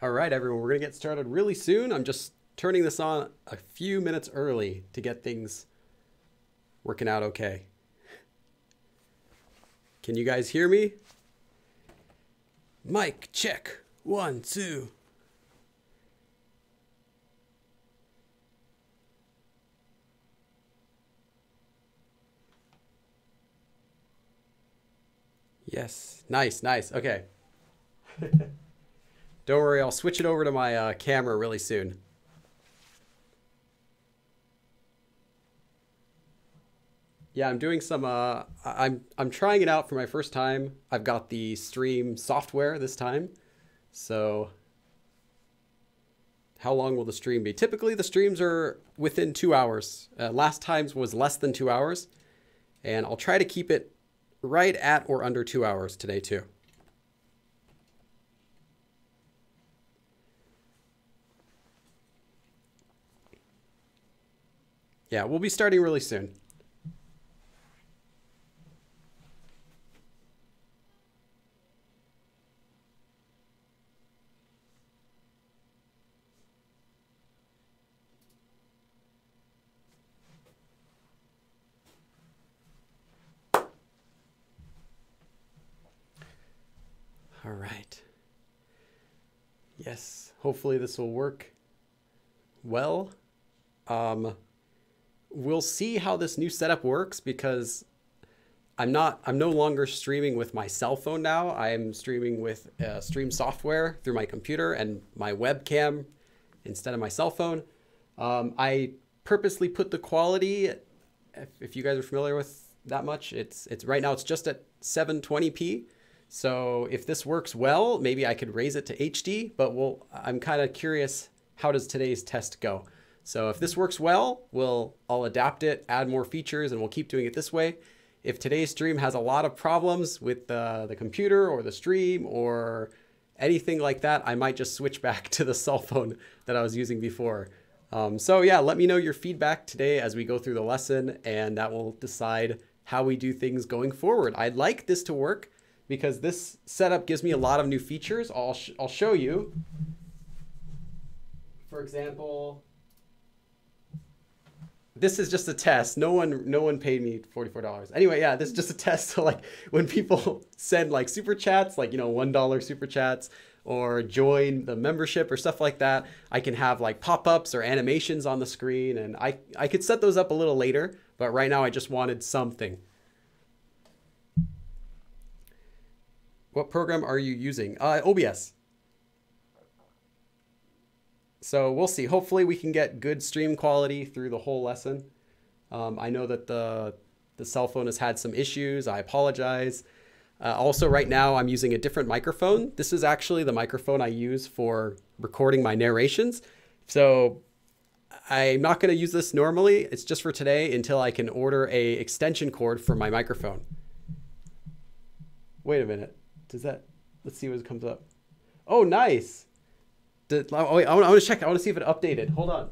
All right, everyone, we're going to get started really soon. I'm just turning this on a few minutes early to get things working out okay. Can you guys hear me? Mic check. 1, 2. Yes, nice, nice. Okay. Don't worry, I'll switch it over to my camera really soon. Yeah, I'm doing some, I'm trying it out for my first time. I've got the stream software this time. So how long will the stream be? Typically the streams are within 2 hours. Last times was less than 2 hours. And I'll try to keep it right at or under 2 hours today too. Yeah, we'll be starting really soon. All right. Yes, hopefully this will work well. We'll see how this new setup works because I'm no longer streaming with my cell phone now. I am streaming with stream software through my computer and my webcam instead of my cell phone. I purposely put the quality, if you guys are familiar with that much, it's right now it's just at 720p. So if this works well, maybe I could raise it to HD, but I'm kind of curious, how does today's test go? So if this works well, I'll adapt it, add more features, and we'll keep doing it this way. If today's stream has a lot of problems with the computer or the stream or anything like that, I might just switch back to the cell phone that I was using before. So yeah, let me know your feedback today as we go through the lesson, and that will decide how we do things going forward. I'd like this to work because this setup gives me a lot of new features. I'll show you. For example, this is just a test. No one paid me $44. Anyway, yeah, this is just a test. So like when people send like super chats, like, $1 super chats or join the membership or stuff like that, I can have like pop-ups or animations on the screen, and I could set those up a little later, but right now I just wanted something. What program are you using? OBS. So we'll see. Hopefully we can get good stream quality through the whole lesson. I know that the cell phone has had some issues. I apologize. Also right now I'm using a different microphone. This is actually the microphone I use for recording my narrations. So I'm not going to use this normally. It's just for today until I can order a extension cord for my microphone. Wait a minute. Let's see what comes up. Oh, nice. Oh, wait, I want to check. I want to see if it updated. Hold on.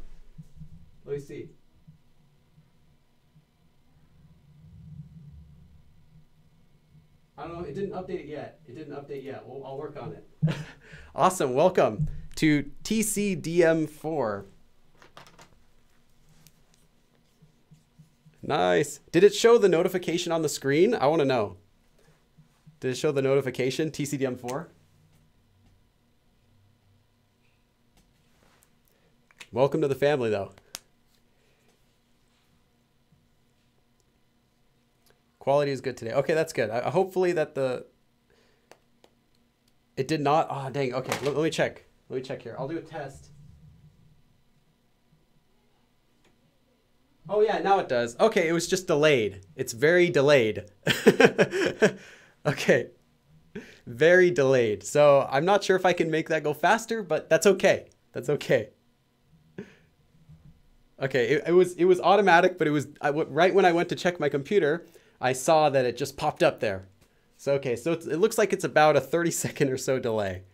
Let me see. I don't know. It didn't update yet. It didn't update yet. I'll work on it. Awesome. Welcome to TCDM4. Nice. Did it show the notification on the screen? I want to know. Did it show the notification, TCDM4? Welcome to the family, though. Quality is good today. Okay, that's good. Hopefully that it did not. Oh, dang. Okay, let me check. Let me check here. I'll do a test. Oh, yeah, now it does. Okay, it was just delayed. It's very delayed. Okay, very delayed. So I'm not sure if I can make that go faster, but that's okay. That's okay. Okay, it was automatic, but right when I went to check my computer, I saw that it just popped up there. So, okay, so it looks like it's about a 30-second or so delay.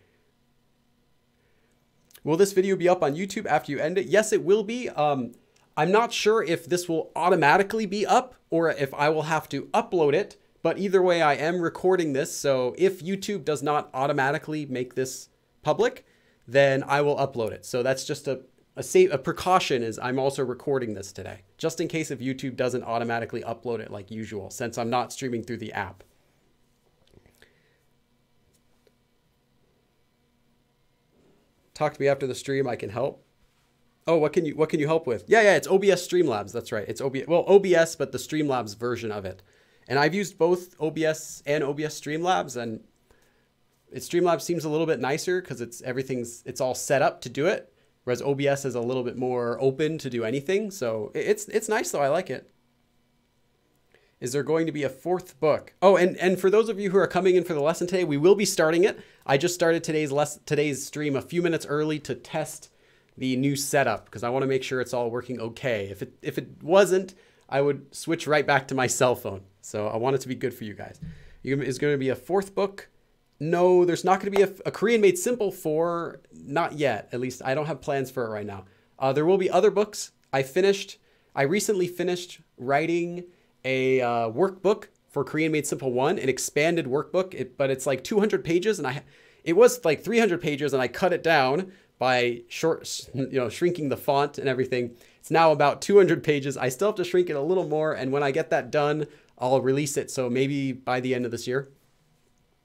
Will this video be up on YouTube after you end it? Yes, it will be. I'm not sure if this will automatically be up or if I will have to upload it, but either way, I am recording this. So if YouTube does not automatically make this public, then I will upload it. So that's just a precaution, is I'm also recording this today, just in case if YouTube doesn't automatically upload it like usual, since I'm not streaming through the app. Talk to me after the stream, I can help. Oh, what can you help with? Yeah, it's OBS Streamlabs. That's right. It's OBS, but the Streamlabs version of it. And I've used both OBS and OBS Streamlabs, and Streamlabs seems a little bit nicer because it's all set up to do it, whereas OBS is a little bit more open to do anything. So it's nice though. I like it. Is there going to be a fourth book? Oh, and for those of you who are coming in for the lesson today, we will be starting it. I just started today's stream a few minutes early to test the new setup because I want to make sure it's all working okay. If it wasn't, I would switch right back to my cell phone. So I want it to be good for you guys. Is going to be a fourth book? No, there's not going to be a Korean Made Simple 4. Not yet. At least I don't have plans for it right now. There will be other books. I recently finished writing a workbook for Korean Made Simple 1, an expanded workbook, but it's like 200 pages, and it was like 300 pages, and I cut it down by shrinking the font and everything. It's now about 200 pages. I still have to shrink it a little more, and when I get that done, I'll release it. So maybe by the end of this year.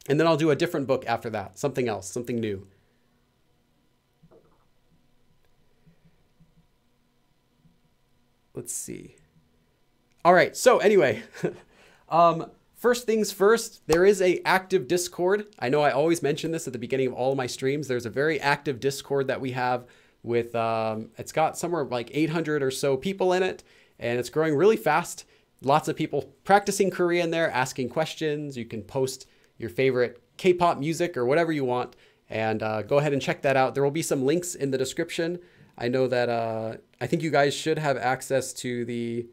And then I'll do a different book after that, something else, something new. Let's see. All right, so anyway, first things first, there is an active Discord. I know I always mention this at the beginning of all of my streams. There's a very active Discord that we have with, it's got somewhere like 800 or so people in it, and it's growing really fast. Lots of people practicing Korean there, asking questions. You can post your favorite K-pop music or whatever you want, and go ahead and check that out. There will be some links in the description. I know that I think you guys should have access to the...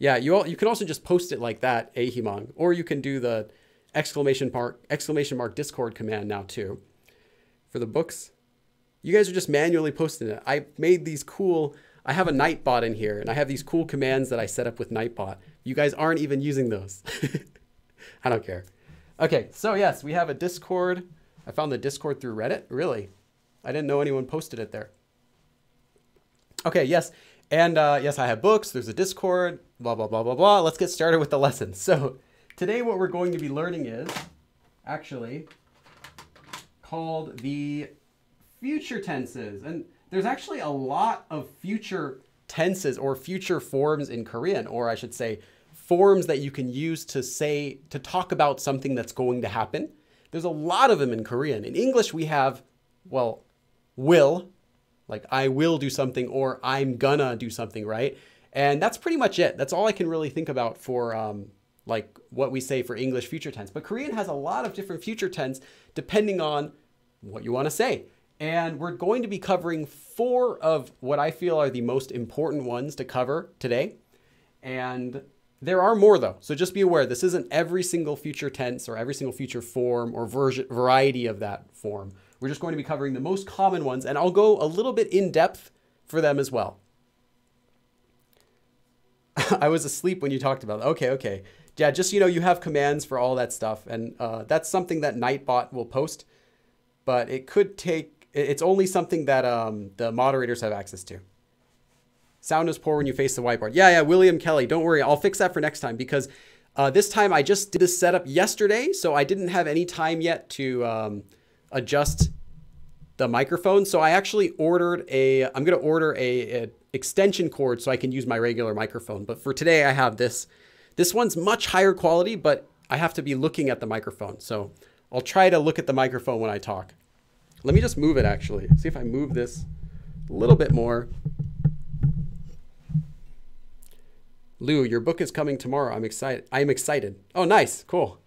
Yeah, you can also just post it like that, Ahimang, or you can do the exclamation mark Discord command now too. For the books, you guys are just manually posting it. I made these cool... I have a Nightbot in here, and I have these cool commands that I set up with Nightbot. You guys aren't even using those. I don't care. Okay, so yes, we have a Discord. I found the Discord through Reddit. Really? I didn't know anyone posted it there. Okay, yes. And yes, I have books. There's a Discord, blah, blah, blah, blah, blah. Let's get started with the lesson. So today what we're going to be learning is actually called the future tenses. And there's actually a lot of future tenses or future forms in Korean, or I should say forms that you can use to talk about something that's going to happen. There's a lot of them in Korean. In English, we have, well, will, like I will do something or I'm gonna do something, right? And that's pretty much it. That's all I can really think about for like what we say for English future tense. But Korean has a lot of different future tense depending on what you want to say. And we're going to be covering 4 of what I feel are the most important ones to cover today. And there are more though. So just be aware, this isn't every single future tense or every single future form or variety of that form. We're just going to be covering the most common ones, and I'll go a little bit in depth for them as well. I was asleep when you talked about it. Okay. Yeah, just, you have commands for all that stuff, and that's something that Nightbot will post, but it's only something that the moderators have access to. Sound is poor when you face the whiteboard. Yeah, William Kelly, don't worry. I'll fix that for next time because this time I just did this setup yesterday, so I didn't have any time yet to adjust the microphone. So I actually I'm going to order a extension cord so I can use my regular microphone. But for today I have this. This one's much higher quality, but I have to be looking at the microphone. So I'll try to look at the microphone when I talk. Let me just move it actually. See if I move this a little bit more. Lou, your book is coming tomorrow. I'm excited. Oh, nice. Cool.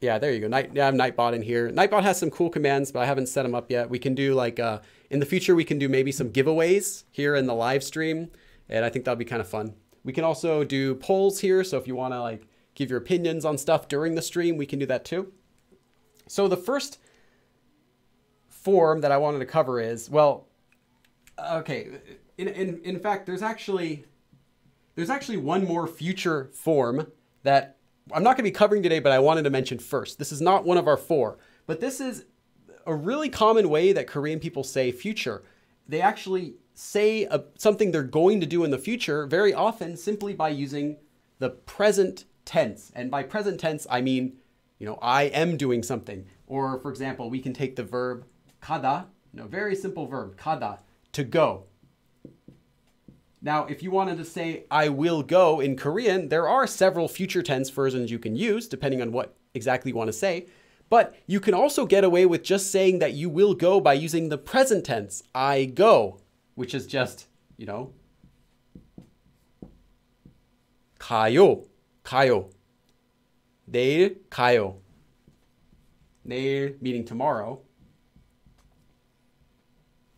Yeah, there you go. I have Nightbot in here. Nightbot has some cool commands, but I haven't set them up yet. We can do like, in the future, we can do maybe some giveaways here in the live stream. And I think that'll be kind of fun. We can also do polls here. So if you want to like give your opinions on stuff during the stream, we can do that too. So the first form that I wanted to cover is, well, okay. In fact, there's actually one more future form that I'm not going to be covering today, but I wanted to mention first. This is not one of our 4, but this is a really common way that Korean people say future. They actually say something they're going to do in the future very often simply by using the present tense. And by present tense, I mean, I am doing something. Or for example, we can take the verb 가다, very simple verb, 가다, to go. Now, if you wanted to say I will go in Korean, there are several future tense versions you can use depending on what exactly you want to say. But you can also get away with just saying that you will go by using the present tense, I go, which is just, 가요, 가요. 내일 가요. 내일 meaning tomorrow.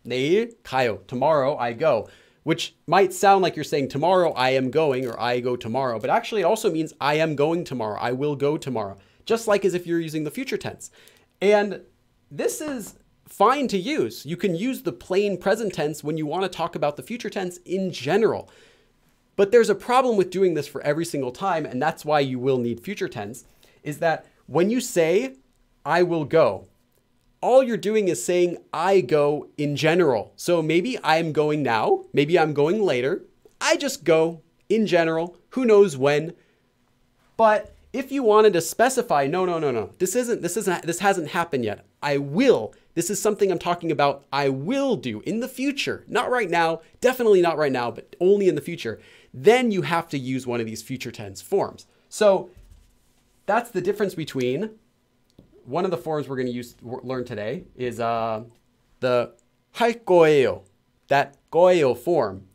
내일 가요. Tomorrow I go. Which might sound like you're saying tomorrow I am going or I go tomorrow, but actually it also means I am going tomorrow. I will go tomorrow. Just like as if you're using the future tense. And this is fine to use. You can use the plain present tense when you want to talk about the future tense in general. But there's a problem with doing this for every single time, and that's why you will need future tense, is that when you say I will go, all you're doing is saying I go in general. So maybe I'm going now, maybe I'm going later. I just go in general, who knows when. But if you wanted to specify, no, this hasn't happened yet. I will. This is something I'm talking about. I will do in the future, not right now, definitely not right now, but only in the future. Then you have to use one of these future tense forms. So that's the difference between one of the forms we're going to learn today is the 할 거예요, that 거예요 form.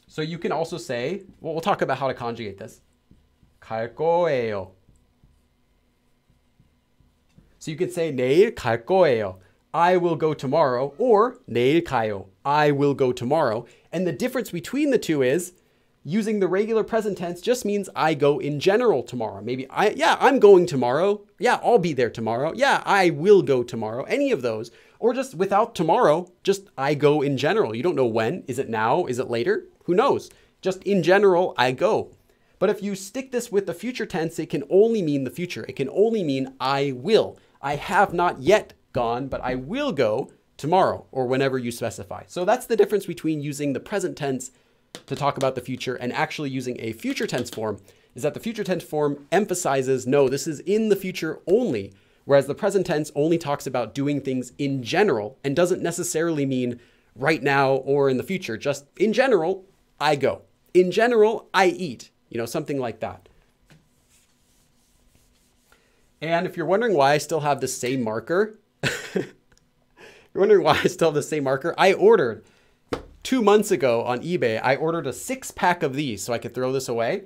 So you can also say, well, we'll talk about how to conjugate this. 갈 거예요. So you could say 내일 갈 거예요. I will go tomorrow, or 내일 가요. I will go tomorrow. And the difference between the two is using the regular present tense just means I go in general tomorrow. Maybe I'm going tomorrow. Yeah, I'll be there tomorrow. Yeah, I will go tomorrow. Any of those. Or just without tomorrow, just I go in general. You don't know when. Is it now? Is it later? Who knows? Just in general, I go. But if you stick this with the future tense, it can only mean the future. It can only mean I will. I have not yet gone, but I will go tomorrow or whenever you specify. So that's the difference between using the present tense to talk about the future and actually using a future tense form, is that the future tense form emphasizes, no, this is in the future only, whereas the present tense only talks about doing things in general and doesn't necessarily mean right now or in the future. Just in general, I go. In general, I eat. Something like that. And if you're wondering why I still have the same marker, I ordered 2 months ago on eBay, I ordered a 6-pack of these so I could throw this away.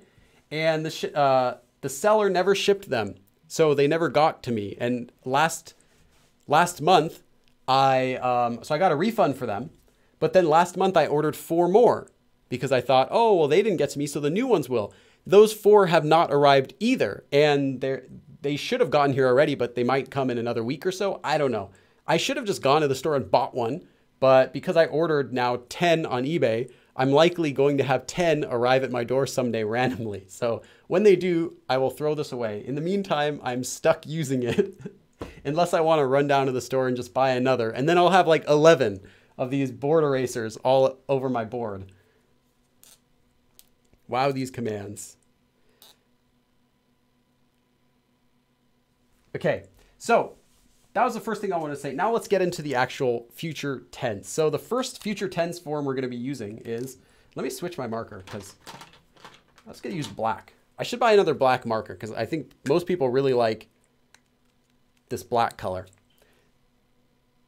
And the seller never shipped them. So they never got to me. And last month, so I got a refund for them. But then last month I ordered 4 more because I thought, oh, well, they didn't get to me, so the new ones will. Those 4 have not arrived either. And they should have gotten here already, but they might come in another week or so. I don't know. I should have just gone to the store and bought one. But because I ordered now 10 on eBay, I'm likely going to have 10 arrive at my door someday randomly. So when they do, I will throw this away. In the meantime, I'm stuck using it unless I want to run down to the store and just buy another. And then I'll have like 11 of these board erasers all over my board. Wow, these commands. Okay, so that was the first thing I want to say. Now let's get into the actual future tense. So the first future tense form we're going to be using is, let me switch my marker because I was going to use black. I should buy another black marker because I think most people really like this black color.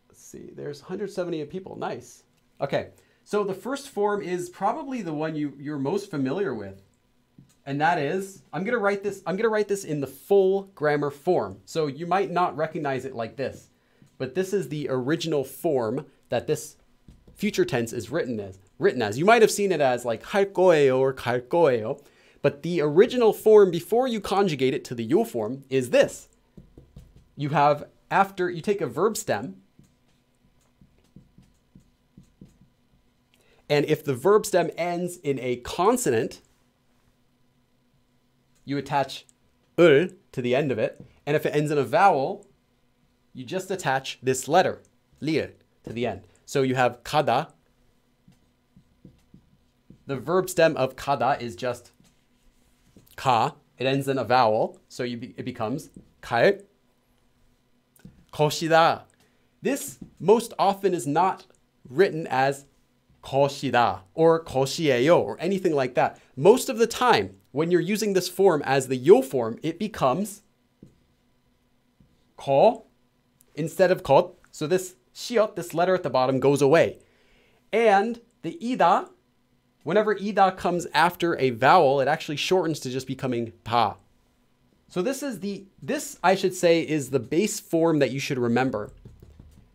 Let's see, there's 178 people. Nice. Okay, so the first form is probably the one you're most familiar with. And that is, I'm going to write this in the full grammar form. So you might not recognize it like this, but this is the original form that this future tense is written as. You might have seen it as like 할 거예요 or 갈 거예요, but the original form before you conjugate it to the yo form is this. You take a verb stem, and if the verb stem ends in a consonant, you attach 을 to the end of it. And if it ends in a vowel, you just attach this letter, 리을, to the end. So you have 가다. The verb stem of 가다 is just 가. It ends in a vowel, so it becomes 갈 것이다. This most often is not written as 것이다 or 것이에요 or anything like that. Most of the time, when you're using this form as the yo form, it becomes 거 instead of 것. So this 시옷, this letter at the bottom, goes away. And the 이다, whenever 이다 comes after a vowel, it actually shortens to just becoming 다. So this I should say is the base form that you should remember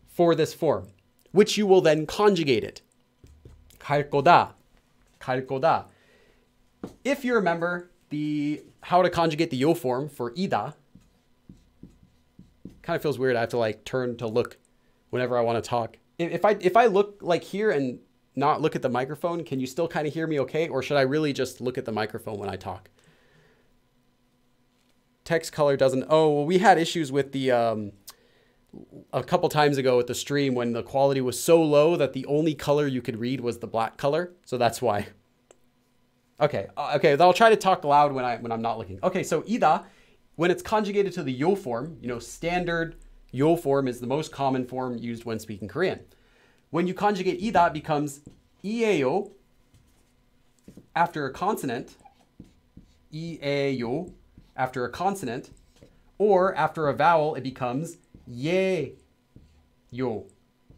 for this form, which you will then conjugate it. 갈 거다, 갈 거다. If you remember how to conjugate the yo form for 이다, kind of feels weird. I have to like turn to look whenever I want to talk. If I look like here and not look at the microphone, can you still kind of hear me okay? Or should I really just look at the microphone when I talk? Text color doesn't. Oh, well, we had issues with the a couple times ago with the stream when the quality was so low that the only color you could read was the black color. So that's why. Okay, I'll try to talk loud when I'm not looking. Okay, so 이다, when it's conjugated to the yo form, standard yo form is the most common form used when speaking Korean. When you conjugate 이다, it becomes 이에요 after a consonant, 이에요 after a consonant, or after a vowel, it becomes 예요.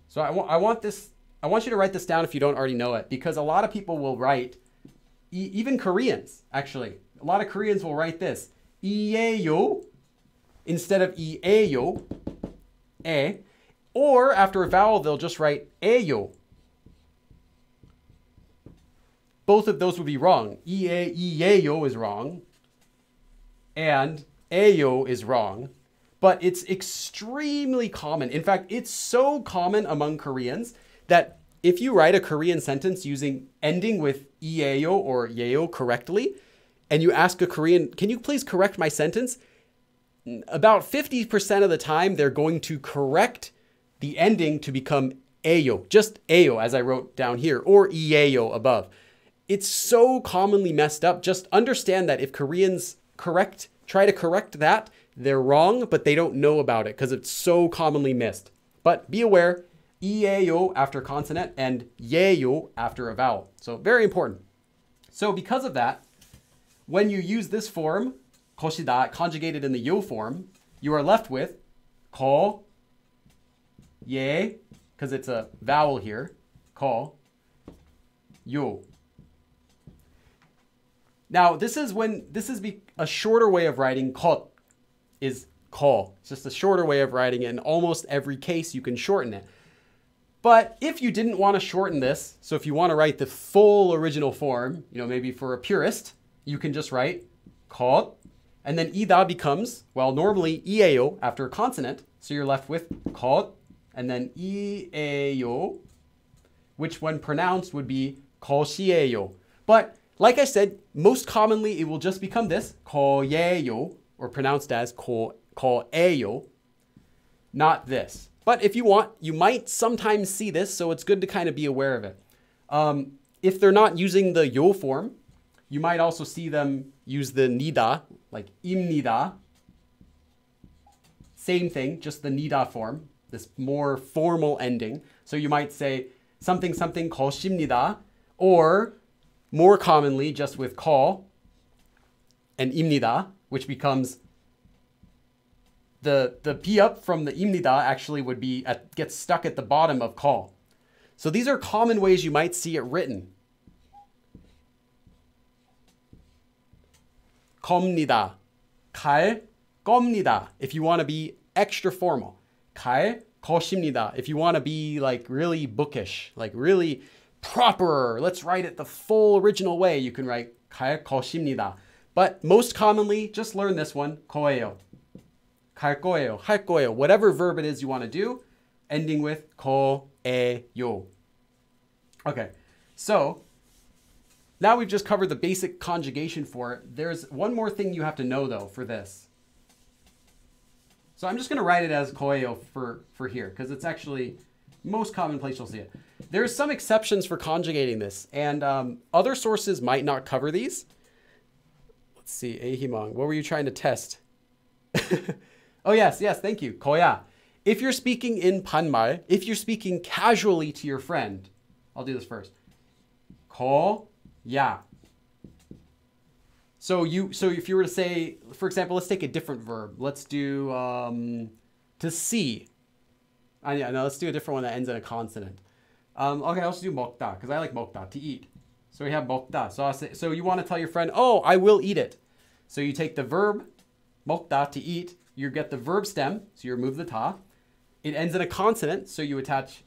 So I want you to write this down if you don't already know it, because a lot of people will write, even Koreans, actually, a lot of Koreans will write this, 이에요, instead of 이에요, or after a vowel, they'll just write 에요. Both of those would be wrong. 이에요 is wrong, and 에요 is wrong. But it's extremely common. In fact, it's so common among Koreans that if you write a Korean sentence ending with 이에요 or 예요 correctly, and you ask a Korean, can you please correct my sentence? About 50% of the time, they're going to correct the ending to become 에요, just 에요, as I wrote down here, or 이에요 above. It's so commonly messed up. Just understand that if Koreans try to correct that, they're wrong, but they don't know about it because it's so commonly missed. But be aware, 이에요 after consonant and 예요 after a vowel. So very important. So because of that, when you use this form, 것이다, conjugated in the yo form, you are left with 거, 예, because it's a vowel here, 거, 요. Now, this is a shorter way of writing 것 is 거. It's just a shorter way of writing it. In almost every case, you can shorten it. But if you didn't want to shorten this, so if you want to write the full original form, maybe for a purist, you can just write 것, and then 이다 becomes, well, normally 이에요 after a consonant, so you're left with 것, and then 이에요, which when pronounced would be 것이에요. But like I said, most commonly it will just become this, 거예요, or pronounced as 거예요, not this. But if you want, you might sometimes see this, so it's good to kind of be aware of it. If they're not using the yo form, you might also see them use the 니다, like 입니다. Same thing, just the 니다 form, this more formal ending. So you might say something something 것입니다, or more commonly just with 거 and 입니다, which becomes the P up from the 입니다 actually would gets stuck at the bottom of 거. So these are common ways you might see it written. 겁니다, 갈 겁니다, if you want to be extra formal. 갈 것입니다, if you want to be like really bookish, like really proper, let's write it the full original way, you can write 갈 것입니다. But most commonly, just learn this one, 거예요. 갈 거예요, 할 거예요, whatever verb it is you want to do, ending with 거예요. Okay, so now we've just covered the basic conjugation for it. There's one more thing you have to know though for this. So I'm just going to write it as koeo for here because it's actually most common place you'll see it. There's some exceptions for conjugating this, and other sources might not cover these. Let's see, Ehimong, what were you trying to test? Oh, yes, thank you, koya. If you're speaking in panmal, if you're speaking casually to your friend, I'll do this first. Koya. So if you were to say, for example, let's take a different verb. Let's do to see. Yeah, no, let's do a different one that ends in a consonant. Okay, I'll just do 먹다 because I like 먹다, to eat. So we have 먹다. So I'll say, so you want to tell your friend, oh, I will eat it. So you take the verb 먹다, to eat. You get the verb stem, so you remove the ta. It ends in a consonant, so you attach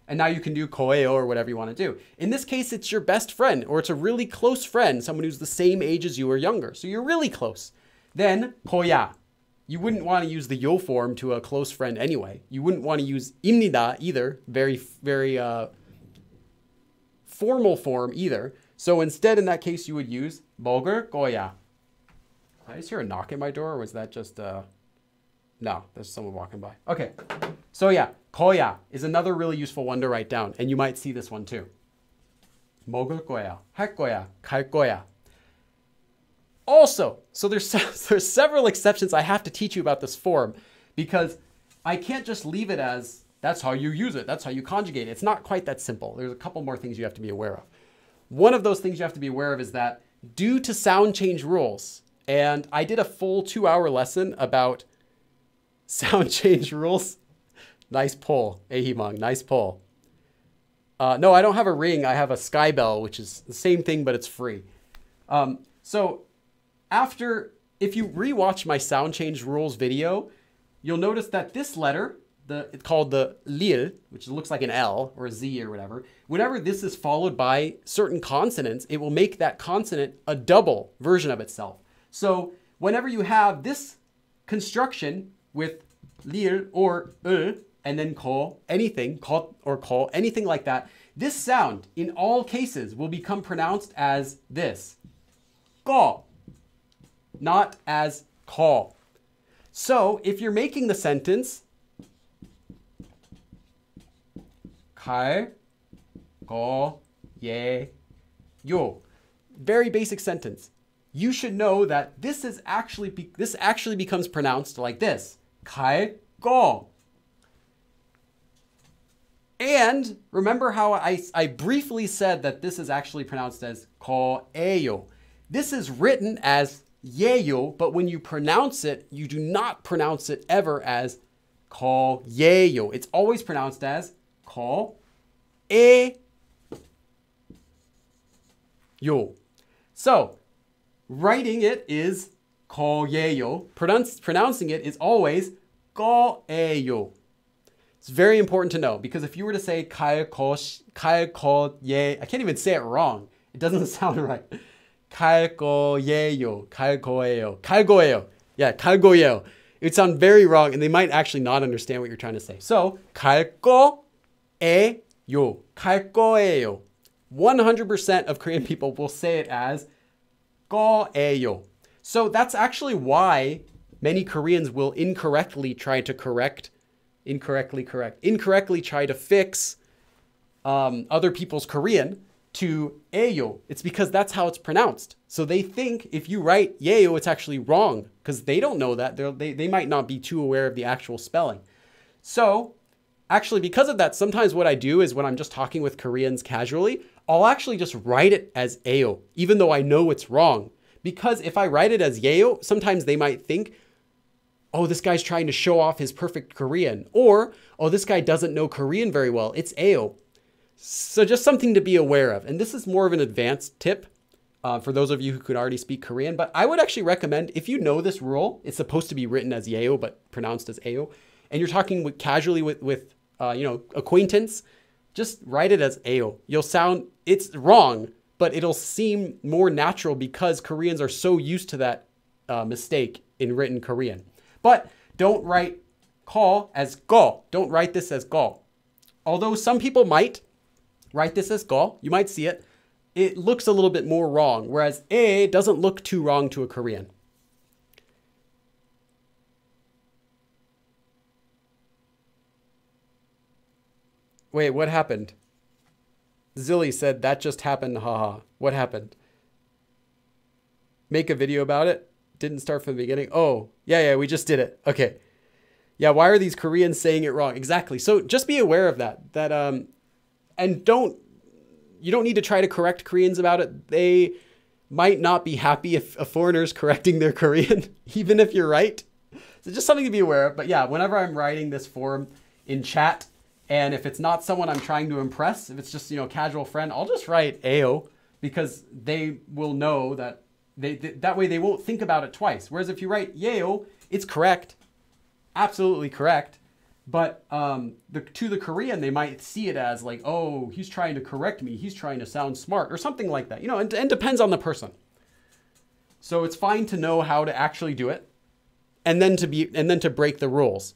and now you can do koeo or whatever you want to do. In this case, it's your best friend, or it's a really close friend, someone who's the same age as you or younger. So you're really close. Then koya. You wouldn't want to use the yo form to a close friend anyway. You wouldn't want to use 입니다 either, very formal form either. So instead, in that case, you would use 먹을 거야. Did I just hear a knock at my door, or was that just no, there's someone walking by. Okay, so yeah, 거야 is another really useful one to write down, and you might see this one too. 먹을 거야, 할 거야, 갈 거야. Also, so there's several exceptions I have to teach you about this form, because I can't just leave it as that's how you use it, that's how you conjugate it. It's not quite that simple. There's a couple more things you have to be aware of. One of those things you have to be aware of is that due to sound change rules, and I did a full 2-hour lesson about sound change rules. Nice pull, Ehimong, nice pull. No, I don't have a ring. I have a sky bell, which is the same thing, but it's free. So if you rewatch my sound change rules video, you'll notice that this letter, it's called the lil, which looks like an L or a Z or whatever. Whenever this is followed by certain consonants, it will make that consonant a double version of itself. So whenever you have this construction with lil or and then call anything, call anything like that, this sound in all cases will become pronounced as this. Ko, not as call. So if you're making the sentence 갈 거예요, very basic sentence, you should know that this actually becomes pronounced like this. 갈 거. And remember how I briefly said that this is actually pronounced as 거예요. This is written as 예요, but when you pronounce it, you do not pronounce it ever as 거예요. It's always pronounced as 거예요. So writing it is 거예요. Pronouncing it is always 거예요. It's very important to know, because if you were to say 갈 거예, I can't even say it wrong. It doesn't sound right. 갈 거예요, 갈 거예요, 갈 거예요. Yeah, 갈 거예요. It would sound very wrong, and they might actually not understand what you're trying to say. So 갈 거예요, 갈 거예요. 100% of Korean people will say it as 거예요. So that's actually why many Koreans will incorrectly try to fix other people's Korean to 에요. It's because that's how it's pronounced. So they think if you write 예요, it's actually wrong, because they don't know that. They might not be too aware of the actual spelling. So actually, because of that, sometimes what I do is when I'm just talking with Koreans casually, I'll actually just write it as 에요, even though I know it's wrong. Because if I write it as 예요, sometimes they might think, oh, this guy's trying to show off his perfect Korean. Or, oh, this guy doesn't know Korean very well. It's 에요. So just something to be aware of. And this is more of an advanced tip for those of you who could already speak Korean. But I would actually recommend, if you know this rule, it's supposed to be written as 예요, but pronounced as 에요, and you're talking casually with acquaintance, just write it as 에요. It's wrong, but it'll seem more natural because Koreans are so used to that mistake in written Korean. But don't write ko as go. Don't write this as go. Although some people might write this as go, you might see it. It looks a little bit more wrong, whereas doesn't look too wrong to a Korean. Wait, what happened? Zilly said that just happened. Haha. What happened? Make a video about it. Didn't start from the beginning. Oh, yeah, we just did it. Okay. Yeah, why are these Koreans saying it wrong? Exactly. So just be aware of that. And you don't need to try to correct Koreans about it. They might not be happy if a foreigner is correcting their Korean, even if you're right. So just something to be aware of. But yeah, whenever I'm writing this form in chat, and if it's not someone I'm trying to impress, if it's just, a casual friend, I'll just write Ayo, because they will know that that way they won't think about it twice. Whereas if you write Yeo, it's correct, absolutely correct. But to the Korean, they might see it as like, oh, he's trying to correct me. He's trying to sound smart or something like that. And depends on the person. So it's fine to know how to actually do it, and then to break the rules.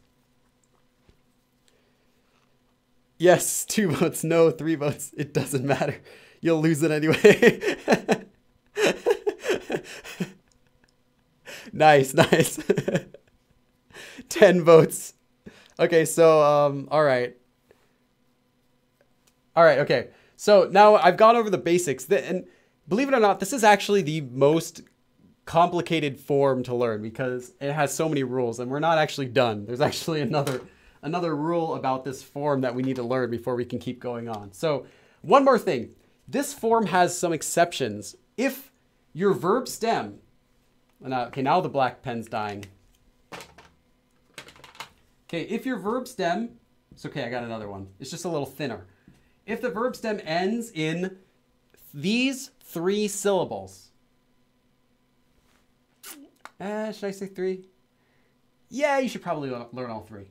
Yes, 2 votes. No, 3 votes. It doesn't matter. You'll lose it anyway. Nice. 10 votes. Okay, so, all right. Okay. So now I've gone over the basics. And believe it or not, this is actually the most complicated form to learn because it has so many rules, and we're not actually done. There's actually another rule about this form that we need to learn before we can keep going on. So one more thing. This form has some exceptions. If your verb stem... Okay, now the black pen's dying. Okay, if your verb stem... It's okay, I got another one. It's just a little thinner. If the verb stem ends in these 3 syllables... should I say 3? Yeah, you should probably learn all 3.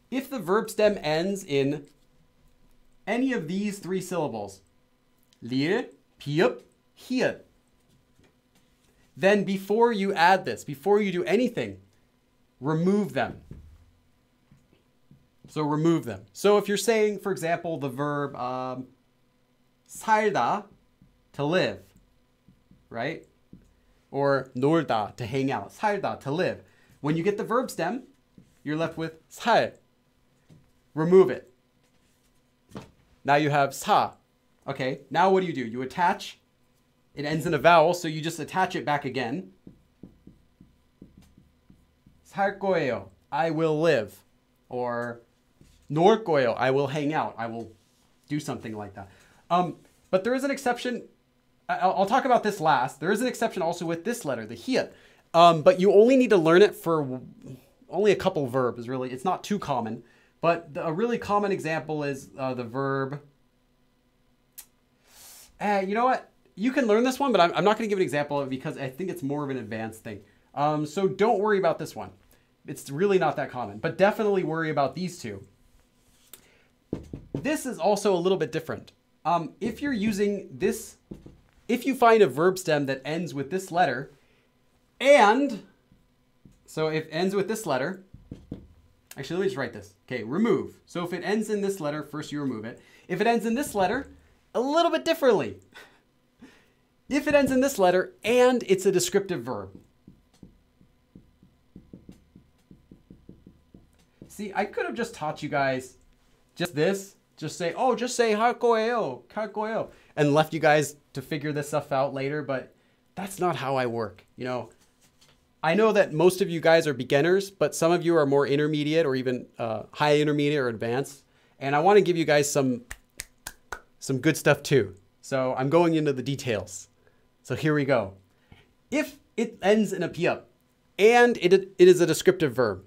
If the verb stem ends in any of these 3 syllables, lir, piup, hiet, then before you add this, before you do anything, remove them. So remove them. So if you're saying, for example, the verb 살다, to live, right? Or 놀다, to hang out. 살다, to live. When you get the verb stem, you're left with 살. Remove it. Now you have 사. Okay, now what do? You attach. It ends in a vowel, so you just attach it back again. 살 거예요, I will live. Or 놀 거예요, I will hang out. I will do something like that. But there is an exception. I'll talk about this last. There is an exception also with this letter, the hiet. But you only need to learn it for only a couple verbs, really. It's not too common. But a really common example is the verb... you know what? You can learn this one, but I'm not going to give an example of it because I think it's more of an advanced thing. So don't worry about this one. It's really not that common. But definitely worry about these 2. This is also a little bit different. If you're using this... If you find a verb stem that ends with this letter, and... So if it ends with this letter... Actually, let me just write this. Okay, remove. So if it ends in this letter, first you remove it. If it ends in this letter, a little bit differently. If it ends in this letter and it's a descriptive verb. See, I could have just taught you guys just this. Just say, oh, just say 할 거예요, 할 거예요, and left you guys to figure this stuff out later, but that's not how I work. I know that most of you guys are beginners, but some of you are more intermediate or even high intermediate or advanced. And I want to give you guys some good stuff too. So I'm going into the details. So here we go. If it ends in a piup and it is a descriptive verb,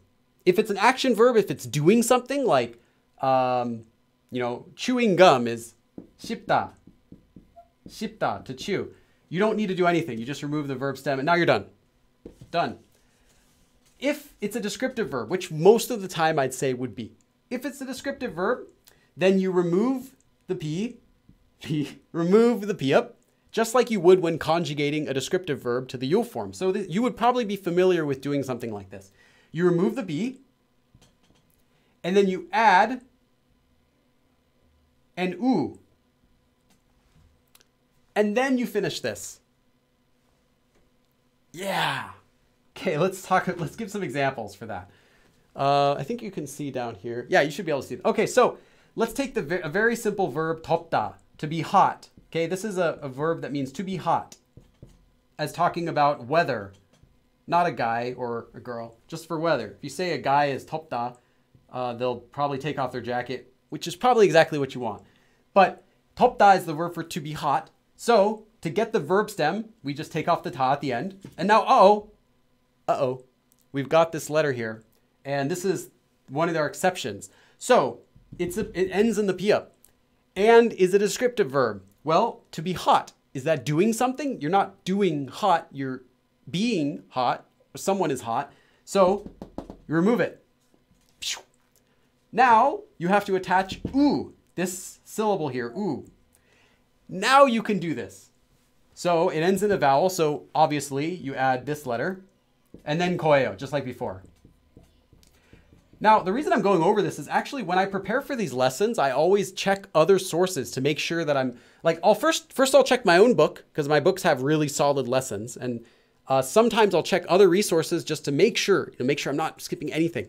if it's an action verb, if it's doing something like, chewing gum is 씹다, 씹다, to chew. You don't need to do anything. You just remove the verb stem and now you're done. Done. If it's a descriptive verb, which most of the time I'd say would be, if it's a descriptive verb, then you remove the remove the piup, just like you would when conjugating a descriptive verb to the 요 form. So you would probably be familiar with doing something like this. You remove the b, and then you add an u, and then you finish this. Yeah. Okay, let's give some examples for that. I think you can see down here. Yeah, you should be able to see it. Okay, so let's take a very simple verb, 덥다, to be hot. Okay, this is a verb that means to be hot, as talking about weather, not a guy or a girl, just for weather. If you say a guy is 덥다, they'll probably take off their jacket, which is probably exactly what you want. But 덥다 is the verb for to be hot. So to get the verb stem, we just take off the ta at the end. And now, we've got this letter here. And this is one of our exceptions. So it ends in the pia. And is a descriptive verb. Well, to be hot, is that doing something? You're not doing hot, you're being hot, or someone is hot. So you remove it. Now you have to attach u, this syllable here, u. Now you can do this. So it ends in a vowel, so obviously you add this letter, and then koeo, just like before. Now, the reason I'm going over this is actually when I prepare for these lessons, I always check other sources to make sure that I'm like, first I'll check my own book because my books have really solid lessons. And sometimes I'll check other resources just to make sure I'm not skipping anything.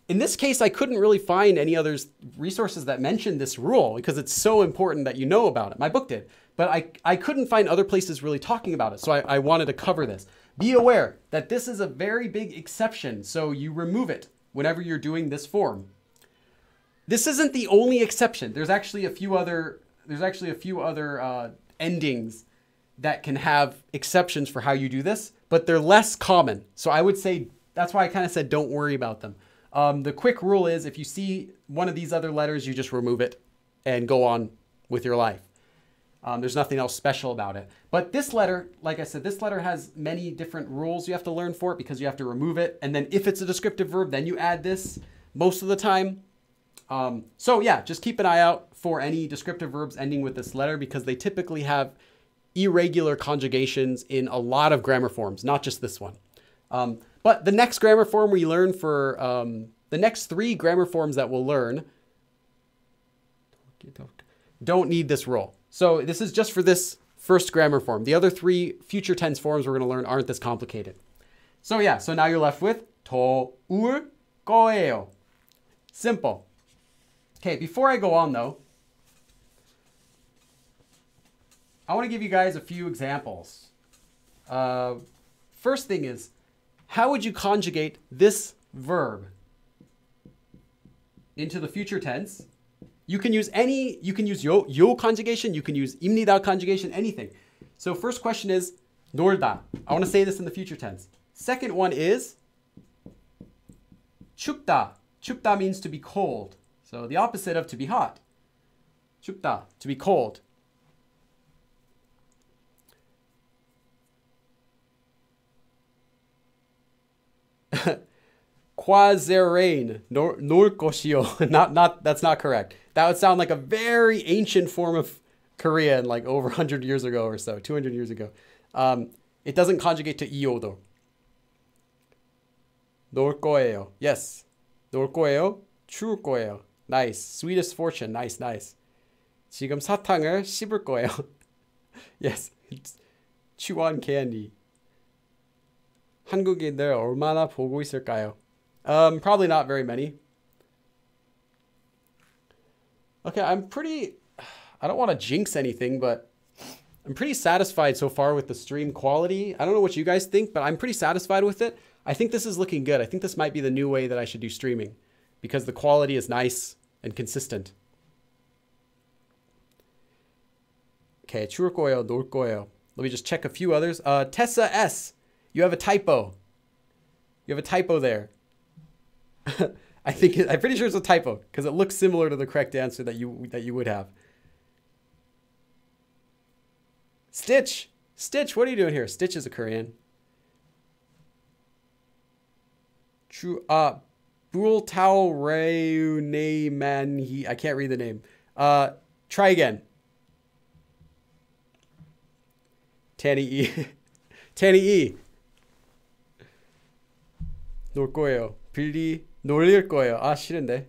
In this case, I couldn't really find any other resources that mentioned this rule because it's so important that you know about it. My book did, but I couldn't find other places really talking about it. So I wanted to cover this. Be aware that this is a very big exception. So you remove it whenever you're doing this form. This isn't the only exception. There's actually a few other endings that can have exceptions for how you do this, but they're less common. So I would say, that's why I kind of said don't worry about them. The quick rule is if you see one of these other letters, you just remove it and go on with your life. There's nothing else special about it. But this letter, like I said, this letter has many different rules you have to learn for it because you have to remove it. And then if it's a descriptive verb, then you add this most of the time. So yeah, just keep an eye out for any descriptive verbs ending with this letter because they typically have irregular conjugations in a lot of grammar forms, not just this one. But the next grammar form we learn for the next 3 grammar forms that we'll learn don't need this rule. So this is just for this first grammar form. The other 3 future tense forms we're going to learn aren't this complicated. So yeah, so now you're left with 더울 거예요. Simple. Okay, before I go on though, I want to give you guys a few examples. First thing is, how would you conjugate this verb into the future tense? You can use yo conjugation, you can use 입니다 conjugation, anything. So first question is 놀다. I want to say this in the future tense. Second one is 춥다. 춥다 means to be cold. So the opposite of to be hot. 춥다, to be cold. 과제레인, 놀 것이요. That's not correct. That would sound like a very ancient form of Korean, like over 100 years ago or so, 200 years ago. It doesn't conjugate to 이요 though. 놀 거예요. Yes. 놀 거예요. 추울 거예요. Nice. Sweetest fortune. Nice, nice. 지금 사탕을 씹을 거예요. Yes. Chew on candy. 한국인들 얼마나 보고 있을까요? Probably not very many. Okay, I don't want to jinx anything, but I'm pretty satisfied so far with the stream quality. I don't know what you guys think, but I'm pretty satisfied with it. I think this is looking good. I think this might be the new way that I should do streaming because the quality is nice and consistent. Okay, 추울 거예요, 놀 거예요. Let me just check a few others. Tessa S, you have a typo. You have a typo there. I'm pretty sure it's a typo because it looks similar to the correct answer that you would have. Stitch, what are you doing here? Stitch is a Korean. True. Bultao Reunemanhi. I can't read the name. Try again. Tanny E. Tanny E. 놀 거예요. 빌리 놀릴 거예요. 아, 싫은데.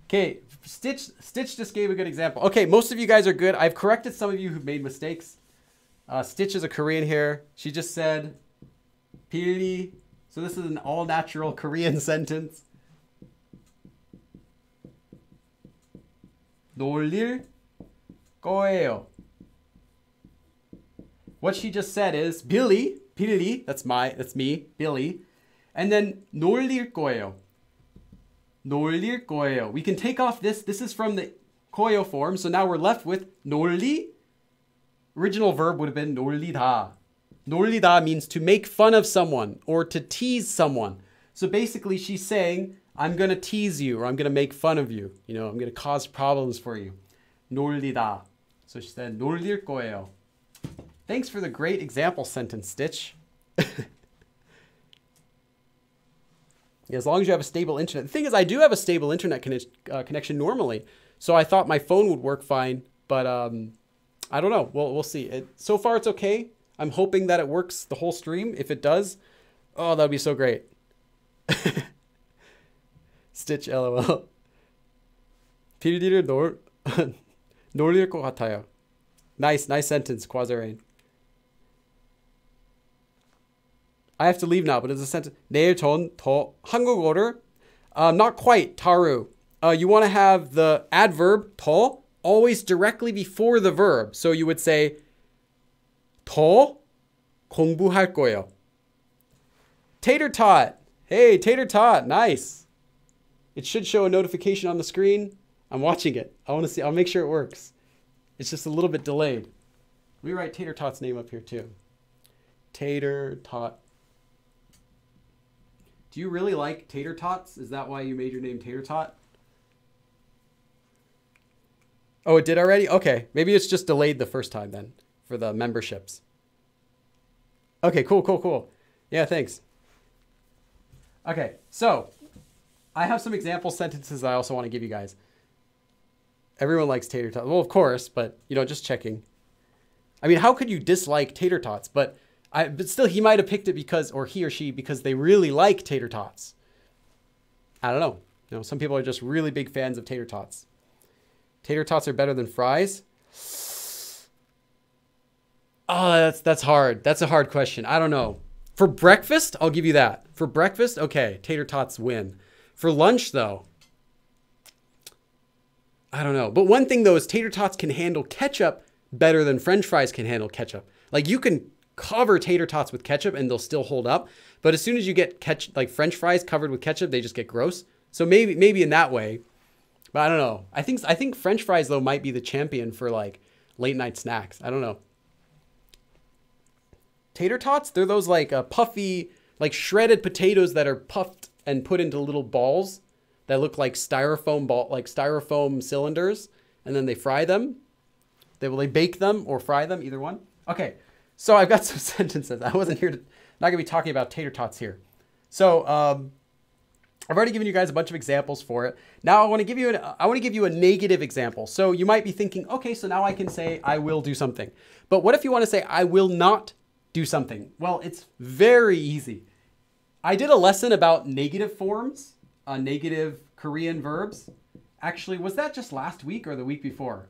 Okay, Stitch just gave a good example. Okay, most of you guys are good. I've corrected some of you who've made mistakes. Stitch is a Korean here. She just said 빌리. So this is an all-natural Korean sentence. 놀릴 거예요. What she just said is Billy, that's me, Billy. And then 놀릴 거예요. 놀릴 거예요. We can take off this. This is from the 거예요 form. So now we're left with 놀리. Original verb would have been 놀리다. 놀리다 means to make fun of someone or to tease someone. So basically she's saying, I'm going to tease you or I'm going to make fun of you. You know, I'm going to cause problems for you. 놀리다. So she said, 놀릴 거예요. Thanks for the great example sentence, Stitch. Yeah, as long as you have a stable internet. The thing is, I do have a stable internet connection normally. So I thought my phone would work fine. But I don't know. We'll see. So far, it's okay. I'm hoping that it works the whole stream. If it does, oh, that would be so great. Stitch LOL. 필디를 놀릴 것 같아요. Nice sentence, Quasarain. I have to leave now, but it's a sentence. 내일 전 더 한국어를 not quite, Taru. You want to have the adverb 더 always directly before the verb. So you would say 더 공부할 거예요. Tater Tot. Hey, Tater Tot. Nice. It should show a notification on the screen. I'm watching it. I want to see. I'll make sure it works. It's just a little bit delayed. Let me write Tater Tot's name up here too. Tater Tot. Do you really like tater tots? Is that why you made your name Tater Tot? Oh, it did already? Okay. Maybe it's just delayed the first time then for the memberships. Okay, cool. Yeah, thanks. Okay, so I have some example sentences I also want to give you guys. Everyone likes tater tots. Well, of course, but, you know, just checking. I mean, how could you dislike tater tots? But still, he might have picked it because, or he or she, because they really like tater tots. I don't know. You know, some people are just really big fans of tater tots. Tater tots are better than fries. Oh, that's hard. That's a hard question. I don't know. For breakfast, I'll give you that. For breakfast, okay, tater tots win. For lunch, though, I don't know. But one thing, though, is tater tots can handle ketchup better than French fries can handle ketchup. Like, you can cover tater tots with ketchup and they'll still hold up. But as soon as you get like French fries covered with ketchup, they just get gross. So maybe in that way. But I don't know. I think French fries, though, might be the champion for, like, late night snacks. I don't know. Tater tots, they're those, like, puffy, like, shredded potatoes that are puffed and put into little balls that look like styrofoam cylinders, and then they fry them. They bake them or fry them, either one. Okay, so I've got some sentences. I wasn't here not gonna be talking about tater tots here. So I've already given you guys a bunch of examples for it. Now I want to give you a negative example. So you might be thinking, okay, so now I can say I will do something. But what if you want to say I will not do something? Well, it's very easy. I did a lesson about negative forms, negative Korean verbs. Actually, was that just last week or the week before?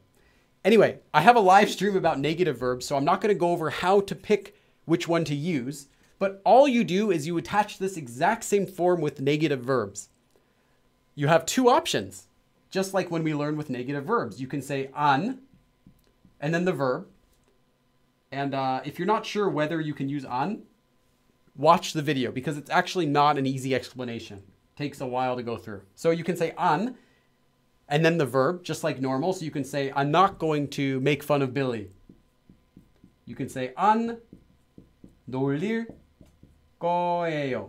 Anyway, I have a live stream about negative verbs, so I'm not going to go over how to pick which one to use. But all you do is you attach this exact same form with negative verbs. You have two options, just like when we learned with negative verbs. You can say an, and then the verb. And if you're not sure whether you can use an, watch the video because it's actually not an easy explanation. It takes a while to go through. So you can say an, and then the verb, just like normal. So you can say, I'm not going to make fun of Billy. You can say 안 놀릴 거예요.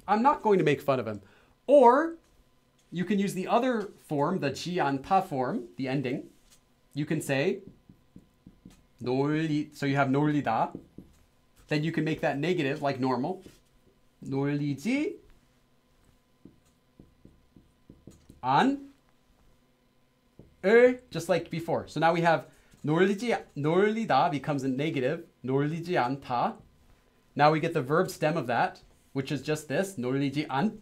I'm not going to make fun of him. Or you can use the other form, the 지 않다 form, the ending. You can say 놀리, so you have 놀리다. Then you can make that negative like normal. 놀리지 않을, just like before. So now we have 놀리다 becomes a negative. 놀리지 않다. Now we get the verb stem of that, which is just this, 놀리지 않.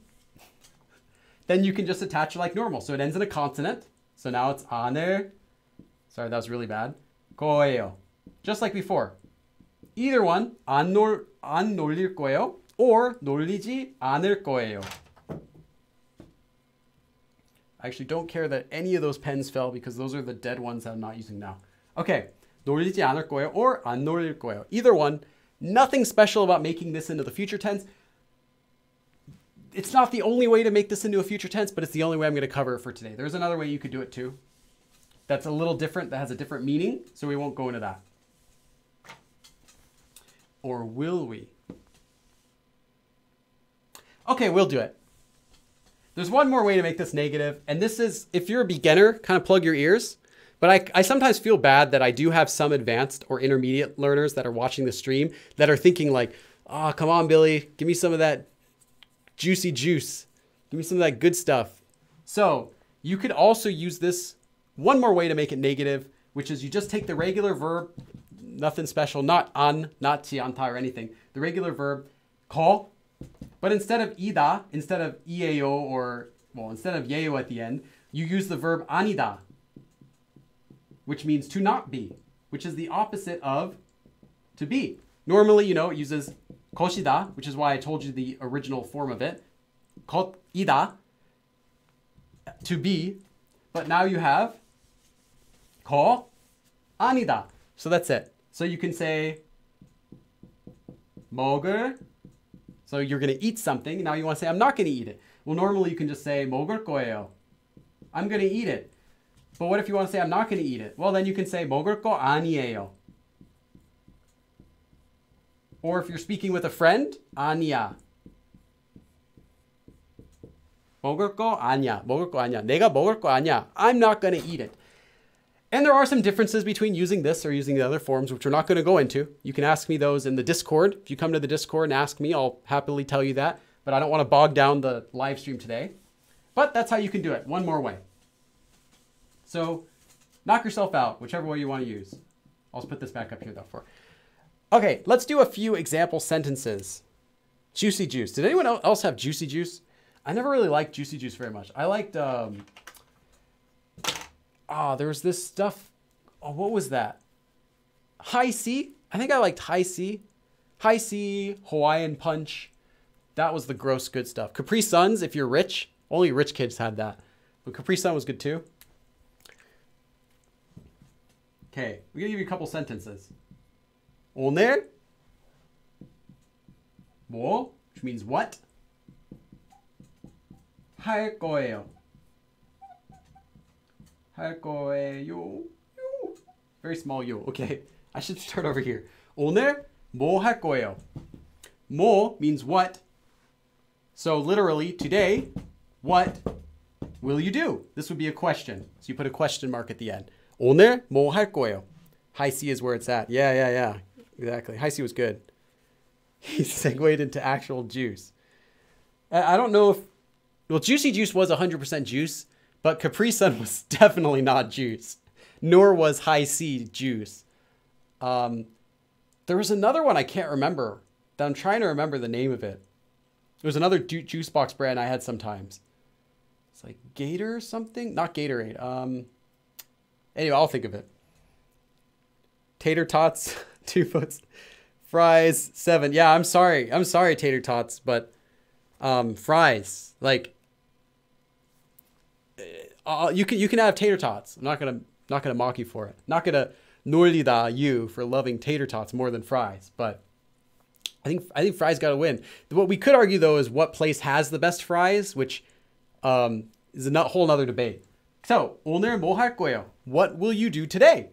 Then you can just attach it like normal. So it ends in a consonant. So now it's 안을, sorry, that was really bad, 거예요. Just like before. Either one, 안 놀릴 거예요, or 놀리지 않을 거예요. I actually don't care that any of those pens fell because those are the dead ones that I'm not using now. Okay, 놀리지 않을 거예요 or 안 놀릴 거예요. Either one. Nothing special about making this into the future tense. It's not the only way to make this into a future tense, but it's the only way I'm going to cover it for today. There's another way you could do it too. That's a little different, that has a different meaning, so we won't go into that. Or will we? Okay, we'll do it. There's one more way to make this negative, and this is, if you're a beginner, kind of plug your ears. But I sometimes feel bad that I do have some advanced or intermediate learners that are watching the stream that are thinking like, oh, come on, Billy, give me some of that juicy juice. Give me some of that good stuff. So you could also use this one more way to make it negative, which is you just take the regular verb, nothing special, not an, not ti, anta, or anything. The regular verb, ko, but instead of ida, instead of ieo, or, well, instead of yeo at the end, you use the verb anida, which means to not be, which is the opposite of to be. Normally, you know, it uses koshida, which is why I told you the original form of it. Ida, to be. But now you have ko, anida. So that's it. So you can say 먹을. So you're going to eat something. Now you want to say, I'm not going to eat it. Well, normally you can just say 먹을 거예요. I'm going to eat it. But what if you want to say, I'm not going to eat it? Well, then you can say 먹을 거 아니에요. Or if you're speaking with a friend, 아니야. 먹을 거 아니야. 먹을 거 아니야. 내가 먹을 거 아니야. I'm not going to eat it. And there are some differences between using this or using the other forms, which we're not going to go into. You can ask me those in the Discord. If you come to the Discord and ask me, I'll happily tell you that. But I don't want to bog down the live stream today. But that's how you can do it. One more way. So knock yourself out, whichever way you want to use. I'll just put this back up here though for. Okay, let's do a few example sentences. Juicy juice. Did anyone else have juicy juice? I never really liked juicy juice very much. I liked, there was this stuff. Oh, what was that? High C? I think I liked High C. High C, Hawaiian Punch. That was the gross good stuff. Capri Suns, if you're rich. Only rich kids had that. But Capri Sun was good too. Okay, we're going to give you a couple sentences. 오늘 뭐, which means what? 할 거예요. 할 거예요. Very small yo. Okay, I should start over here. 오늘 뭐 할 거예요? 뭐 means what. So literally, today, what will you do? This would be a question. So you put a question mark at the end. 오늘 뭐 할 거예요? High C is where it's at. Yeah. Exactly. High C was good. He segued into actual juice. I don't know if... Well, Juicy Juice was 100% juice, but Capri Sun was definitely not juice. Nor was High C juice. There was another one I can't remember. That I'm trying to remember the name of it. There was another juice box brand I had sometimes. It's like Gator or something? Not Gatorade. Anyway, I'll think of it. Tater Tots, 2 votes. Fries, 7. Yeah, I'm sorry. I'm sorry, Tater Tots, but fries, like you can have Tater Tots. I'm not gonna mock you for it. Not gonna 놀리다 you for loving Tater Tots more than fries, but I think fries got to win. What we could argue though is what place has the best fries, which is a whole nother debate. So 오늘 뭐 할 거예요? What will you do today?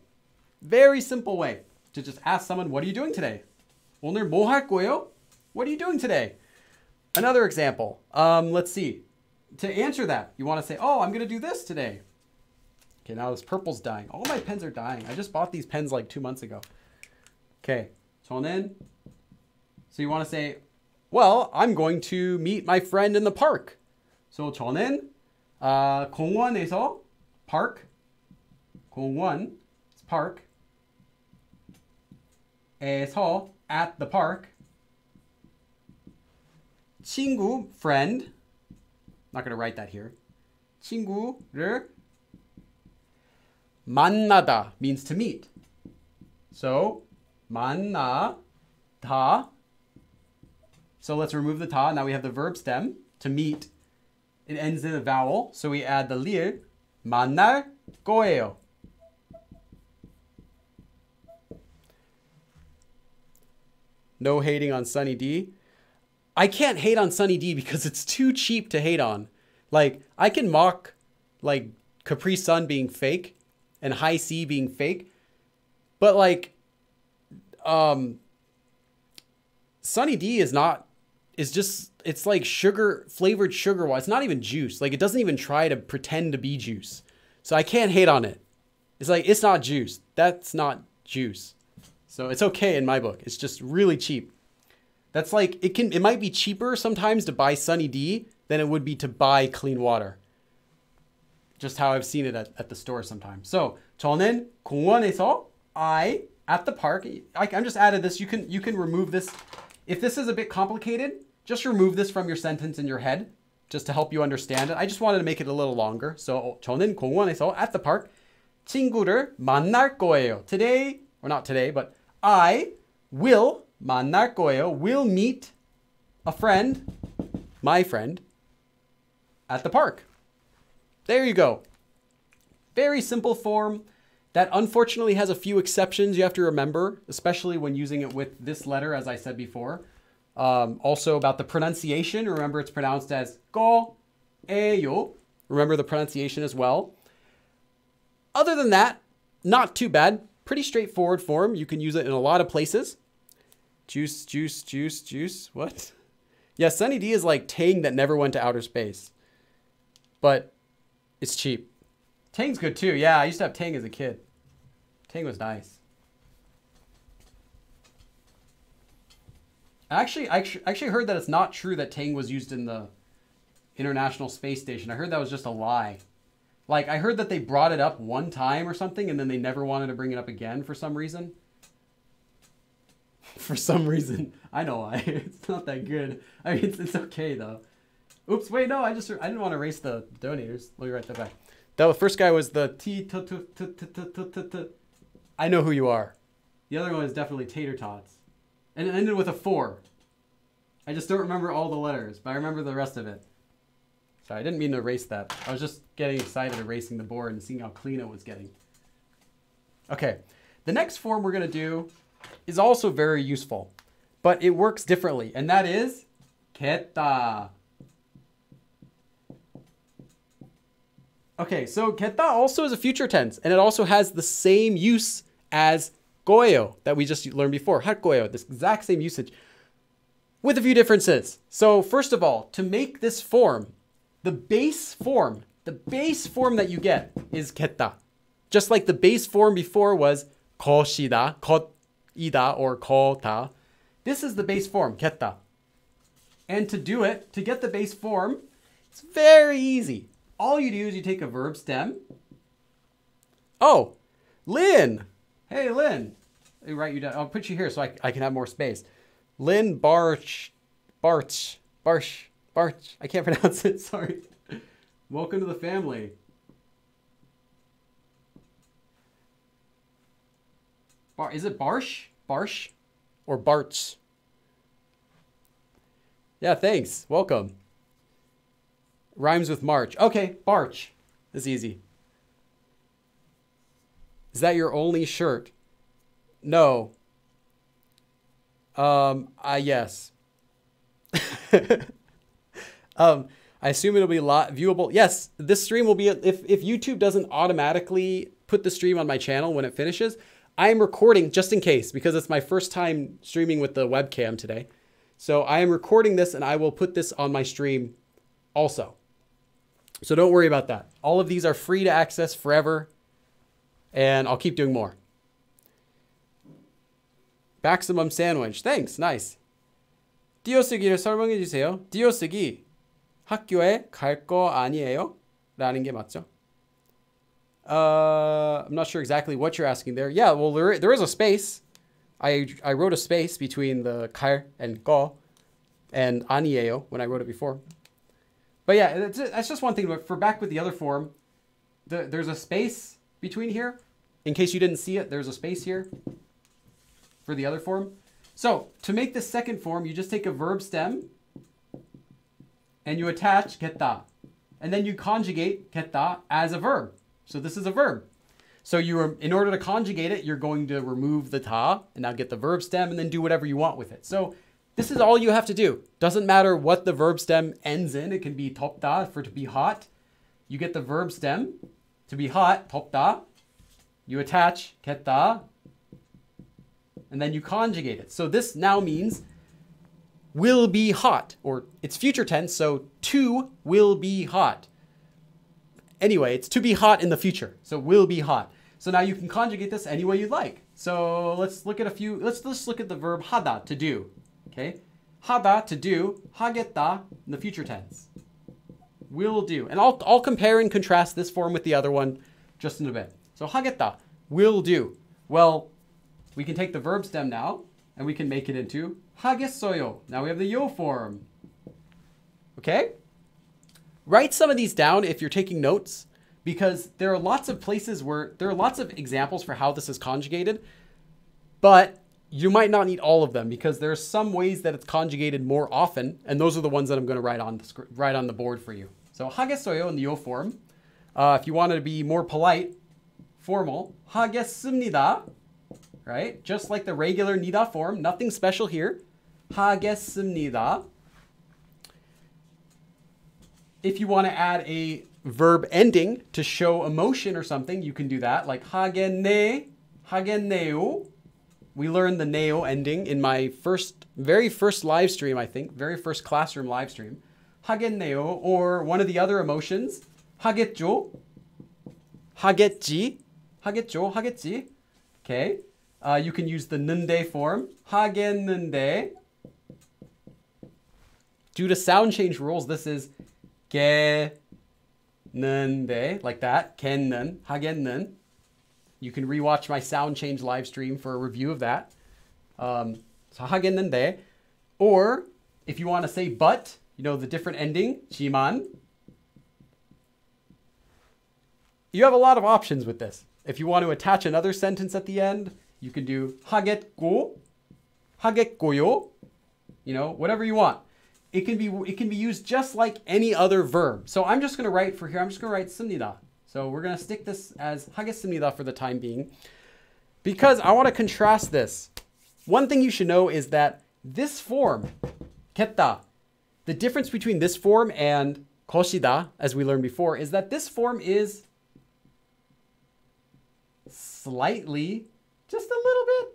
Very simple way to just ask someone, what are you doing today? 오늘 뭐 할 거예요? What are you doing today? Another example. Let's see. To answer that, you want to say, oh, I'm going to do this today. Okay, now this purple's dying. All my pens are dying. I just bought these pens like 2 months ago. Okay, 저는. So you want to say, well, I'm going to meet my friend in the park. So 저는 공원에서 park. 공원, park. 에서, at the park. 친구, friend. Not going to write that here. 친구를 만나다 means to meet. So 만나다. So let's remove the 다. Now we have the verb stem to meet. it ends in a vowel, so we add the li을. 만날 거예요. No hating on Sunny D. I can't hate on Sunny D because it's too cheap to hate on. Like, I can mock, like, Capri Sun being fake and High C being fake. But, like, Sunny D is just, it's like flavored sugar. It's not even juice. Like, it doesn't even try to pretend to be juice. So I can't hate on it. It's like, it's not juice. That's not juice. So it's okay in my book. It's just really cheap. That's like, it might be cheaper sometimes to buy Sunny D than it would be to buy clean water. Just how I've seen it at the store sometimes. So, 저는 공원에서, at the park. I'm just added this. You can remove this. If this is a bit complicated, just remove this from your sentence in your head, just to help you understand it. I just wanted to make it a little longer. So, 저는 공원에서, at the park, 친구를 만날 거예요. Today, or not today, but I will 만날 거예요. Will meet a friend, my friend, at the park. There you go. Very simple form that unfortunately has a few exceptions you have to remember, especially when using it with this letter, as I said before. Also about the pronunciation. Remember, it's pronounced as 거예요. Remember the pronunciation as well. Other than that, not too bad. Pretty straightforward form. You can use it in a lot of places. Juice, juice, juice, juice. What? Yeah, Sunny D is like Tang that never went to outer space. But it's cheap. Tang's good too. Yeah, I used to have Tang as a kid. Tang was nice. I actually heard that it's not true that Tang was used in the International Space Station. I heard that was just a lie. Like, I heard that they brought it up one time or something, and then they never wanted to bring it up again for some reason. For some reason. I know why. It's not that good. I mean, it's okay, though. Oops, wait, no, I didn't want to erase the donators. Let me write that back. The first guy was the I know who you are. The other one is definitely Tater Tots. And it ended with a 4. I just don't remember all the letters, but I remember the rest of it. Sorry, I didn't mean to erase that. I was just getting excited erasing the board and seeing how clean it was getting. Okay, the next form we're going to do is also very useful, but it works differently, and that is 겠다. Okay, so 겠다 also is a future tense, and it also has the same use as 거예요 that we just learned before. 할 거예요, this exact same usage, with a few differences. So first of all, to make this form, the base form that you get is 겠다. Just like the base form before was 것이다, 것이다, or 거다. This is the base form, 겠다. And to do it, to get the base form, it's very easy. All you do is you take a verb stem. Oh, Lynn. Hey, Lynn. Let me write you down. I'll put you here so I can have more space. Lynn Barch. I can't pronounce it, sorry. Welcome to the family. Is it Barsh? Barsh? Or Barts? Yeah, thanks. Welcome. Rhymes with March. Okay, Barch. That's easy. Is that your only shirt? No. Yes. I assume it'll be a lot viewable. Yes, this stream will be, if YouTube doesn't automatically put the stream on my channel when it finishes, I am recording just in case, because it's my first time streaming with the webcam today. So I am recording this and I will put this on my stream also. So don't worry about that. All of these are free to access forever, and I'll keep doing more. Maximum sandwich. Thanks. Nice. 띄어쓰기를 설명해 주세요. 띄어쓰기. 학교에 갈 거 아니에요? 라는 게 맞죠? I'm not sure exactly what you're asking there. Yeah, well, there is a space. I wrote a space between the 갈 and 거 and 아니에요 when I wrote it before. But yeah, that's just one thing. But for back with the other form, there's a space between here. In case you didn't see it, there's a space here for the other form. So to make the second form, you just take a verb stem and you attach 겠다. and then you conjugate 겠다 as a verb. So this is a verb. So in order to conjugate it, you're going to remove the ta and now get the verb stem and then do whatever you want with it. So this is all you have to do. Doesn't matter what the verb stem ends in. It can be 덥다 for to be hot. You get the verb stem to be hot, 덥다. You attach 겠다, and then you conjugate it. So this now means will be hot, or it's future tense, so to will be hot. Anyway, it's to be hot in the future, so will be hot. So now you can conjugate this any way you'd like. So let's look at let's look at the verb 하다, to do. Okay, 하다, to do, 하겠다 in the future tense. Will do. And I'll compare and contrast this form with the other one just in a bit. So 하겠다, will do. Well, we can take the verb stem now and we can make it into 하겠어요. Now we have the yo form. Okay? Write some of these down if you're taking notes, because there are lots of places where there are lots of examples for how this is conjugated, but you might not need all of them because there are some ways that it's conjugated more often, and those are the ones that I'm going to write on the board for you. So 하겠어요 in the yo form. If you wanted to be more polite, formal, 하겠습니다, right? Just like the regular 니다 form, nothing special here. 하겠습니다. If you want to add a verb ending to show emotion or something, you can do that, like 하겠네, 하겠네요. We learned the neo ending in my very first live stream, I think, very first classroom live stream. 하겠네요, or one of the other emotions, 하겠죠, 하겠지, 하겠죠, 하겠지. Okay. You can use the 는데 form, 하겠는데. Due to sound change rules, this is 겠는데, like that. 겠는, 하겠는. You can rewatch my sound change live stream for a review of that. So 하겠는데. Or if you want to say but, you know, the different ending, 지만. You have a lot of options with this. If you want to attach another sentence at the end, you can do 하겠고, 하겠고요, you know, whatever you want. It can be used just like any other verb. So I'm just going to write for here, I'm just going to write 씁니다. So we're going to stick this as 하겠습니다 for the time being, because I want to contrast this. One thing you should know is that this form, 겠다, the difference between this form and 것이다, as we learned before, is that this form is slightly, just a little bit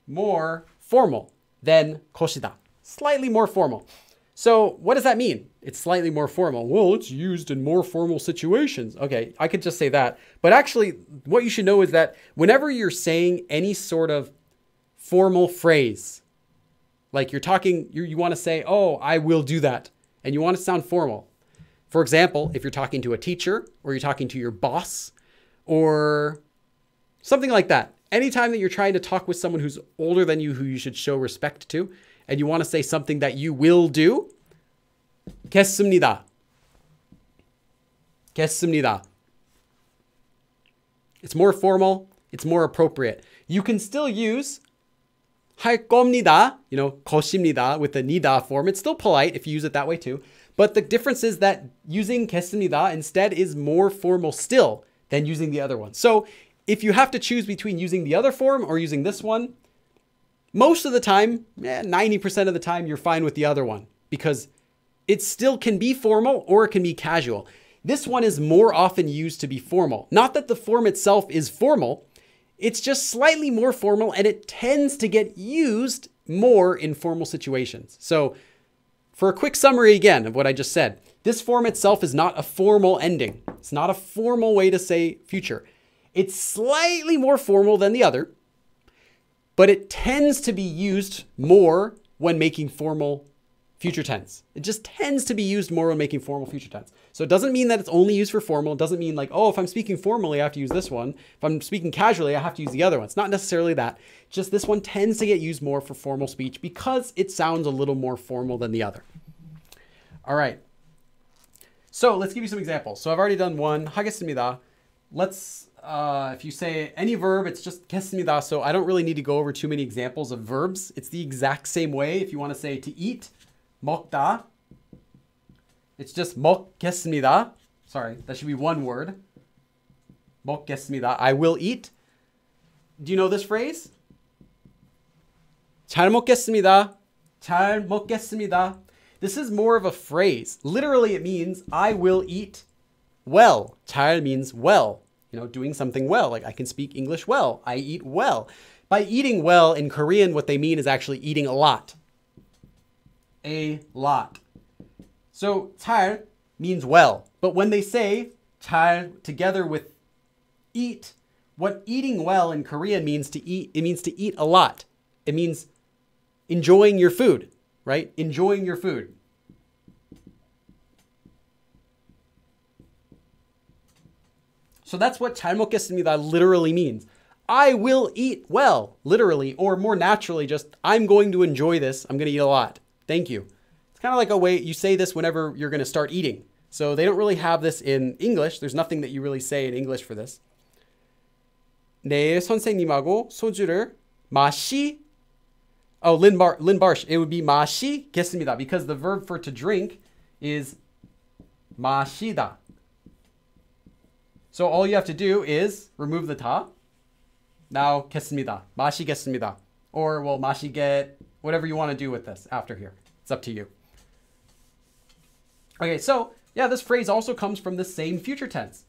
more formal than 것이다. Slightly more formal. So what does that mean? It's slightly more formal. Well, it's used in more formal situations. Okay, I could just say that. But actually, what you should know is that whenever you're saying any sort of formal phrase, like you're talking, you want to say, oh, I will do that, and you want to sound formal. For example, if you're talking to a teacher, or you're talking to your boss, or something like that. Anytime that you're trying to talk with someone who's older than you, who you should show respect to, and you want to say something that you will do, 겠습니다. 겠습니다. It's more formal. It's more appropriate. You can still use 할 겁니다, you know, 것입니다, with the 니다 form. It's still polite if you use it that way too. But the difference is that using 겠습니다 instead is more formal still than using the other one. So if you have to choose between using the other form or using this one, most of the time, 90% of the time, you're fine with the other one, because it still can be formal or it can be casual. This one is more often used to be formal. Not that the form itself is formal, it's just slightly more formal, and it tends to get used more in formal situations. So for a quick summary again of what I just said, this form itself is not a formal ending. It's not a formal way to say future. It's slightly more formal than the other, but it tends to be used more when making formal future tense. It just tends to be used more when making formal future tense. So it doesn't mean that it's only used for formal. It doesn't mean like, oh, if I'm speaking formally, I have to use this one. If I'm speaking casually, I have to use the other one. It's not necessarily that. Just this one tends to get used more for formal speech because it sounds a little more formal than the other. All right. So let's give you some examples. So I've already done one. 하겠습니다. Let's, if you say any verb, it's just 겠습니다. So I don't really need to go over too many examples of verbs. It's the exact same way. If you want to say to eat, 먹다. It's just 먹겠습니다. Sorry, that should be one word. 먹겠습니다. I will eat. Do you know this phrase? 잘 먹겠습니다. 잘 먹겠습니다. This is more of a phrase. Literally, it means I will eat well. 잘 means well. You know, doing something well. Like I can speak English well. I eat well. By eating well in Korean, what they mean is actually eating a lot. A lot. So 잘 means well. But when they say 잘 together with eat, what eating well in Korean means to eat, it means to eat a lot. It means enjoying your food, right? Enjoying your food. So that's what 잘 먹겠습니다 literally means. I will eat well, literally, or more naturally, just I'm going to enjoy this. I'm going to eat a lot. Thank you. It's kind of like a way you say this whenever you're going to start eating. So they don't really have this in English. There's nothing that you really say in English for this. 네, 선생님하고 소주를 Lynn Barsh. It would be 마시겠습니다 because the verb for to drink is 마시다. So all you have to do is remove the 다. Now 겠습니다. 마시겠습니다. Or well, 마시get, whatever you want to do with this after here. It's up to you. Okay, so yeah, this phrase also comes from the same future tense.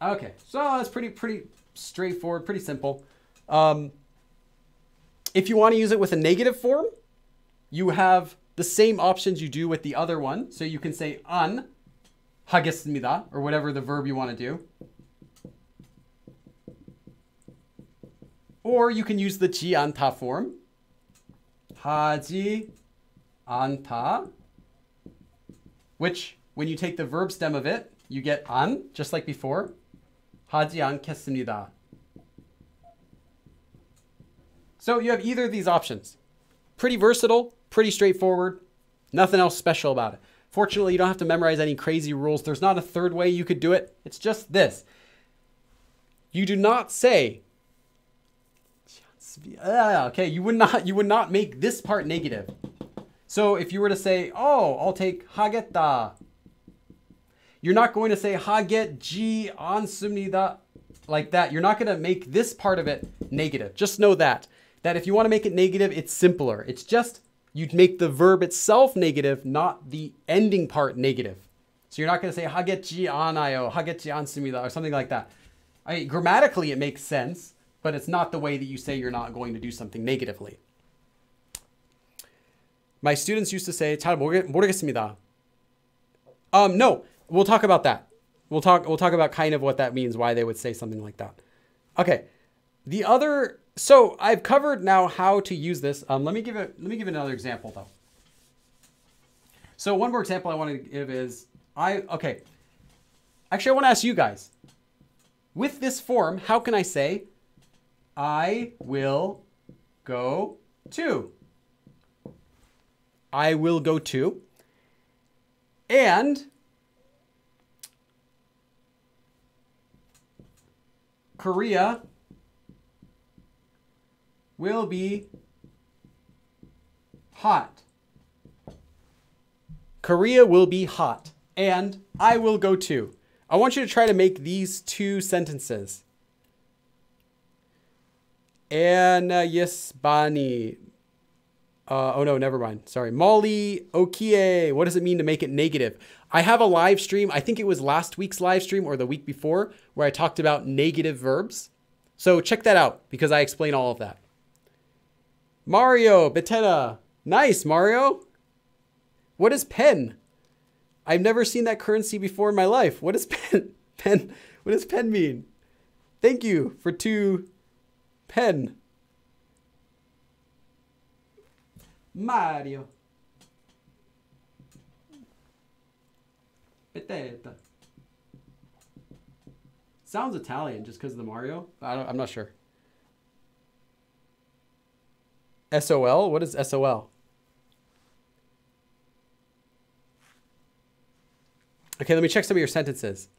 Okay, so that's pretty straightforward, pretty simple. If you want to use it with a negative form, you have the same options you do with the other one. So you can say 안 하겠습니다, or whatever the verb you want to do. Or you can use the 지 않다 form. 하지 않다, which when you take the verb stem of it, you get 안, just like before. 하지 않겠습니다. So you have either of these options. Pretty versatile, pretty straightforward, nothing else special about it. Fortunately, you don't have to memorize any crazy rules. There's not a third way you could do it. It's just this. You do not say, okay, you would not make this part negative. So if you were to say, oh, I'll take 하겠다, you're not going to say 하겠지 않습니다 like that. You're not going to make this part of it negative. Just know that if you want to make it negative, it's simpler. It's just you'd make the verb itself negative, not the ending part negative. So you're not going to say 하겠지 않아요, 하겠지 않습니다, or something like that. Grammatically, it makes sense, but it's not the way that you say you're not going to do something negatively. My students used to say 잘 모르겠습니다. No, we'll talk about that. We'll talk about kind of what that means, why they would say something like that. Okay. So I've covered now how to use this. Let me give another example though. So one more example I want to give is actually I want to ask you guys, with this form, how can I say I will go to? I will go to. And Korea will be hot. Korea will be hot. And I will go to. I want you to try to make these two sentences. And yes, Bani. Oh no, never mind. Sorry. Molly, Okie. What does it mean to make it negative? I have a live stream. I think it was last week's live stream or the week before where I talked about negative verbs. So check that out because I explain all of that. Mario, Betena. Nice, Mario. What is pen? I've never seen that currency before in my life. What is pen? What does pen mean? Thank you for 2 pen. Mario. Beteta. Sounds Italian just because of the Mario. I'm not sure. SOL? What is SOL? Okay, let me check some of your sentences.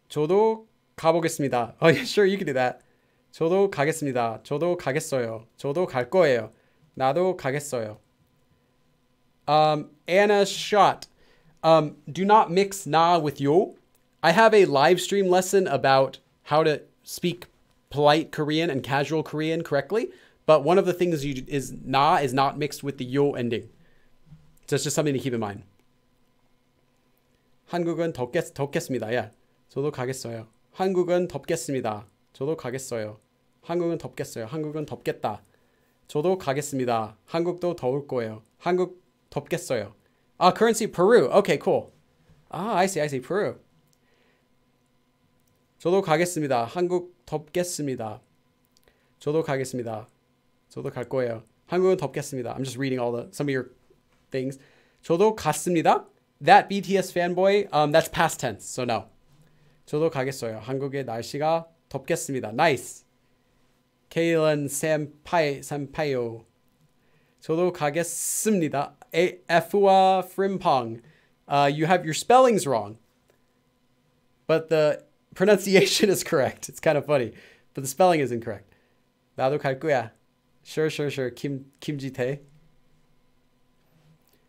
저도 가보겠습니다. Oh, yeah, sure, you can do that. 저도 가겠습니다. 저도 가겠어요. 저도 갈 거예요. 나도 가겠어요. Anna shot. Do not mix na with yo. I have a live stream lesson about how to speak polite Korean and casual Korean correctly. But one of the things is na is not mixed with the yo ending. So it's just something to keep in mind. 한국은 덥겠습니다. Yeah. 저도 가겠어요. 한국은 덥겠습니다. 저도 가겠어요. 한국은 덥겠어요. 한국은 덥겠다. 저도 가겠습니다. 한국도 더울 거예요. 한국 덥겠어요. Currency Peru. Okay, cool. I see. Peru. 저도 가겠습니다. 한국 덥겠습니다. 저도 가겠습니다. 저도 갈 거예요. 한국은 덥겠습니다. I'm just reading some of your things. 저도 갔습니다. That BTS fanboy, that's past tense, so no. 저도 가겠어요. 한국의 날씨가 덥겠습니다. Nice. Kaylan Sampaio. 저도 가겠습니다. Fua Frimpong. You have your spellings wrong, but the pronunciation is correct. It's kind of funny, but the spelling is incorrect. 나도 갈 거야. Sure. 김지태.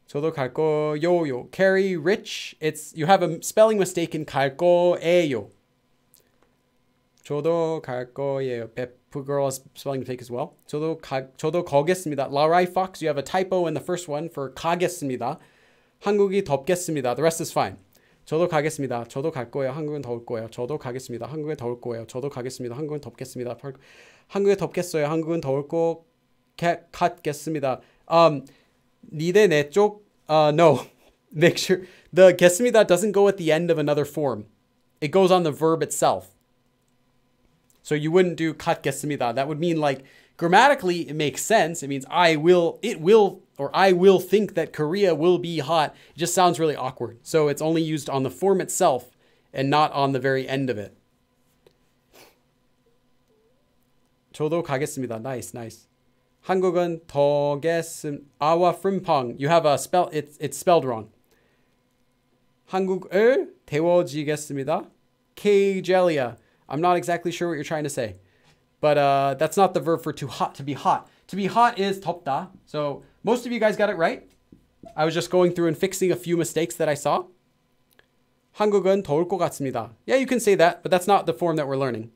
저도 갈 거요. Carrie Rich. You have a spelling mistake in 갈 거예요. 저도 갈 거예요. Peppu girl has spelling mistake as well. 저도 거겠습니다. Larai Fox, you have a typo in the first one for 가겠습니다. 한국이 덥겠습니다. The rest is fine. 저도 가겠습니다. 저도 갈 거예요. 한국은 더울 거예요. 저도 가겠습니다. 한국은 더울 거예요. 저도 가겠습니다. 한국은 덥겠습니다. 한국에 덥겠어요. 한국은 더울 거 같겠습니다. 니네 내 쪽? No. Make sure the 겠습니다 doesn't go at the end of another form. It goes on the verb itself. So you wouldn't do 같겠습니다. That would mean like grammatically it makes sense. It means I will think that Korea will be hot. It just sounds really awkward. So it's only used on the form itself and not on the very end of it. 저도 가겠습니다. Nice. 한국은 아와 frimpong. You have a spell. It's spelled wrong. 한국을 데워지겠습니다. Kjellia. I'm not exactly sure what you're trying to say, but that's not the verb for to be hot. To be hot is 덥다. So most of you guys got it right. I was just going through and fixing a few mistakes that I saw. 한국은 더울 것 같습니다. Yeah, you can say that, but that's not the form that we're learning.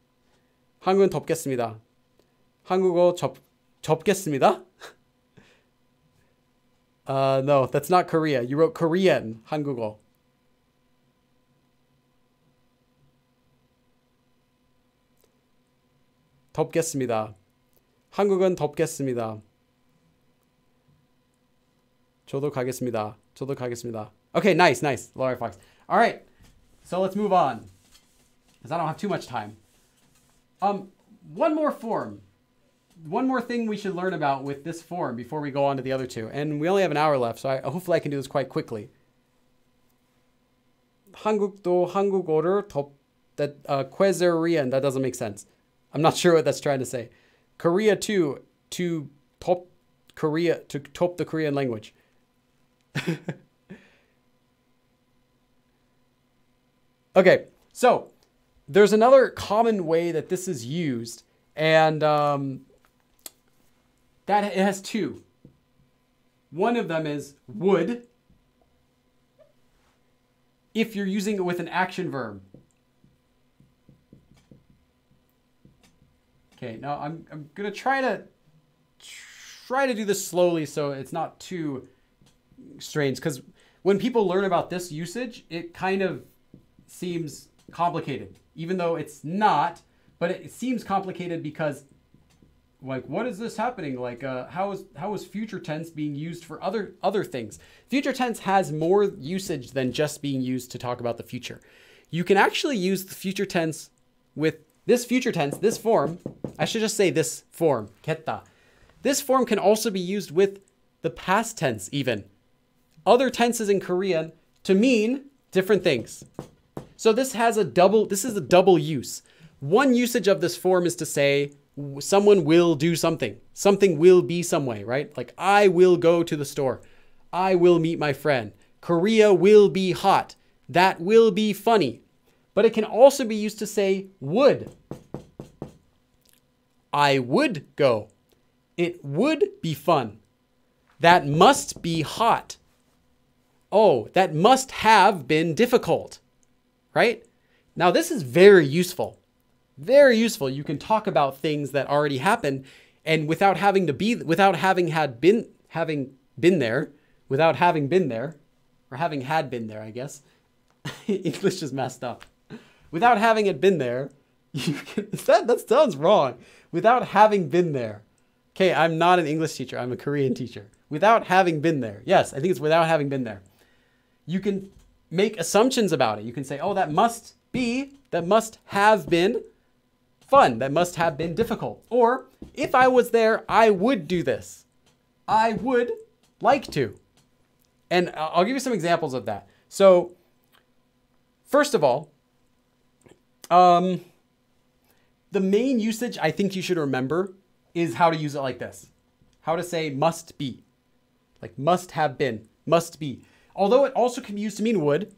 한국은 덥겠습니다. 한국어 접겠습니다. No, that's not Korea. You wrote Korean, 한국어. 덥겠습니다. 한국은 덥겠습니다. 저도 가겠습니다. Okay, nice. Laura Fox. All right, so let's move on, because I don't have too much time. One more form. One more thing we should learn about with this form before we go on to the other two. And we only have an hour left, so hopefully I can do this quite quickly. 한국도 한국어를 퀘세리안. That doesn't make sense. I'm not sure what that's trying to say. Korea too, to top the Korean language. Okay, so there's another common way that this is used, and that it has two. One of them is would, if you're using it with an action verb. Okay, now I'm gonna try to do this slowly so it's not too strange, because when people learn about this usage, it kind of seems complicated, even though it's not. But it seems complicated because, like, what is this happening? Like, how is future tense being used for other things? Future tense has more usage than just being used to talk about the future. You can actually use the future tense with this future tense, this form. I should just say this form, 겠다. This form can also be used with the past tense even. Other tenses in Korean to mean different things. So this is a double use. One usage of this form is to say someone will do something. Something will be some way, right? Like, I will go to the store. I will meet my friend. Korea will be hot. That will be funny. But it can also be used to say would. I would go. It would be fun. That must be hot. Oh, that must have been difficult, right? Now, this is very useful. Very useful. You can talk about things that already happened and without having been there, without having been there, or having had been there, I guess. English is messed up. Without having it been there, that sounds wrong. Without having been there. Okay, I'm not an English teacher. I'm a Korean teacher. Without having been there. Yes, I think it's without having been there. You can make assumptions about it. You can say, oh, that must have been fun. That must have been difficult. Or if I was there, I would do this. I would like to. And I'll give you some examples of that. So first of all, the main usage I think you should remember is how to use it like this. How to say must be. Like must have been, must be. Although it also can be used to mean would,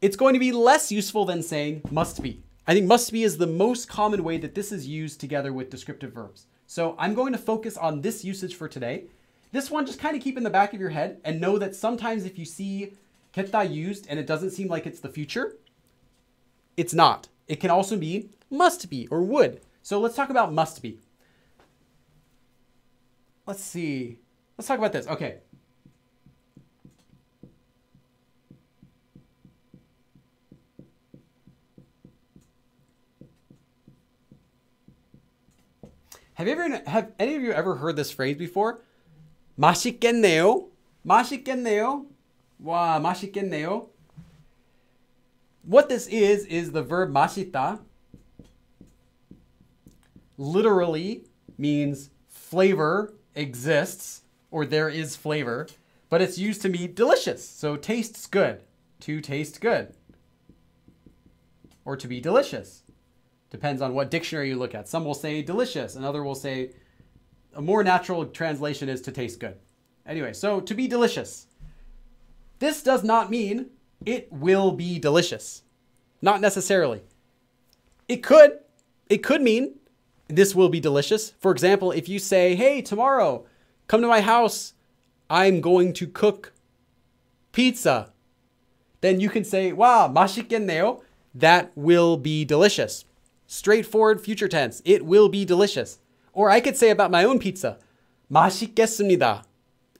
it's going to be less useful than saying must be. I think must be is the most common way that this is used together with descriptive verbs. So I'm going to focus on this usage for today. This one, just kind of keep in the back of your head and know that sometimes if you see keta used and it doesn't seem like it's the future, it's not. It can also be must be or would. So let's talk about must be. Let's see. Let's talk about this. Okay. Have any of you ever heard this phrase before? 맛있겠네요. 맛있겠네요. 와, 맛있겠네요. What this is the verb 맛있다. Literally means flavor exists, or there is flavor, but it's used to mean delicious. So tastes good, to taste good, or to be delicious. Depends on what dictionary you look at. Some will say delicious, another will say a more natural translation is to taste good. Anyway, so to be delicious. This does not mean it will be delicious. Not necessarily. It could mean this will be delicious. For example, if you say, hey, tomorrow, come to my house, I'm going to cook pizza. Then you can say, wow, 맛있겠네요. That will be delicious. Straightforward future tense. It will be delicious. Or I could say about my own pizza, 맛있겠습니다.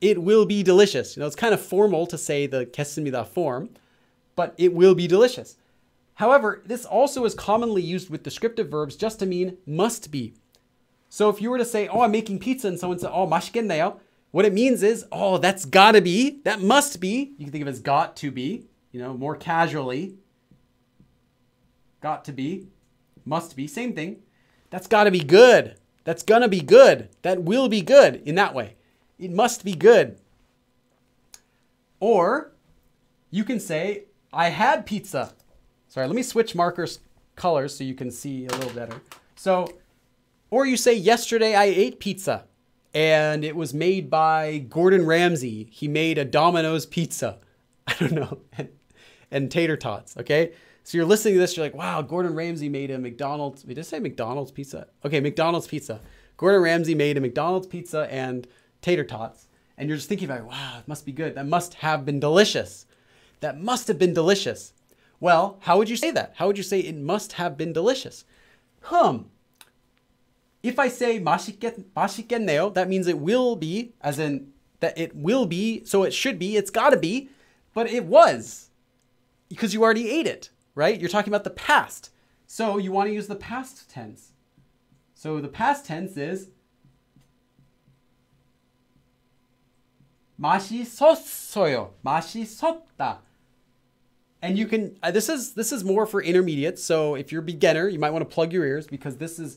It will be delicious. You know, it's kind of formal to say the 겠습니다 form, but it will be delicious. However, this also is commonly used with descriptive verbs just to mean must be. So if you were to say, oh, I'm making pizza, and someone said, oh, 맛있겠네요, what it means is, oh, that's gotta be, that must be. You can think of it as got to be, you know, more casually. Got to be, must be, same thing. That's gotta be good. That's gonna be good. That will be good in that way. It must be good. Or you can say, I had pizza. Sorry, let me switch markers colors so you can see a little better. So, or you say, yesterday I ate pizza and it was made by Gordon Ramsay. He made a Domino's pizza. I don't know. And tater tots, okay? So you're listening to this, you're like, wow, Gordon Ramsay made a McDonald's. Did I say McDonald's pizza? Okay, McDonald's pizza. Gordon Ramsay made a McDonald's pizza and tater tots. And you're just thinking about, wow, it must be good. That must have been delicious. That must have been delicious. Well, how would you say that? How would you say it must have been delicious? If I say 맛있겠네요, that means it will be, as in that it will be, so it should be, it's gotta be, but it was, because you already ate it, right? You're talking about the past. So you want to use the past tense. So the past tense is 맛있었어요. 맛있었다. And you can, this is more for intermediate. So if you're a beginner, you might want to plug your ears because this is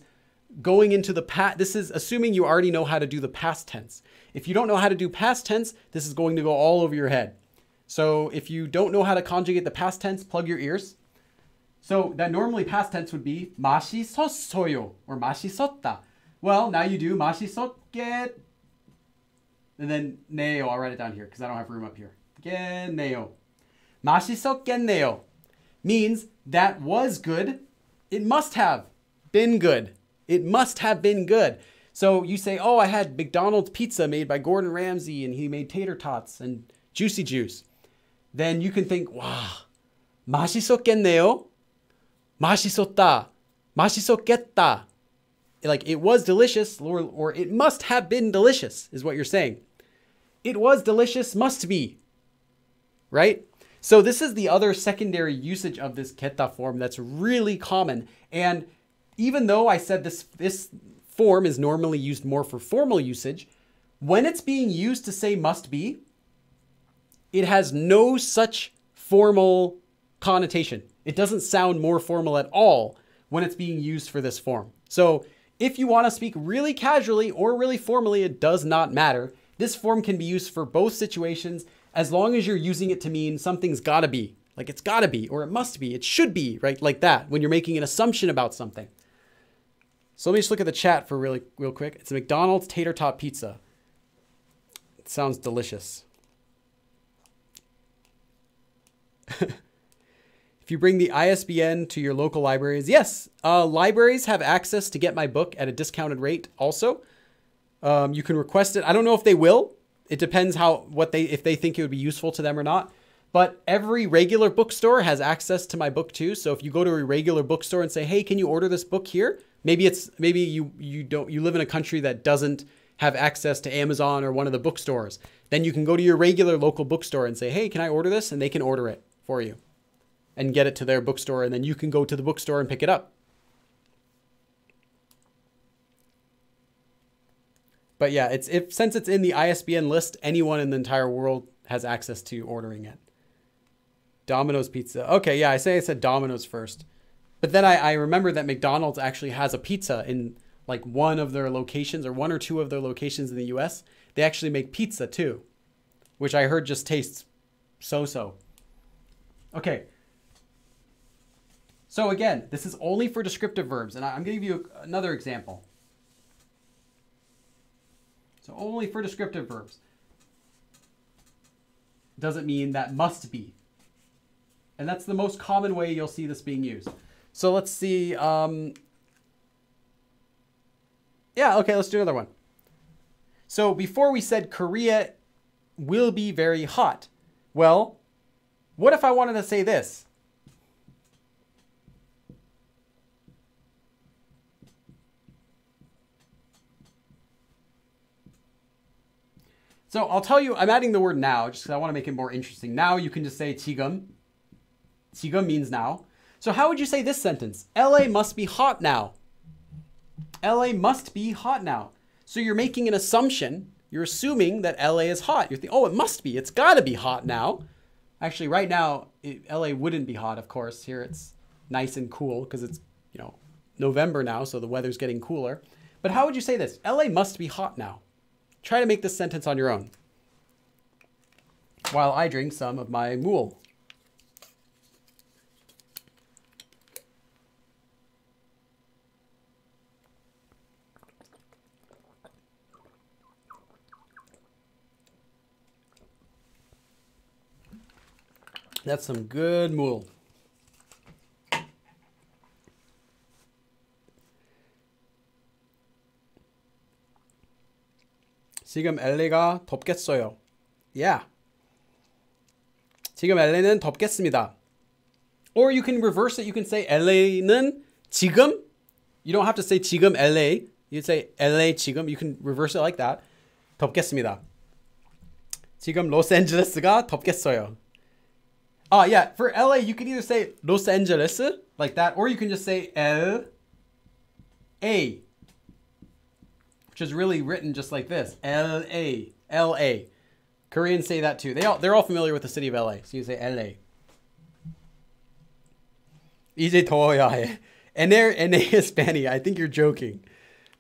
going into the past. This is assuming you already know how to do the past tense. If you don't know how to do past tense, this is going to go all over your head. So if you don't know how to conjugate the past tense, plug your ears. So that normally past tense would be 맛있었어요 or 맛있었다. Well, now you do 맛있었겠. And then 네요, I'll write it down here because I don't have room up here. 겠네요. 맛있었겠네요 means that was good. It must have been good. It must have been good. So you say, oh, I had McDonald's pizza made by Gordon Ramsay and he made tater tots and juicy juice. Then you can think, wow, 맛있었겠네요. 맛있었다. 맛있었겠다. Like it was delicious or it must have been delicious is what you're saying. It was delicious, must be. Right? So this is the other secondary usage of this 겠다 form that's really common. And even though I said this form is normally used more for formal usage, when it's being used to say must be, it has no such formal connotation. It doesn't sound more formal at all when it's being used for this form. So if you want to speak really casually or really formally, it does not matter. This form can be used for both situations as long as you're using it to mean something's gotta be. Like it's gotta be, or it must be, it should be, right? Like that, when you're making an assumption about something. So let me just look at the chat for real quick. It's a McDonald's tater tot pizza. It sounds delicious. If you bring the ISBN to your local libraries, yes, libraries have access to get my book at a discounted rate also. You can request it. I don't know if they will. It depends if they think it would be useful to them or not. But every regular bookstore has access to my book too. So if you go to a regular bookstore and say, hey, can you order this book here? Maybe you live in a country that doesn't have access to Amazon or one of the bookstores. Then you can go to your regular local bookstore and say, hey, can I order this? And they can order it for you and get it to their bookstore. And then you can go to the bookstore and pick it up. But yeah, since it's in the ISBN list, anyone in the entire world has access to ordering it. Domino's pizza. Okay, yeah, I said Domino's first. But then I remember that McDonald's actually has a pizza in like one of their locations or one or two of their locations in the US. They actually make pizza too, which I heard just tastes so-so. Okay. So again, this is only for descriptive verbs. And I'm going to give you another example. So only for descriptive verbs. Doesn't mean that must be. And that's the most common way you'll see this being used. So let's see. Yeah, okay, let's do another one. So before we said Korea will be very hot. Well, what if I wanted to say this? So I'll tell you, I'm adding the word now just because I want to make it more interesting. Now you can just say 지금. 지금 means now. So how would you say this sentence? LA must be hot now. LA must be hot now. So you're making an assumption. You're assuming that LA is hot. You're thinking, oh, it must be. It's got to be hot now. Actually, right now, LA wouldn't be hot, of course. Here it's nice and cool because it's, November now, so the weather's getting cooler. But how would you say this? LA must be hot now. Try to make this sentence on your own while I drink some of my mule. That's some good mule. 지금 LA가 덥겠어요. Yeah. 지금 LA는 덥겠습니다. Or you can reverse it. You can say LA는 지금. You don't have to say 지금 LA. You say LA 지금. You can reverse it like that. 덥겠습니다. 지금 로스앤젤레스가 덥겠어요. Yeah, for LA, you can either say Los Angeles, like that, or you can just say LA, which is really written just like this. LA, LA. Koreans say that too. They're all familiar with the city of LA, so you say LA. 이제 더워야 해. NA Hispania, I think you're joking.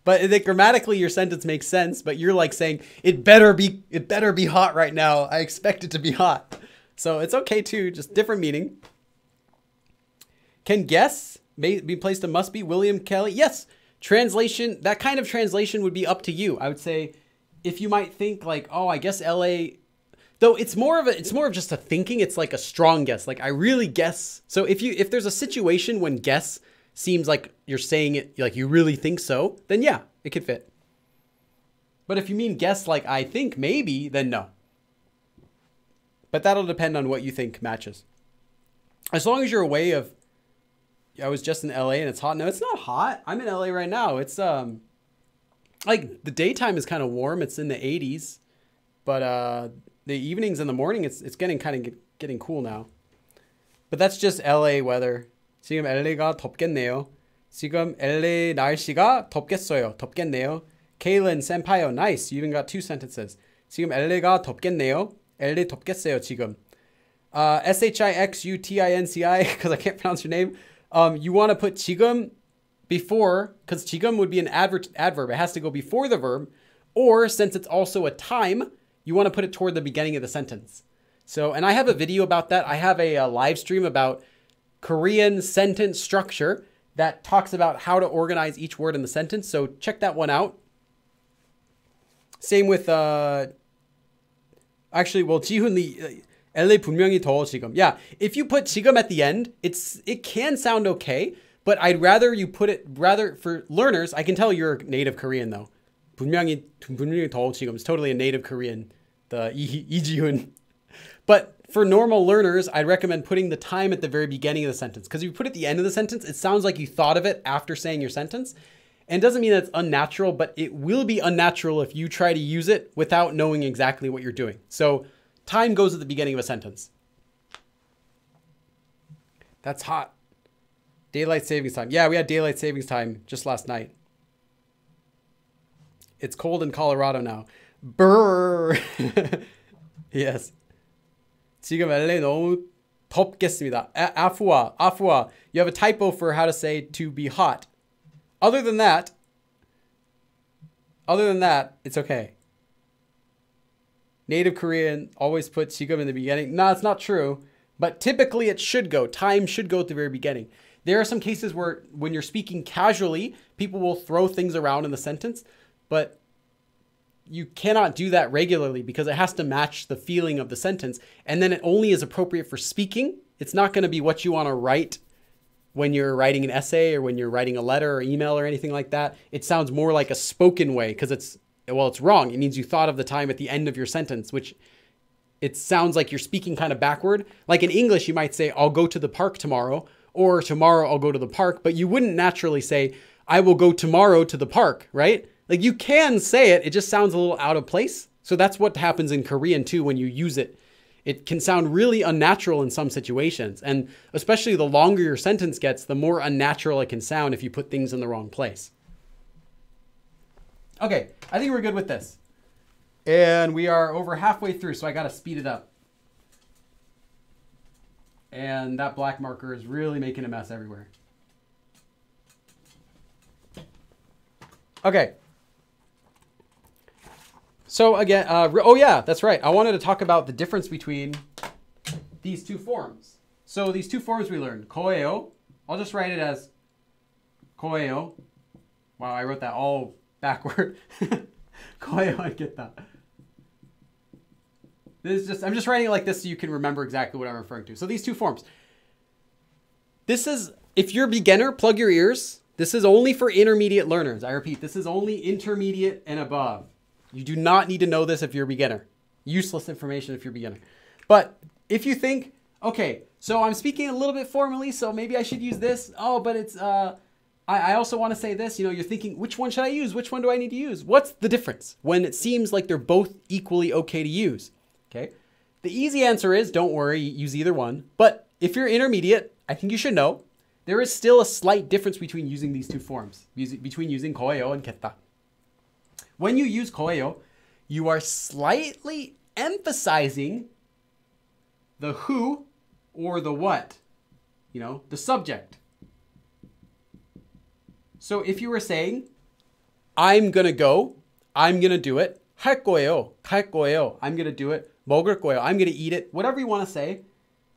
But grammatically, your sentence makes sense, but you're like saying, it better be hot right now. I expect it to be hot. So it's okay too, just different meaning. Can guess be placed to must be? William Kelly? Yes. Translation, that kind of translation would be up to you. I would say if you might think like, oh, I guess LA, though it's more of just a thinking. It's like a strong guess. Like I really guess. So if there's a situation when guess seems like you're saying it like you really think so, then yeah, it could fit. But if you mean guess like I think maybe, then no. But that'll depend on what you think matches. As long as you're away of, I was just in LA and it's hot. No, it's not hot. I'm in LA right now. It's like the daytime is kind of warm. It's in the 80s. But the evenings and the morning, it's getting getting cool now. But that's just LA weather. 지금 LA가 덥겠네요. 지금 LA 날씨가 덥겠어요. 덥겠네요. Kaylin Senpaio, nice. You even got 2 sentences. 지금 LA가 덥겠네요. LA 덥겠어요, 지금. SHIXUTINCI, because I can't pronounce your name. You want to put 지금 before, because 지금 would be an adverb. It has to go before the verb. Or, since it's also a time, you want to put it toward the beginning of the sentence. So, and I have a video about that. I have a live stream about Korean sentence structure that talks about how to organize each word in the sentence. So check that one out. Same with, actually, well, 지훈이, LA 분명히 더워 지금. Yeah, if you put 지금 at the end, it can sound okay, but I'd rather you put it, for learners, I can tell you're native Korean though. 분명히 더워 지금. It's totally a native Korean, the 이지훈. But for normal learners, I'd recommend putting the time at the very beginning of the sentence. Because if you put it at the end of the sentence, it sounds like you thought of it after saying your sentence. And it doesn't mean that it's unnatural, but it will be unnatural if you try to use it without knowing exactly what you're doing. So time goes at the beginning of a sentence. That's hot. Daylight savings time. Yeah, we had daylight savings time just last night. It's cold in Colorado now. Brrr. Yes. 지금 LA 너무 덥겠습니다. 아프와. You have a typo for how to say to be hot. Other than that, it's okay. Native Korean always put 지금 in the beginning. No, it's not true. But typically it should go. Time should go at the very beginning. There are some cases where when you're speaking casually, people will throw things around in the sentence. But you cannot do that regularly because it has to match the feeling of the sentence. And then it only is appropriate for speaking. It's not going to be what you want to write when you're writing an essay or when you're writing a letter or email or anything like that. It sounds more like a spoken way because it's wrong. It means you thought of the time at the end of your sentence, which it sounds like you're speaking kind of backward. Like in English, you might say, I'll go to the park tomorrow, or tomorrow I'll go to the park, but you wouldn't naturally say, I will go tomorrow to the park, right? Like you can say it, it just sounds a little out of place. So that's what happens in Korean too when you use it. It can sound really unnatural in some situations. And especially the longer your sentence gets, the more unnatural it can sound if you put things in the wrong place. Okay, I think we're good with this. And we are over halfway through, so I got to speed it up. And that black marker is really making a mess everywhere. Okay. So again, oh yeah, that's right. I wanted to talk about the difference between these two forms. So these two forms we learned, koeo. I'll just write it as koeo. Wow, I wrote that all backward. Koeo, I get that. I'm just writing it like this so you can remember exactly what I'm referring to. So these two forms. This is, if you're a beginner, plug your ears. This is only for intermediate learners. I repeat, this is only intermediate and above. You do not need to know this if you're a beginner. Useless information if you're a beginner. But if you think, okay, so I'm speaking a little bit formally, so maybe I should use this. Oh, but it's, I also want to say this. You know, you're thinking, which one should I use? Which one do I need to use? What's the difference when it seems like they're both equally okay to use? Okay. The easy answer is don't worry, use either one. But if you're intermediate, I think you should know there is still a slight difference between using these two forms, between using koeo and keta. When you use koeo, you are slightly emphasizing the who or the what, you know, the subject. So if you were saying, I'm going to go, I'm going to do it, 할 거예요, 갈 거예요, I'm going to do it, 먹을 거예요, I'm going to eat it, whatever you want to say,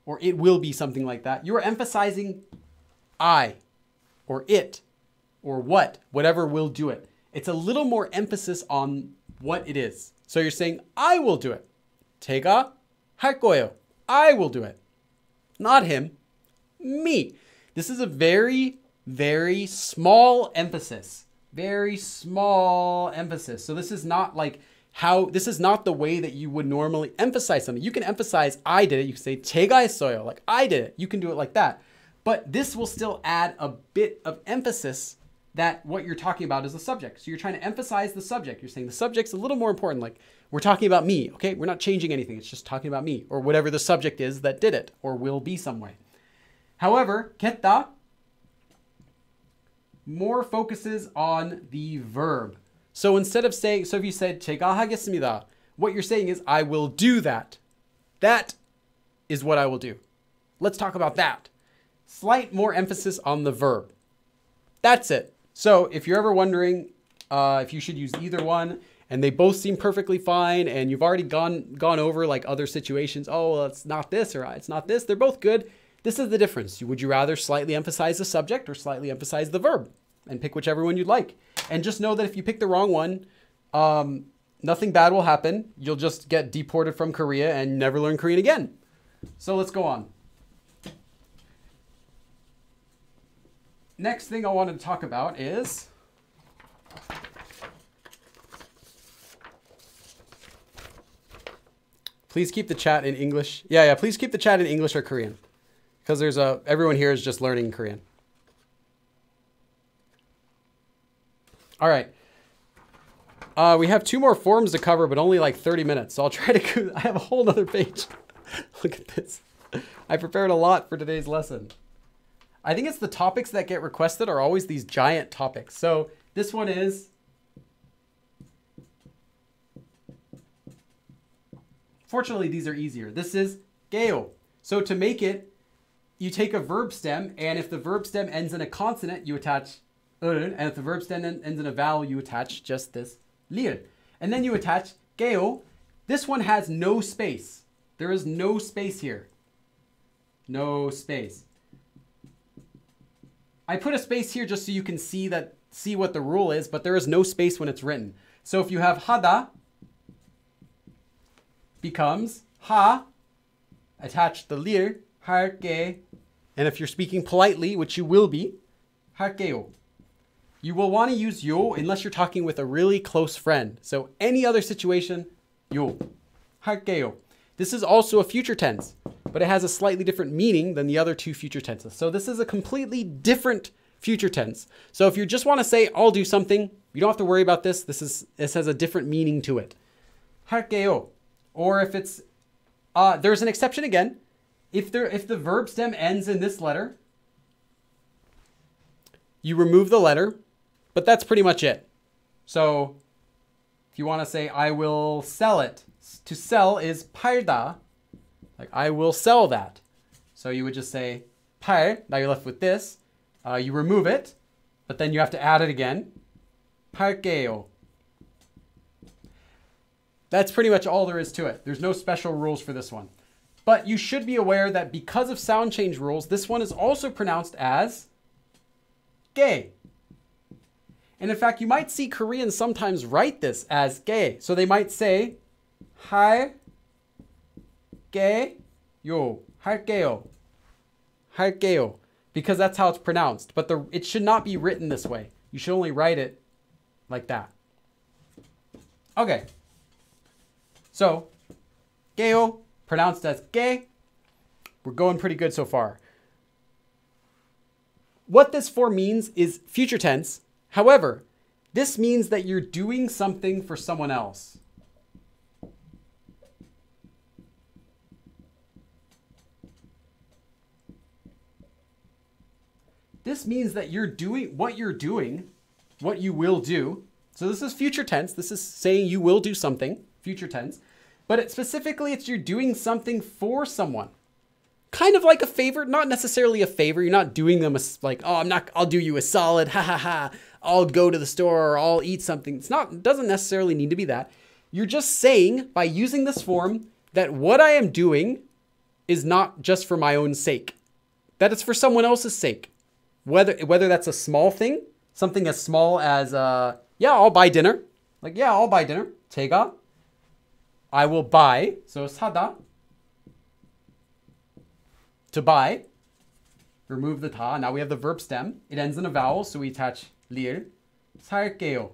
or it will be something like that. You are emphasizing I, or it, or what, whatever will do it. It's a little more emphasis on what it is. So you're saying, I will do it. 제가 할 거예요. I will do it. Not him, me. This is a very, very small emphasis Very small emphasis. So this is not like this is not the way that you would normally emphasize something. You can emphasize I did it. You can say 제가 했어요, like I did it. You can do it like that. But this will still add a bit of emphasis that what you're talking about is the subject. So you're trying to emphasize the subject. You're saying the subject's a little more important. Like we're talking about me, okay? We're not changing anything. It's just talking about me or whatever the subject is that did it or will be some way. However, 겠다 more focuses on the verb. So instead of saying, so if you said 제가 하겠습니다, what you're saying is I will do that. That is what I will do. Let's talk about that. Slight more emphasis on the verb. That's it. So if you're ever wondering if you should use either one and they both seem perfectly fine and you've already gone over like other situations, oh, well, it's not this or it's not this, they're both good. This is the difference. Would you rather slightly emphasize the subject or slightly emphasize the verb? And pick whichever one you'd like. And just know that if you pick the wrong one, nothing bad will happen. You'll just get deported from Korea and never learn Korean again. So let's go on. Next thing I wanted to talk about is please keep the chat in English. Yeah, please keep the chat in English or Korean. Because everyone here is just learning Korean. All right. We have 2 more forms to cover, but only like 30 minutes. So I'll try to, I have a whole nother page. Look at this. I prepared a lot for today's lesson. I think it's the topics that get requested are always these giant topics. So this one is, fortunately, these are easier. This is 게요. So to make it, you take a verb stem, and if the verb stem ends in a consonant, you attach and if the verb stem ends in a vowel, you attach just this lir. And then you attach 게요. This one has no space. There is no space here. No space. I put a space here just so you can see what the rule is, but there is no space when it's written. So if you have 하다 becomes 하, attach the lir, 할게. And if you're speaking politely, which you will be, 할게요. You will want to use 요 unless you're talking with a really close friend. So any other situation, 요, 할게요. This is also a future tense, but it has a slightly different meaning than the other 2 future tenses. So this is a completely different future tense. So if you just want to say, I'll do something, you don't have to worry about this. This has a different meaning to it. 할게요. Or if it's, there's an exception again. If the verb stem ends in this letter, you remove the letter, but that's pretty much it. So if you want to say, I will sell it. To sell is 팔다. Like, I will sell that. So you would just say 팔. Now you're left with this. You remove it, but then you have to add it again. 팔게요. That's pretty much all there is to it. There's no special rules for this one. But you should be aware that because of sound change rules, this one is also pronounced as 게. And in fact, you might see Koreans sometimes write this as 게. So they might say 할게요, 할게요, 할게요, because that's how it's pronounced. But it should not be written this way. You should only write it like that. Okay. So, 게요, pronounced as 게. We're going pretty good so far. What this form means is future tense. However, this means that you're doing something for someone else. This means that you're doing, what you will do. So this is future tense. This is saying you will do something, future tense. But specifically, you're doing something for someone. Kind of like a favor, not necessarily a favor. You're not doing them like, oh, I'll do you a solid, ha ha ha. I'll go to the store or I'll eat something. It doesn't necessarily need to be that. You're just saying by using this form that what I am doing is not just for my own sake, that it's for someone else's sake. Whether that's a small thing, something as small as, yeah, I'll buy dinner. Like, yeah, I'll buy dinner. 제가, I will buy. So 사다. To buy. Remove the ta. Now we have the verb stem. It ends in a vowel, so we attach lir. 살게요.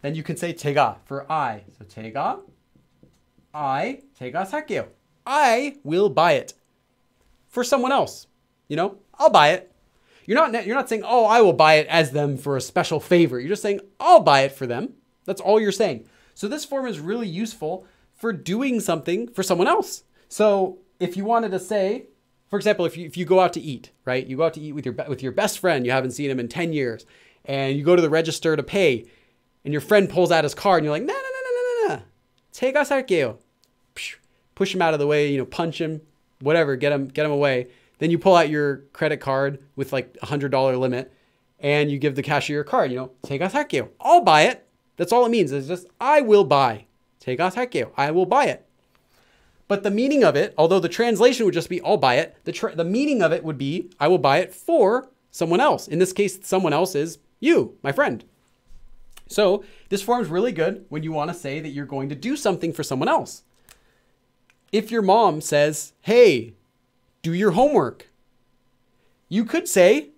Then you can say 제가 for I. So 제가 살게요. I will buy it for someone else. You know, I'll buy it. You're not saying, oh, I will buy it as them for a special favor. You're just saying, I'll buy it for them. That's all you're saying. So this form is really useful for doing something for someone else. So if you wanted to say, for example, if you go out to eat, right? You go out to eat with your best friend. You haven't seen him in 10 years. And you go to the register to pay. And your friend pulls out his card. And you're like, no. 제가 살게요. Push him out of the way, you know, punch him, whatever, get him away. Then you pull out your credit card with like $100 limit. And you give the cashier your card, you know, 제가 살게요. I'll buy it. That's all it means. It's just, I will buy. 제가 살게요. I will buy it. But the meaning of it, although the translation would just be, I'll buy it, the meaning of it would be, I will buy it for someone else. In this case, someone else is you, my friend. So this form is really good when you want to say that you're going to do something for someone else. If your mom says, hey, do your homework, you could say,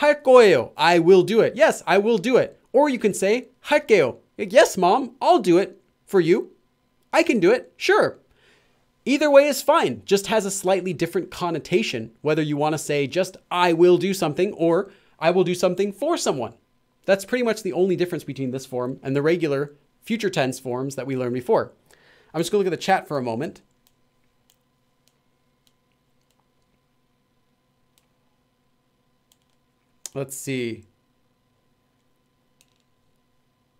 할 거예요. I will do it. Yes, I will do it. Or you can say, 할게요. Yes, mom, I'll do it for you. I can do it. Sure. Either way is fine. Just has a slightly different connotation, whether you want to say just I will do something or I will do something for someone. That's pretty much the only difference between this form and the regular future tense forms that we learned before. I'm just going to look at the chat for a moment. Let's see.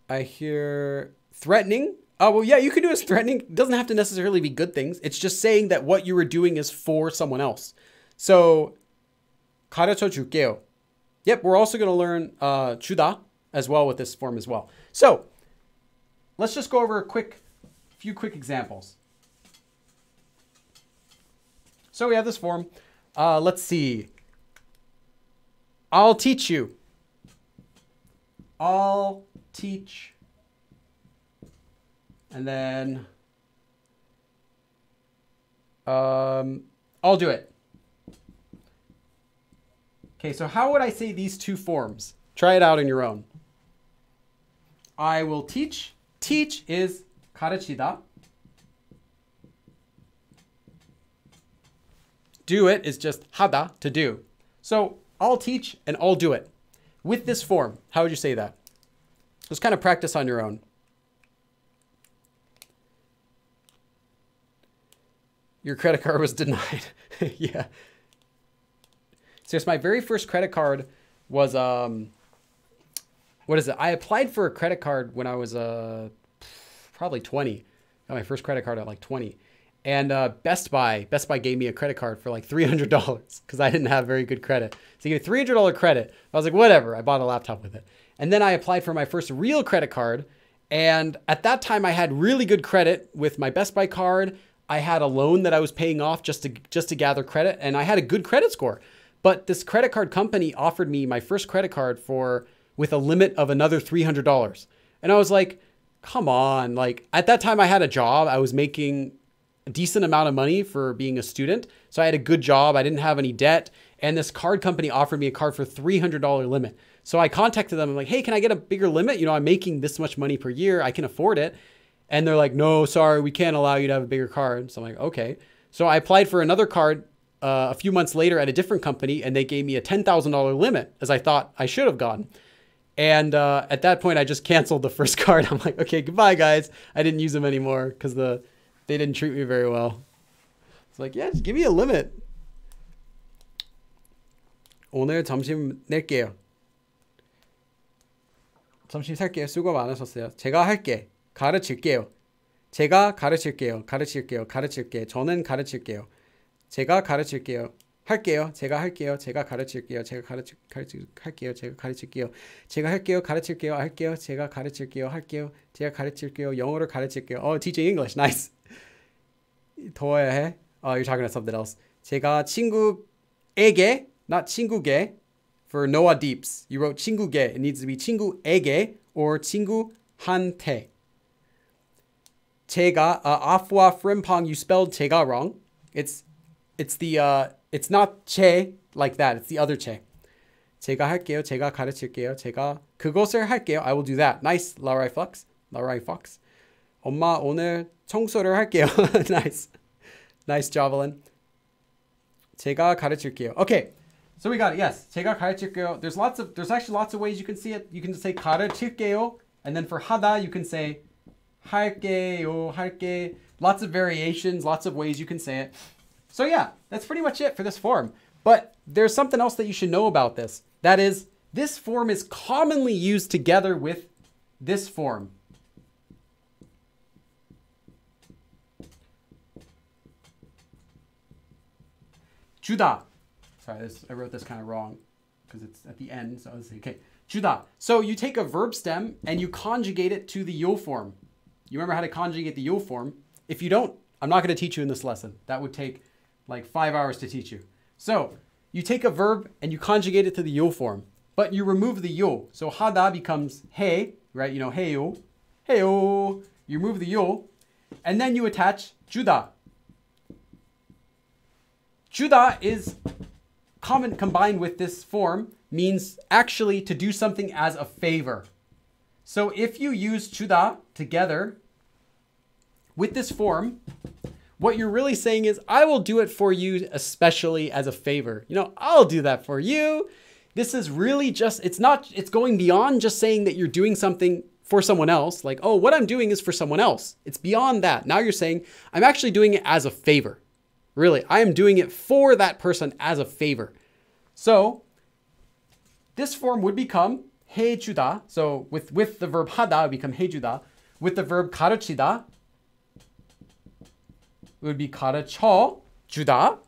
I hear threatening. Oh, well, yeah, you can do as threatening. It doesn't have to necessarily be good things. It's just saying that what you were doing is for someone else. So, 가르쳐 줄게요. Yep, we're also going to learn 주다 as well with this form as well. So, let's just go over a few quick examples. So we have this form. Let's see. I'll teach you. I'll teach. And then I'll do it. Okay, so how would I say these two forms? Try it out on your own. I will teach. Teach is 가르치다. Do it is just 하다, to do. So I'll teach and I'll do it. With this form, how would you say that? Just kind of practice on your own. Your credit card was denied. Yeah. So my very first credit card was, what is it? I applied for a credit card when I was probably 20. Got my first credit card at like 20. And Best Buy gave me a credit card for like $300 because I didn't have very good credit. So you get a $300 credit. I was like, whatever. I bought a laptop with it. And then I applied for my first real credit card. And at that time I had really good credit with my Best Buy card. I had a loan that I was paying off just to gather credit, and I had a good credit score. But this credit card company offered me my first credit card with a limit of another $300. And I was like, come on. Like at that time I had a job. I was making a decent amount of money for being a student. So I had a good job. I didn't have any debt. And this card company offered me a card for $300 limit. So I contacted them. I'm like, hey, can I get a bigger limit? You know, I'm making this much money per year. I can afford it. And they're like, no, sorry, we can't allow you to have a bigger card. So I'm like, okay. So I applied for another card a few months later at a different company, and they gave me a $10,000 limit, as I thought I should have gotten. And at that point, I just canceled the first card. I'm like, okay, goodbye, guys. I didn't use them anymore because they didn't treat me very well. It's like, yeah, just give me a limit. 오늘 점심 낼게요. 점심 살게요. 수고 많으셨어요. 제가 할게. 가르칠게요. 제가 가르칠게요. 가르칠게. 저는 가르칠게요. 제가 가르칠게요. 할게요. 제가 할게요. 제가 가르칠게요. 제가 할게요. 제가 가르칠게요. 제가 할게요. 가르칠게요. 할게요. 제가 가르칠게요. 할게요. 제가 가르칠게요. 영어를 가르칠게요. Oh, teaching English. Nice. 더워야 해. Oh, you're talking about something else. 제가 친구에게, not 친구게, for Noah Deeps. You wrote 친구게. It needs to be 친구에게 or 친구한테. 제가 아프와 frimpong, you spelled 제가 wrong. It's not che like that. It's the other che. 제가 할게요. 제가 가르칠게요. 제가 그것을 할게요. I will do that. Nice, Laura Fox. Laura Fox. 엄마 오늘 청소를 할게요. Nice. Nice, Javelin. 제가 가르칠게요. Okay. So we got it. Yes. 제가 가르칠게요. There's actually lots of ways you can see it. You can just say 가르칠게요. And then for 하다, you can say 할게요, 할게. Lots of variations, lots of ways you can say it. So yeah, that's pretty much it for this form. But there's something else that you should know about this. That is, this form is commonly used together with this form. 주다. Sorry, I wrote this kind of wrong because it's at the end. So I was okay. 주다. So you take a verb stem and you conjugate it to the yo form. You remember how to conjugate the yo form? If you don't, I'm not going to teach you in this lesson. That would take like 5 hours to teach you. So you take a verb and you conjugate it to the yo form, but you remove the yo. So 하다 becomes 해, right? You know, 해요, 해요. You remove the yo, and then you attach 주다. 주다 is combined with this form means actually to do something as a favor. So if you use 주다 together with this form, what you're really saying is, I will do it for you, especially as a favor. You know, I'll do that for you. This is really just, it's going beyond just saying that you're doing something for someone else. Like, oh, what I'm doing is for someone else. It's beyond that. Now you're saying, I'm actually doing it as a favor. Really, I am doing it for that person as a favor. So this form would become 해주다. So with the verb 하다, it would become 해주다. With the verb 가르치다, it would be 가르쳐 주다.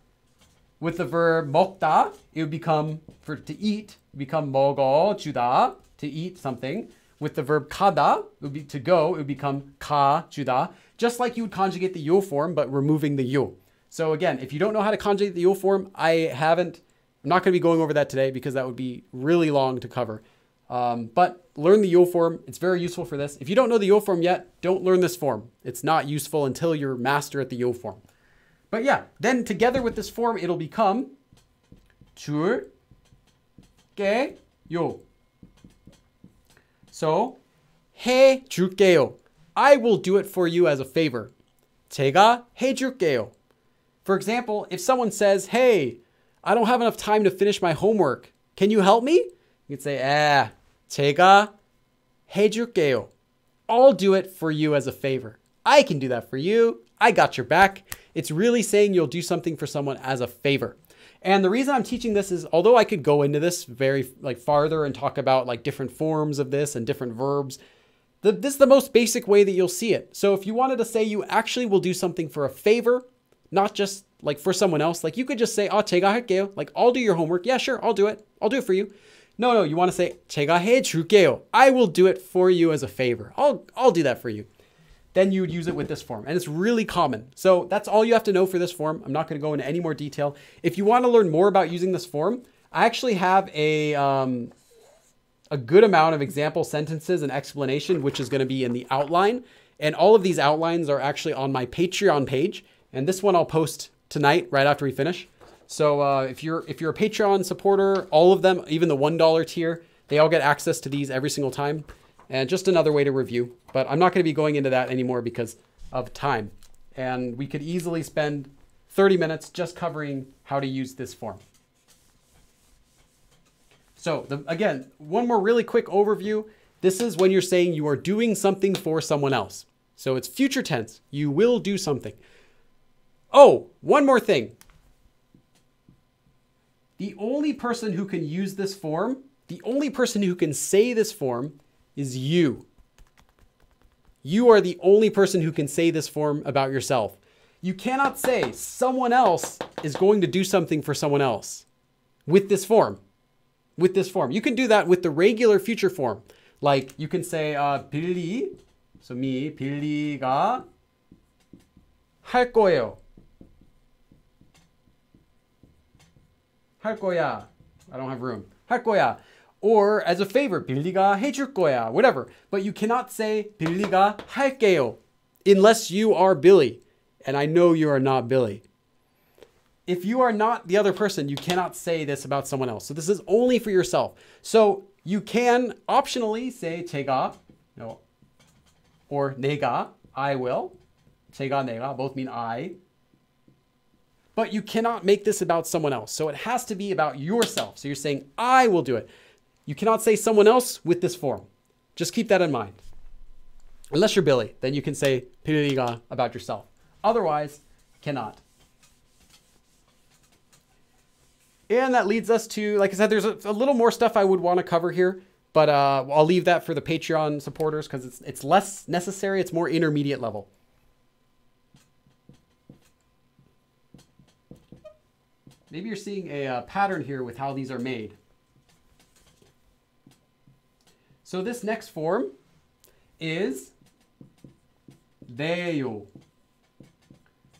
With the verb 먹다, it would become, for to eat, become 먹어 주다, to eat something. With the verb 가다, it would be to go, it would become 가 주다. Just like you would conjugate the yo form, but removing the yo. So again, if you don't know how to conjugate the yo form, I'm not going to be going over that today because that would be really long to cover. But learn the yo form. It's very useful for this. If you don't know the yo form yet, don't learn this form. It's not useful until you're master at the yo form. But yeah, then together with this form, it'll become 줄게요. So 해줄게요. I will do it for you as a favor. 제가 해줄게요. For example, if someone says, hey, I don't have enough time to finish my homework. Can you help me? You can say, 제가 해줄게요. I'll do it for you as a favor. I can do that for you. I got your back. It's really saying you'll do something for someone as a favor. And the reason I'm teaching this is, although I could go into this very farther and talk about like different forms of this and different verbs, this is the most basic way that you'll see it. So if you wanted to say you actually will do something for a favor, not just like for someone else, like you could just say, 제가 할게요. Like, I'll do your homework. Yeah, sure, I'll do it. I'll do it for you. No, you want to say, 제가 해줄게요. I will do it for you as a favor. I'll do that for you. Then you would use it with this form. And it's really common. So that's all you have to know for this form. I'm not going to go into any more detail. If you want to learn more about using this form, I actually have a good amount of example sentences and explanation, which is going to be in the outline. And all of these outlines are actually on my Patreon page. And this one I'll post tonight, right after we finish. So if you're a Patreon supporter, all of them, even the $1 tier, they all get access to these every single time. And just another way to review. But I'm not going to be going into that anymore because of time. And we could easily spend 30 minutes just covering how to use this form. So again, one more really quick overview. This is when you're saying you are doing something for someone else. So it's future tense. You will do something. Oh, one more thing. The only person who can use this form, the only person who can say this form is you. You are the only person who can say this form about yourself. You cannot say someone else is going to do something for someone else with this form. With this form. You can do that with the regular future form. Like you can say 빌리, so me, 빌리가 할 거예요. 할 거야. I don't have room. 할 거야. Or as a favor, 빌리가 해줄 거야. Whatever. But you cannot say 빌리가 할게요 unless you are Billy. And I know you are not Billy. if you are not the other person, you cannot say this about someone else. So this is only for yourself. So you can optionally say 제가, no, or 내가, I will. 제가, 내가, both mean I. But you cannot make this about someone else. So it has to be about yourself. So you're saying, I will do it. You cannot say someone else with this form. Just keep that in mind. Unless you're Billy, then you can say 빌리가 about yourself. Otherwise, cannot. And that leads us to, like I said, there's a little more stuff I would want to cover here, but I'll leave that for the Patreon supporters because it's less necessary. It's more intermediate level. Maybe you're seeing a pattern here with how these are made. So this next form is 돼요.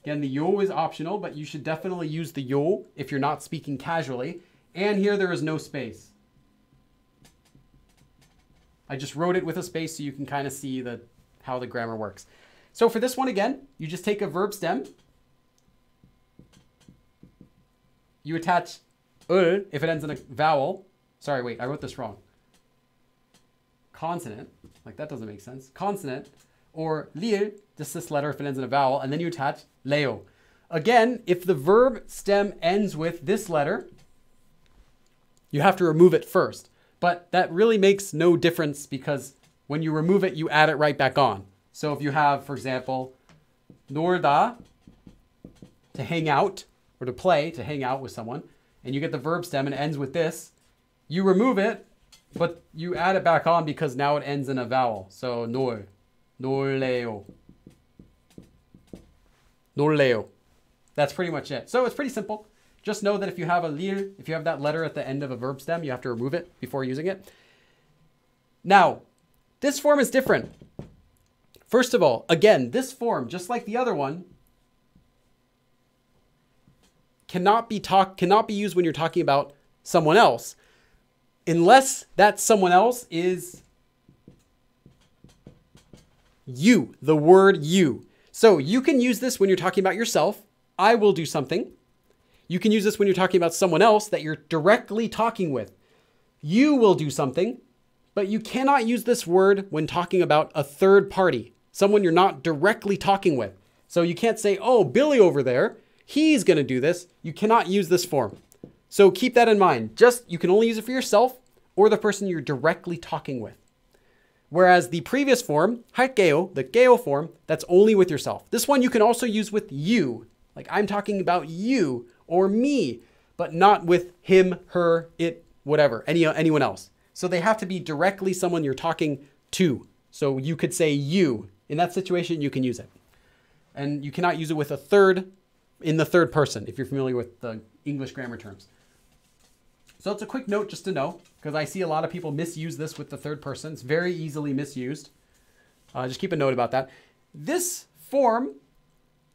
Again, the yo is optional, but you should definitely use the yo if you're not speaking casually. And here there is no space. I just wrote it with a space so you can kind of see how the grammar works. So for this one again, you just take a verb stem. You attach if it ends in a vowel. Sorry, wait, I wrote this wrong. Consonant, like that doesn't make sense. Consonant, or lir, just this letter if it ends in a vowel, and then you attach leo. Again, if the verb stem ends with this letter, you have to remove it first. But that really makes no difference because when you remove it, you add it right back on. So if you have, for example, 놀다, to hang out, or to play, to hang out with someone, and you get the verb stem and it ends with this, you remove it, but you add it back on because now it ends in a vowel. So 놀래요. 놀래요. That's pretty much it. So it's pretty simple. Just know that if you have a lir, if you have that letter at the end of a verb stem, you have to remove it before using it. Now, this form is different. First of all, again, this form, just like the other one, cannot be used when you're talking about someone else, unless that someone else is you, the word you. So you can use this when you're talking about yourself. I will do something. You can use this when you're talking about someone else that you're directly talking with. You will do something, but you cannot use this word when talking about a third party, someone you're not directly talking with. So you can't say, oh, Billy over there, he's going to do this. You cannot use this form. So keep that in mind. You can only use it for yourself or the person you're directly talking with. Whereas the previous form, 할게요, the 게요 form, that's only with yourself. This one you can also use with you. Like I'm talking about you or me, but not with him, her, it, whatever, anyone else. So they have to be directly someone you're talking to. So you could say you. In that situation, you can use it. And you cannot use it with a third in the third person, if you're familiar with the English grammar terms. So it's a quick note just to know, because I see a lot of people misuse this with the third person. It's very easily misused. Just keep a note about that. This form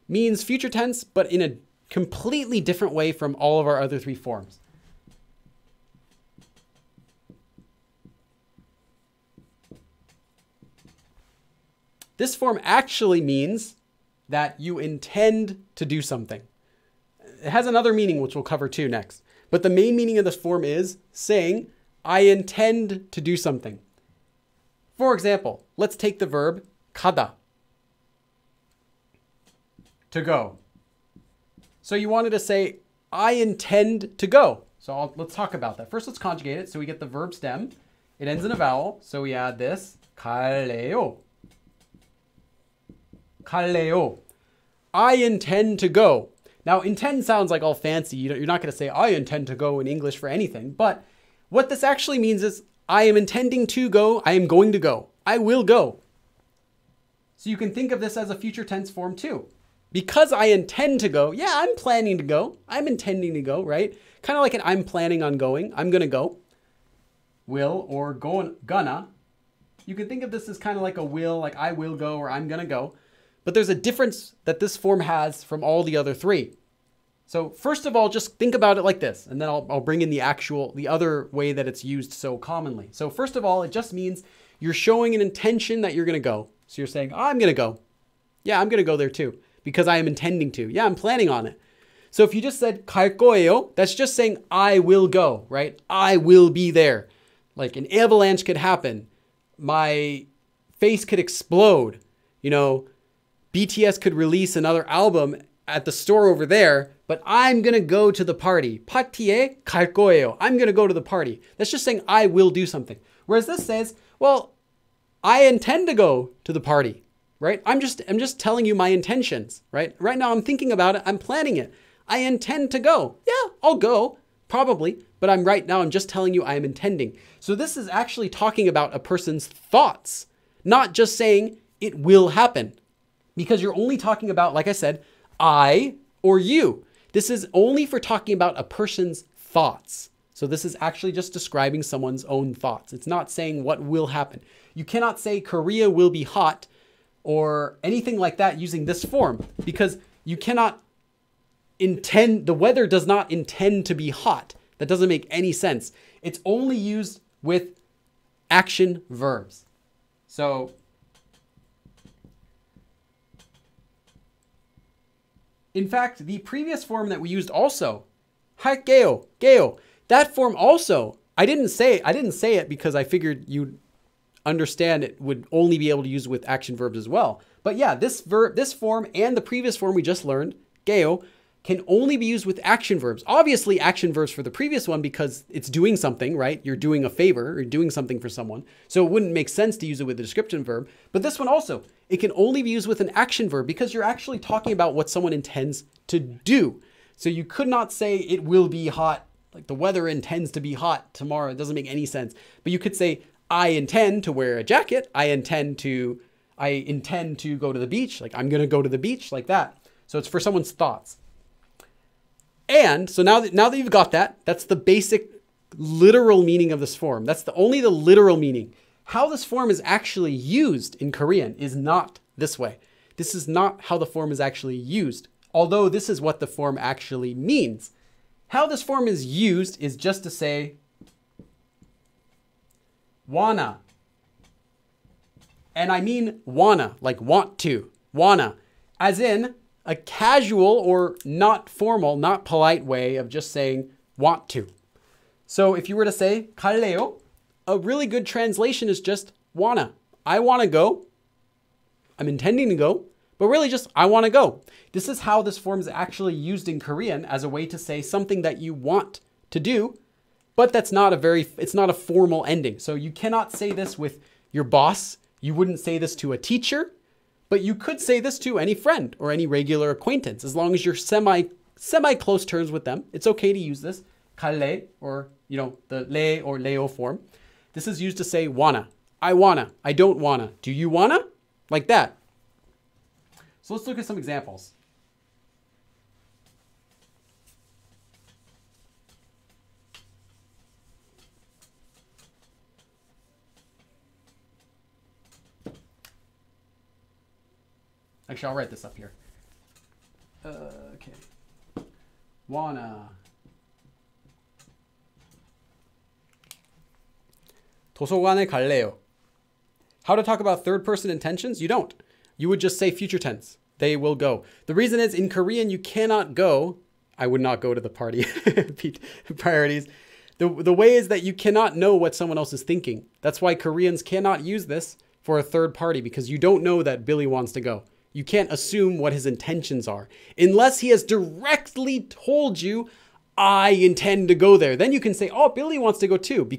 means future tense, but in a completely different way from all of our other three forms. This form actually means that you intend to do something. It has another meaning, which we'll cover too next. But the main meaning of this form is saying, I intend to do something. For example, let's take the verb 가다, to go. So you wanted to say, I intend to go. So let's talk about that. First, let's conjugate it. So we get the verb stem. It ends in a vowel. So we add this, 갈래요. 갈래요. I intend to go. Now, intend sounds like all fancy. You're not going to say, I intend to go in English for anything. But what this actually means is, I am intending to go. I am going to go. I will go. So you can think of this as a future tense form too. Because I intend to go, yeah, I'm planning to go. I'm intending to go, right? Kind of like an I'm planning on going. I'm going to go. Will or gonna. You can think of this as kind of like a will, like I will go or I'm going to go. But there's a difference that this form has from all the other three. So first of all, just think about it like this, and then I'll bring in the other way that it's used so commonly. So first of all, it just means you're showing an intention that you're going to go. So you're saying, oh, I'm going to go. Yeah, I'm going to go there too, because I am intending to. Yeah, I'm planning on it. So if you just said 갈 거예요, that's just saying I will go, right? I will be there. Like an avalanche could happen. My face could explode. You know, BTS could release another album at the store over there, but I'm going to go to the party. 파티에 갈 거예요. I'm going to go to the party. That's just saying I will do something. Whereas this says, well, I intend to go to the party, right? I'm just telling you my intentions, right? Right now I'm thinking about it. I'm planning it. I intend to go. Yeah, I'll go probably, but I'm just telling you I am intending. So this is actually talking about a person's thoughts, not just saying it will happen, because you're only talking about, like I said, I or you. This is only for talking about a person's thoughts. So this is actually just describing someone's own thoughts. It's not saying what will happen. You cannot say Korea will be hot or anything like that using this form, because you cannot intend, the weather does not intend to be hot. That doesn't make any sense. It's only used with action verbs. So in fact, the previous form that we used also, 할게요, 게요, that form also, I didn't say it because I figured you'd understand it would only be able to use with action verbs as well. But yeah, this form and the previous form we just learned, 게요, can only be used with action verbs. Obviously action verbs for the previous one because it's doing something, right? You're doing a favor or doing something for someone. So it wouldn't make sense to use it with a description verb. But this one also, it can only be used with an action verb because you're actually talking about what someone intends to do. So you could not say it will be hot, like the weather intends to be hot tomorrow. It doesn't make any sense. But you could say, I intend to wear a jacket. I intend to go to the beach. Like I'm going to go to the beach, like that. So it's for someone's thoughts. And so now that you've got that, that's the basic literal meaning of this form. That's only the literal meaning. How this form is actually used in Korean is not this way. This is not how the form is actually used, although this is what the form actually means. How this form is used is just to say, wanna. And I mean wanna, like want to, wanna, as in a casual or not formal, not polite way of just saying want to. So if you were to say 갈래요, a really good translation is just wanna. I wanna go. I'm intending to go, but really just I wanna go. This is how this form is actually used in Korean as a way to say something that you want to do, but it's not a formal ending. So you cannot say this with your boss. You wouldn't say this to a teacher. But you could say this to any friend or any regular acquaintance. As long as you're semi close terms with them, it's okay to use this. 갈래, or the le or leo form. This is used to say wanna. I wanna. I don't wanna. Do you wanna? Like that. So let's look at some examples. Actually, I'll write this up here. Okay. wanna. 도서관에 갈래요. How to talk about third person intentions? You don't. You would just say future tense. They will go. The reason is in Korean, you cannot go. I would not go to the party. Priorities. The way is that you cannot know what someone else is thinking. That's why Koreans cannot use this for a third party, because you don't know that Billy wants to go. You can't assume what his intentions are unless he has directly told you, I intend to go there. Then you can say, oh, Billy wants to go too,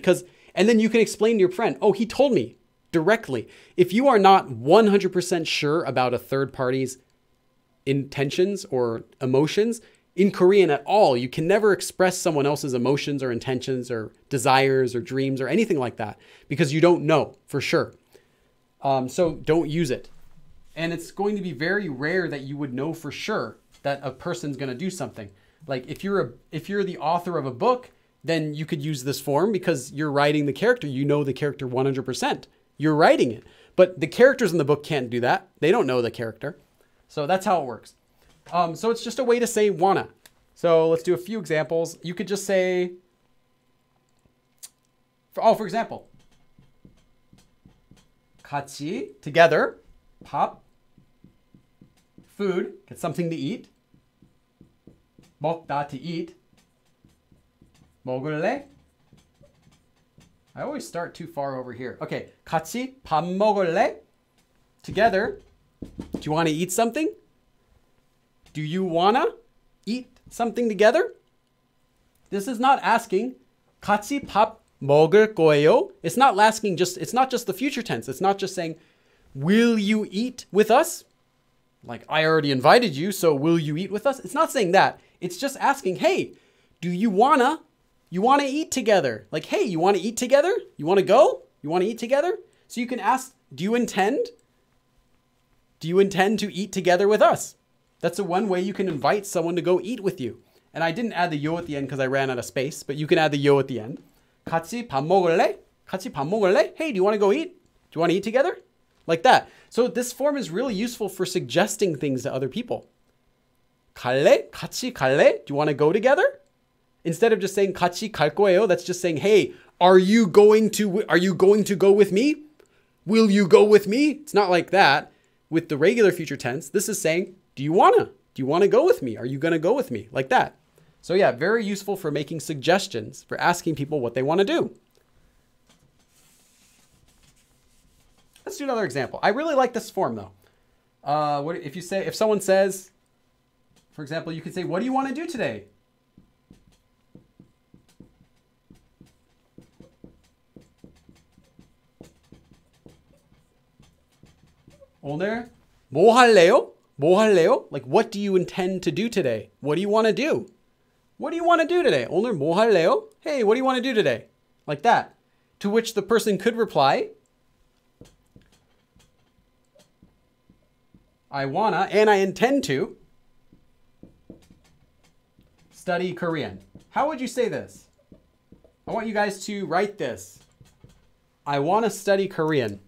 and then you can explain to your friend, oh, he told me directly. If you are not 100% sure about a third party's intentions or emotions in Korean at all, you can never express someone else's emotions or intentions or desires or dreams or anything like that, because you don't know for sure. So don't use it. And it's going to be very rare that you would know for sure that a person's going to do something. Like if you're the author of a book, then you could use this form because you're writing the character. You know the character 100%. You're writing it. But the characters in the book can't do that. They don't know the character. So that's how it works. So it's just a way to say wanna. So let's do a few examples. You could just say, for example, 같이, together, 밥, food, get something to eat, 먹다 to eat. 먹을래? I always start too far over here. Okay, 같이 밥 먹을래? Together. Do you want to eat something? Do you wanna eat something together? This is not asking 같이 밥 먹을 거예요. It's not asking it's not just the future tense. It's not just saying, will you eat with us? Like, I already invited you, so will you eat with us? It's not saying that. It's just asking, hey, do you wanna eat together? Like, hey, you wanna eat together? You wanna go? You wanna eat together? So you can ask, do you intend? Do you intend to eat together with us? That's the one way you can invite someone to go eat with you. And I didn't add the yo at the end because I ran out of space, but you can add the yo at the end. 같이 밥 먹을래? 같이 밥 먹을래? Hey, do you want to go eat? Do you want to eat together? Like that. So this form is really useful for suggesting things to other people. 갈래? 같이 갈래? Do you want to go together? Instead of just saying 같이 갈 거예요, that's just saying, hey, are you going to go with me? Will you go with me? It's not like that with the regular future tense. This is saying, do you want to go with me? Are you going to go with me? Like that. So yeah, very useful for making suggestions, for asking people what they want to do. Let's do another example. I really like this form though. If someone says, for example, you could say, what do you want to do today? 오늘 뭐 할래요? 뭐 할래요? Like, what do you intend to do today? What do you want to do? What do you want to do today? 오늘 뭐 할래요? Hey, what do you want to do today? Like that. To which the person could reply, I wanna and I intend to study Korean. How would you say this? I want you guys to write this. I wanna study Korean.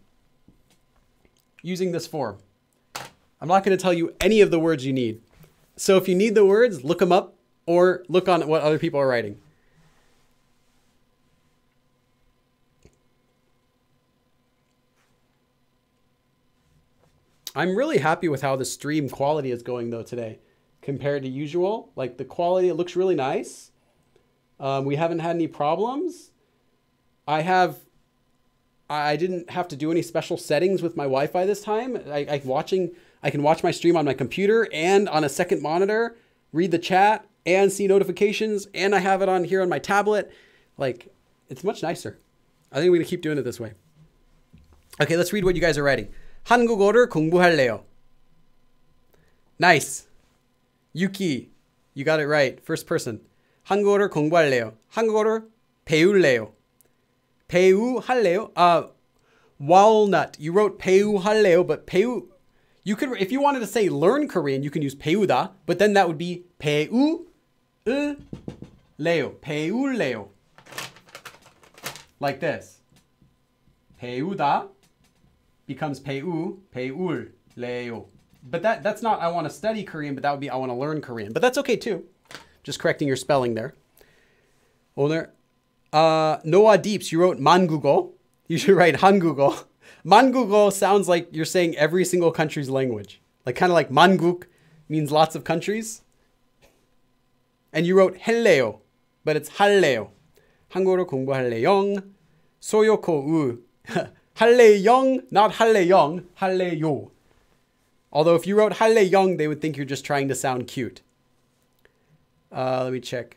Using this form. I'm not going to tell you any of the words you need. So if you need the words, look them up or look on what other people are writing. I'm really happy with how the stream quality is going though today compared to usual. Like the quality, it looks really nice. We haven't had any problems. I didn't have to do any special settings with my Wi-Fi this time. I can watch my stream on my computer and on a second monitor, read the chat and see notifications. And I have it on here on my tablet. Like, it's much nicer. I think we're going to keep doing it this way. Okay, let's read what you guys are writing. 한국어를 공부할래요. Nice. Yuki, you got it right. First person. 한국어를 공부할래요. 한국어를 배울래요. 배우할래요? Walnut. You wrote 배우할래요, but 배우, you could, if you wanted to say learn Korean, you can use 배우다, but then that would be 배우을래요. 배울래요. Like this. 배우다 becomes 배울래요. But that's not I want to study Korean, but that would be I want to learn Korean. But that's okay too. Just correcting your spelling there. 오늘 Noah Deeps, you wrote 만국어. You should write 한국어. 만국어 sounds like you're saying every single country's language. Like kind of like 만국 means lots of countries. And you wrote 할래요, but it's 할래요. 한국어를 공부할래요. 소요코 우. 할래요, not 할래영, 할래요. Although if you wrote 할래영, they would think you're just trying to sound cute. Let me check.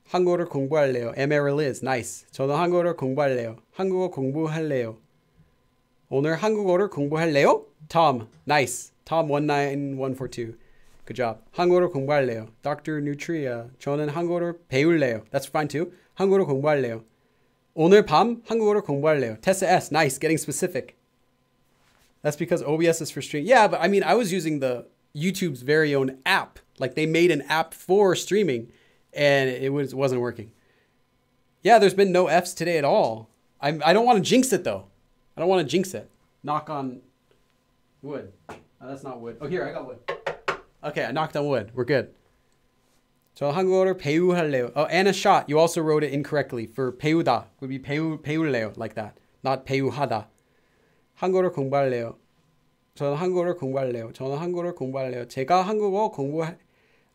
한국어를 공부할래요. Emerald is nice. 저는 한국어를 공부할래요. 한국어 공부할래요. 오늘 한국어를 공부할래요? Tom, nice. Tom 19142. Good job. 한국어를 공부할래요. Dr. Nutria, 저는 한국어를 배울래요. That's fine too. 한국어를 공부할래요. 오늘 밤 한국어를 공부할래요. Tessa S, nice, getting specific. That's because OBS is for stream. Yeah, but I mean, I was using the YouTube's very own app. Like they made an app for streaming. And it wasn't working. Yeah, there's been no Fs today at all. I don't want to jinx it though. I don't want to jinx it. Knock on wood. Oh, that's not wood. Oh, here, I got wood. Okay, I knocked on wood. We're good. 저 한국어를 배우할래요. Oh, Anna Shot, you also wrote it incorrectly. For 배우다 would be 배울래요, like that. Not 배우하다. 한국어를 공부할래요. 저는 한국어를 공부할래요. 저는 한국어를 공부할래요. 제가 한국어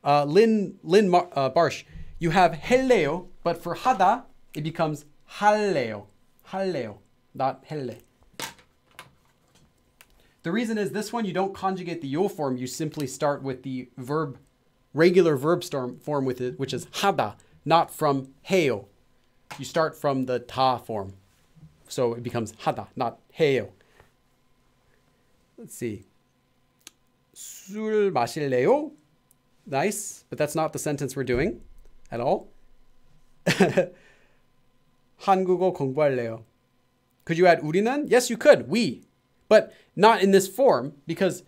Barsh, you have 헬래요, but for 하다, it becomes 할래요. 할래요, not 헬래. The reason is this one, you don't conjugate the yo form. You simply start with the verb, regular verb form with it, which is 하다, not from 해요. You start from the 다 form. So it becomes 하다, not 해요. Let's see. 술 마실래요? Nice, but that's not the sentence we're doing at all. 한국어 공부할래요. Could you add 우리는? Yes, you could. We. But not in this form because,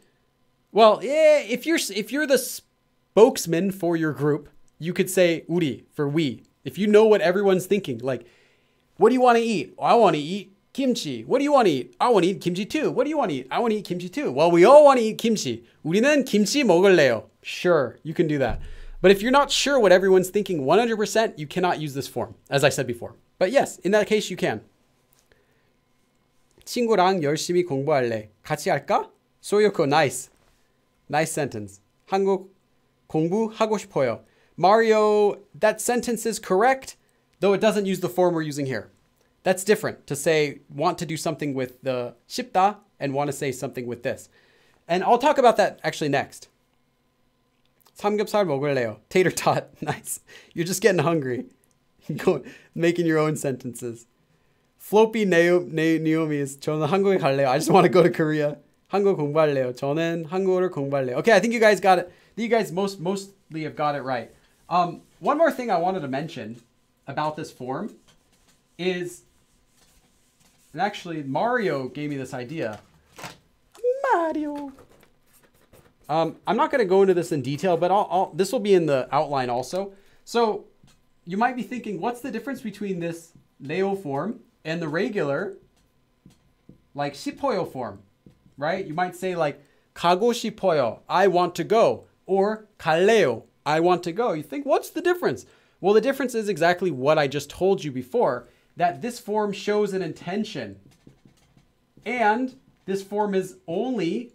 well, if you're the spokesman for your group, you could say 우리 for we. If you know what everyone's thinking, like, what do you want to eat? Oh, I want to eat kimchi. What do you want to eat? I want to eat kimchi too. What do you want to eat? I want to eat kimchi too. Well, we all want to eat kimchi. 우리는 김치 먹을래요. Sure, you can do that. But if you're not sure what everyone's thinking 100%, you cannot use this form, as I said before. But yes, in that case, you can. 친구랑 열심히 공부할래. 같이 할까? 소요코, nice. Nice sentence. 한국 공부하고 싶어요. Mario, that sentence is correct, though it doesn't use the form we're using here. That's different to say want to do something with the 싶다 and want to say something with this. And I'll talk about that actually next. 삼겹살 먹을래요. Tater tot, nice. You're just getting hungry. Making your own sentences. Floppy Naomi is 저는 한국에 갈래요. I just want to go to Korea. 한국 공부할래요. 저는 한국어를 공부할래요. Okay, I think you guys got it. You guys mostly have got it right. One more thing I wanted to mention about this form is, and actually Mario gave me this idea. Mario. I'm not going to go into this in detail, but this will be in the outline also. So you might be thinking, what's the difference between this Leo form and the regular, like 싶어요 form, right? You might say like 가고 싶어요, I want to go, or 갈래요, I want to go. You think, what's the difference? Well, the difference is exactly what I just told you before, that this form shows an intention. And this form is only,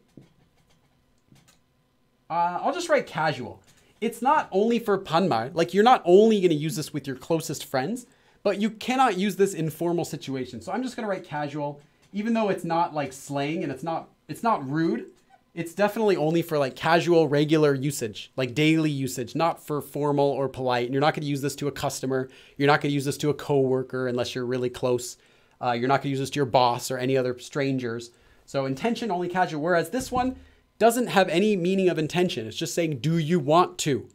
I'll just write casual. It's not only for 반말, like you're not only going to use this with your closest friends, but you cannot use this in formal situations. So I'm just going to write casual, even though it's not like slang and it's not rude. It's definitely only for like casual, regular usage, like daily usage, not for formal or polite. And you're not going to use this to a customer. You're not going to use this to a coworker unless you're really close. You're not going to use this to your boss or any other strangers. So intention, only casual. Whereas this one doesn't have any meaning of intention. It's just saying, do you want to?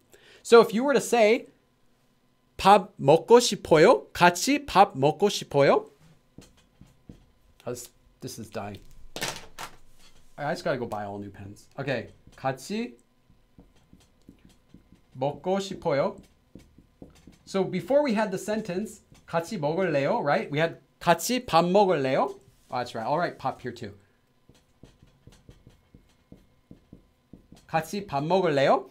So if you were to say, 밥 먹고 싶어요? 같이 밥 먹고 싶어요? This is dying. I just gotta go buy all new pens. Okay, 같이 먹고 싶어요. So before we had the sentence 같이 먹을래요, right? We had 같이 밥 먹을래요. Oh, that's right. I'll write 밥 here too. 같이 밥 먹을래요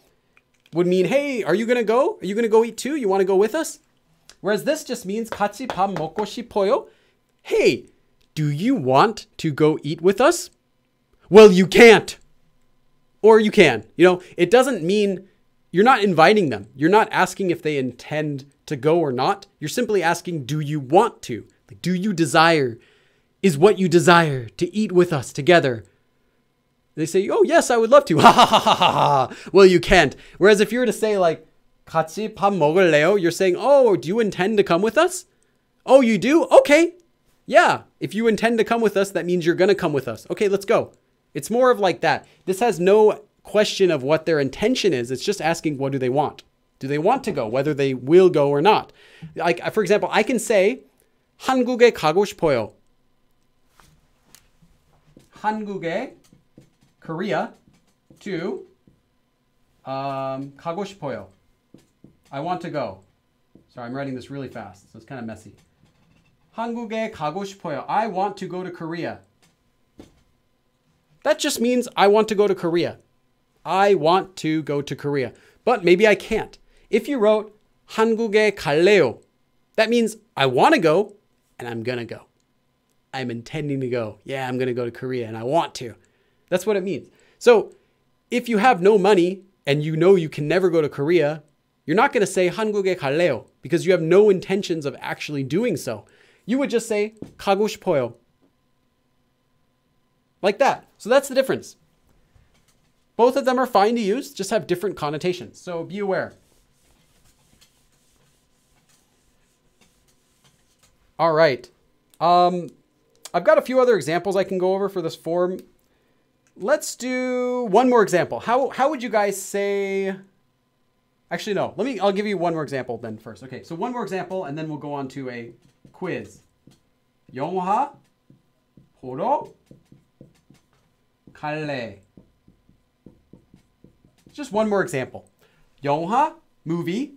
would mean, hey, are you gonna go? Are you gonna go eat too? You want to go with us? Whereas this just means 같이 밥 먹고 싶어요. Hey, do you want to go eat with us? Well, you can't. Or you can. You know, it doesn't mean you're not inviting them. You're not asking if they intend to go or not. You're simply asking, do you want to? Like, do you desire? Is what you desire to eat with us together? They say, oh, yes, I would love to. Ha ha ha ha ha. Well, you can't. Whereas if you were to say like, 같이 밥 먹을래요? You're saying, oh, do you intend to come with us? Oh, you do? Okay. Yeah. If you intend to come with us, that means you're going to come with us. Okay, let's go. It's more of like that. This has no question of what their intention is. It's just asking, what do they want? Do they want to go? Whether they will go or not. Like, for example, I can say, 한국에 가고 싶어요. 한국에, Korea, to 가고 싶어요. I want to go. Sorry, I'm writing this really fast, so it's kind of messy. 한국에 가고 싶어요. I want to go to Korea. That just means I want to go to Korea. I want to go to Korea. But maybe I can't. If you wrote 한국에 갈래요, that means I want to go and I'm going to go. I'm intending to go. Yeah, I'm going to go to Korea and I want to. That's what it means. So if you have no money and you know you can never go to Korea, you're not going to say 한국에 갈래요 because you have no intentions of actually doing so. You would just say 가고 싶어요. Like that. So that's the difference. Both of them are fine to use, just have different connotations. So be aware. All right. I've got a few other examples I can go over for this form. Let's do one more example. How would you guys say... Actually, no. I'll give you one more example then first. Okay, so one more example, and then we'll go on to a quiz. 영화 보러 갈래. Just one more example. 영화, movie.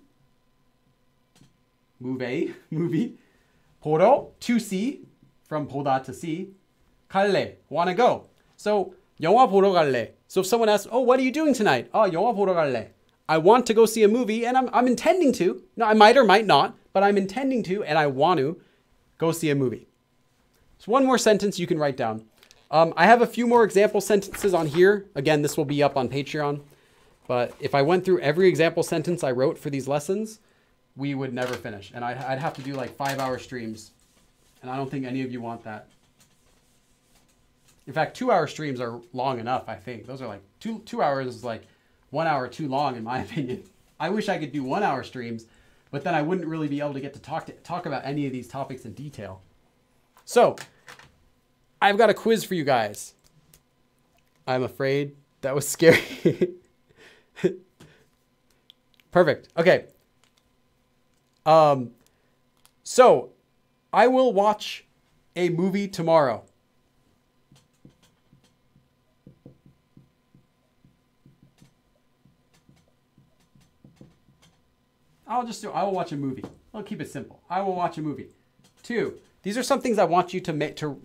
보러, to see, from 보다 to see. 갈래, want to go. So 영화 보러 갈래. So if someone asks, oh, what are you doing tonight? Oh, 영화 보러 갈래. I want to go see a movie, and I'm intending to. No, I might or might not, but I'm intending to, and I want to go see a movie. So one more sentence you can write down. I have a few more example sentences on here. Again, this will be up on Patreon. But if I went through every example sentence I wrote for these lessons, we would never finish. And I'd have to do like 5-hour streams. And I don't think any of you want that. In fact, 2-hour streams are long enough, I think. Those are like, two hours is like 1 hour too long, in my opinion. I wish I could do 1-hour streams, but then I wouldn't really be able to get to talk about any of these topics in detail. So, I've got a quiz for you guys. I'm afraid that was scary. Perfect. Okay. So, I will watch a movie tomorrow. I will watch a movie. I'll keep it simple. I will watch a movie. 2, these are some things I want you to make to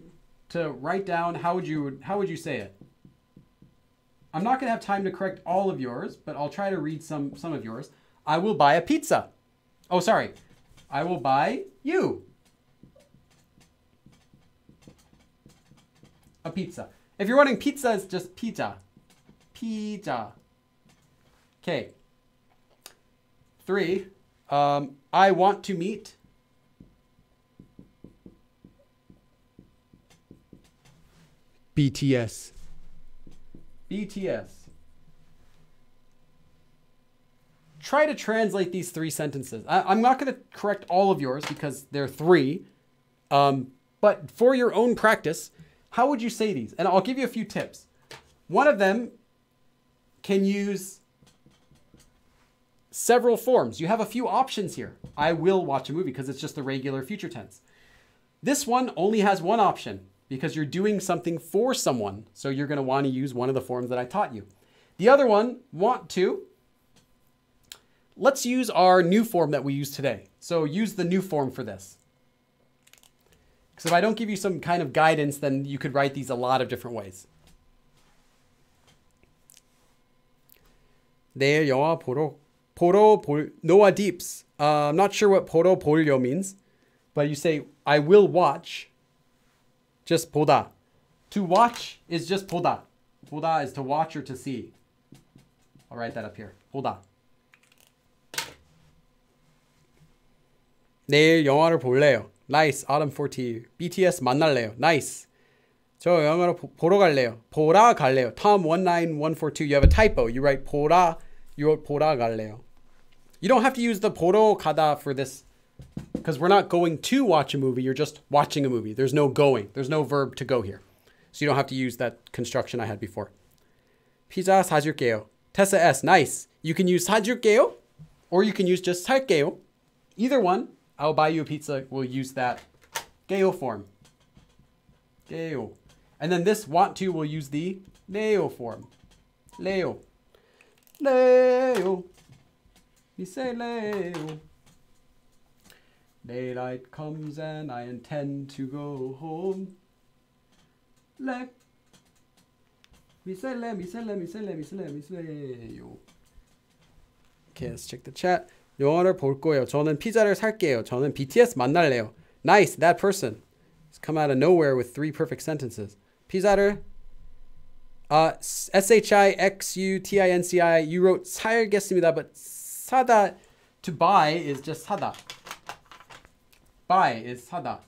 write down. How would you say it? I'm not going to have time to correct all of yours, but I'll try to read some of yours. I will buy a pizza. Oh, sorry. I will buy you a pizza. If you're wondering, pizza is just pizza. Pizza. Okay. 3, I want to meet BTS. BTS. Try to translate these 3 sentences. I'm not going to correct all of yours because they're 3. But for your own practice, how would you say these? And I'll give you a few tips. One of them can use several forms. You have a few options here. I will watch a movie because it's just the regular future tense. This one only has one option because you're doing something for someone. So you're going to want to use one of the forms that I taught you. The other one, want to. Let's use our new form that we use today. So use the new form for this. Because if I don't give you some kind of guidance, then you could write these a lot of different ways. 내일 영화 보러 Noah Deeps. I'm not sure what 보러 보려 means, but you say I will watch. Just 보다. To watch is just 보다. 보다 is to watch or to see. I'll write that up here. 보다. 내일 영화를 볼래요. Nice. Autumn 40. BTS 만날래요. Nice. 저 영화를 보러 갈래요. 보러 갈래요. Tom 19142. You have a typo. You write 보러. You wrote 보러 갈래요. You don't have to use the 보러 가다 for this because we're not going to watch a movie. You're just watching a movie. There's no going. There's no verb to go here. So you don't have to use that construction I had before. 피자 사줄게요. Tessa S. Nice. You can use 사줄게요 or you can use just 살게요. Either one. I'll buy you a pizza. We'll use that 게요 form. 게요. And then this want to, we'll use the 레요 form. 레요. 레요. We say 레요. Daylight comes and I intend to go home. Le. We say le, we say le, we say le, we say le, we say le요. Okay, let's check the chat. 영화를 볼 거예요. 저는 피자를 살게요. 저는 BTS 만날래요. Nice, that person. It's come out of nowhere with 3 perfect sentences. 피자를 S-H-I-X-U-T-I-N-C-I. You wrote 살겠습니다, but 사다, to buy is just 사다. Buy is 사다.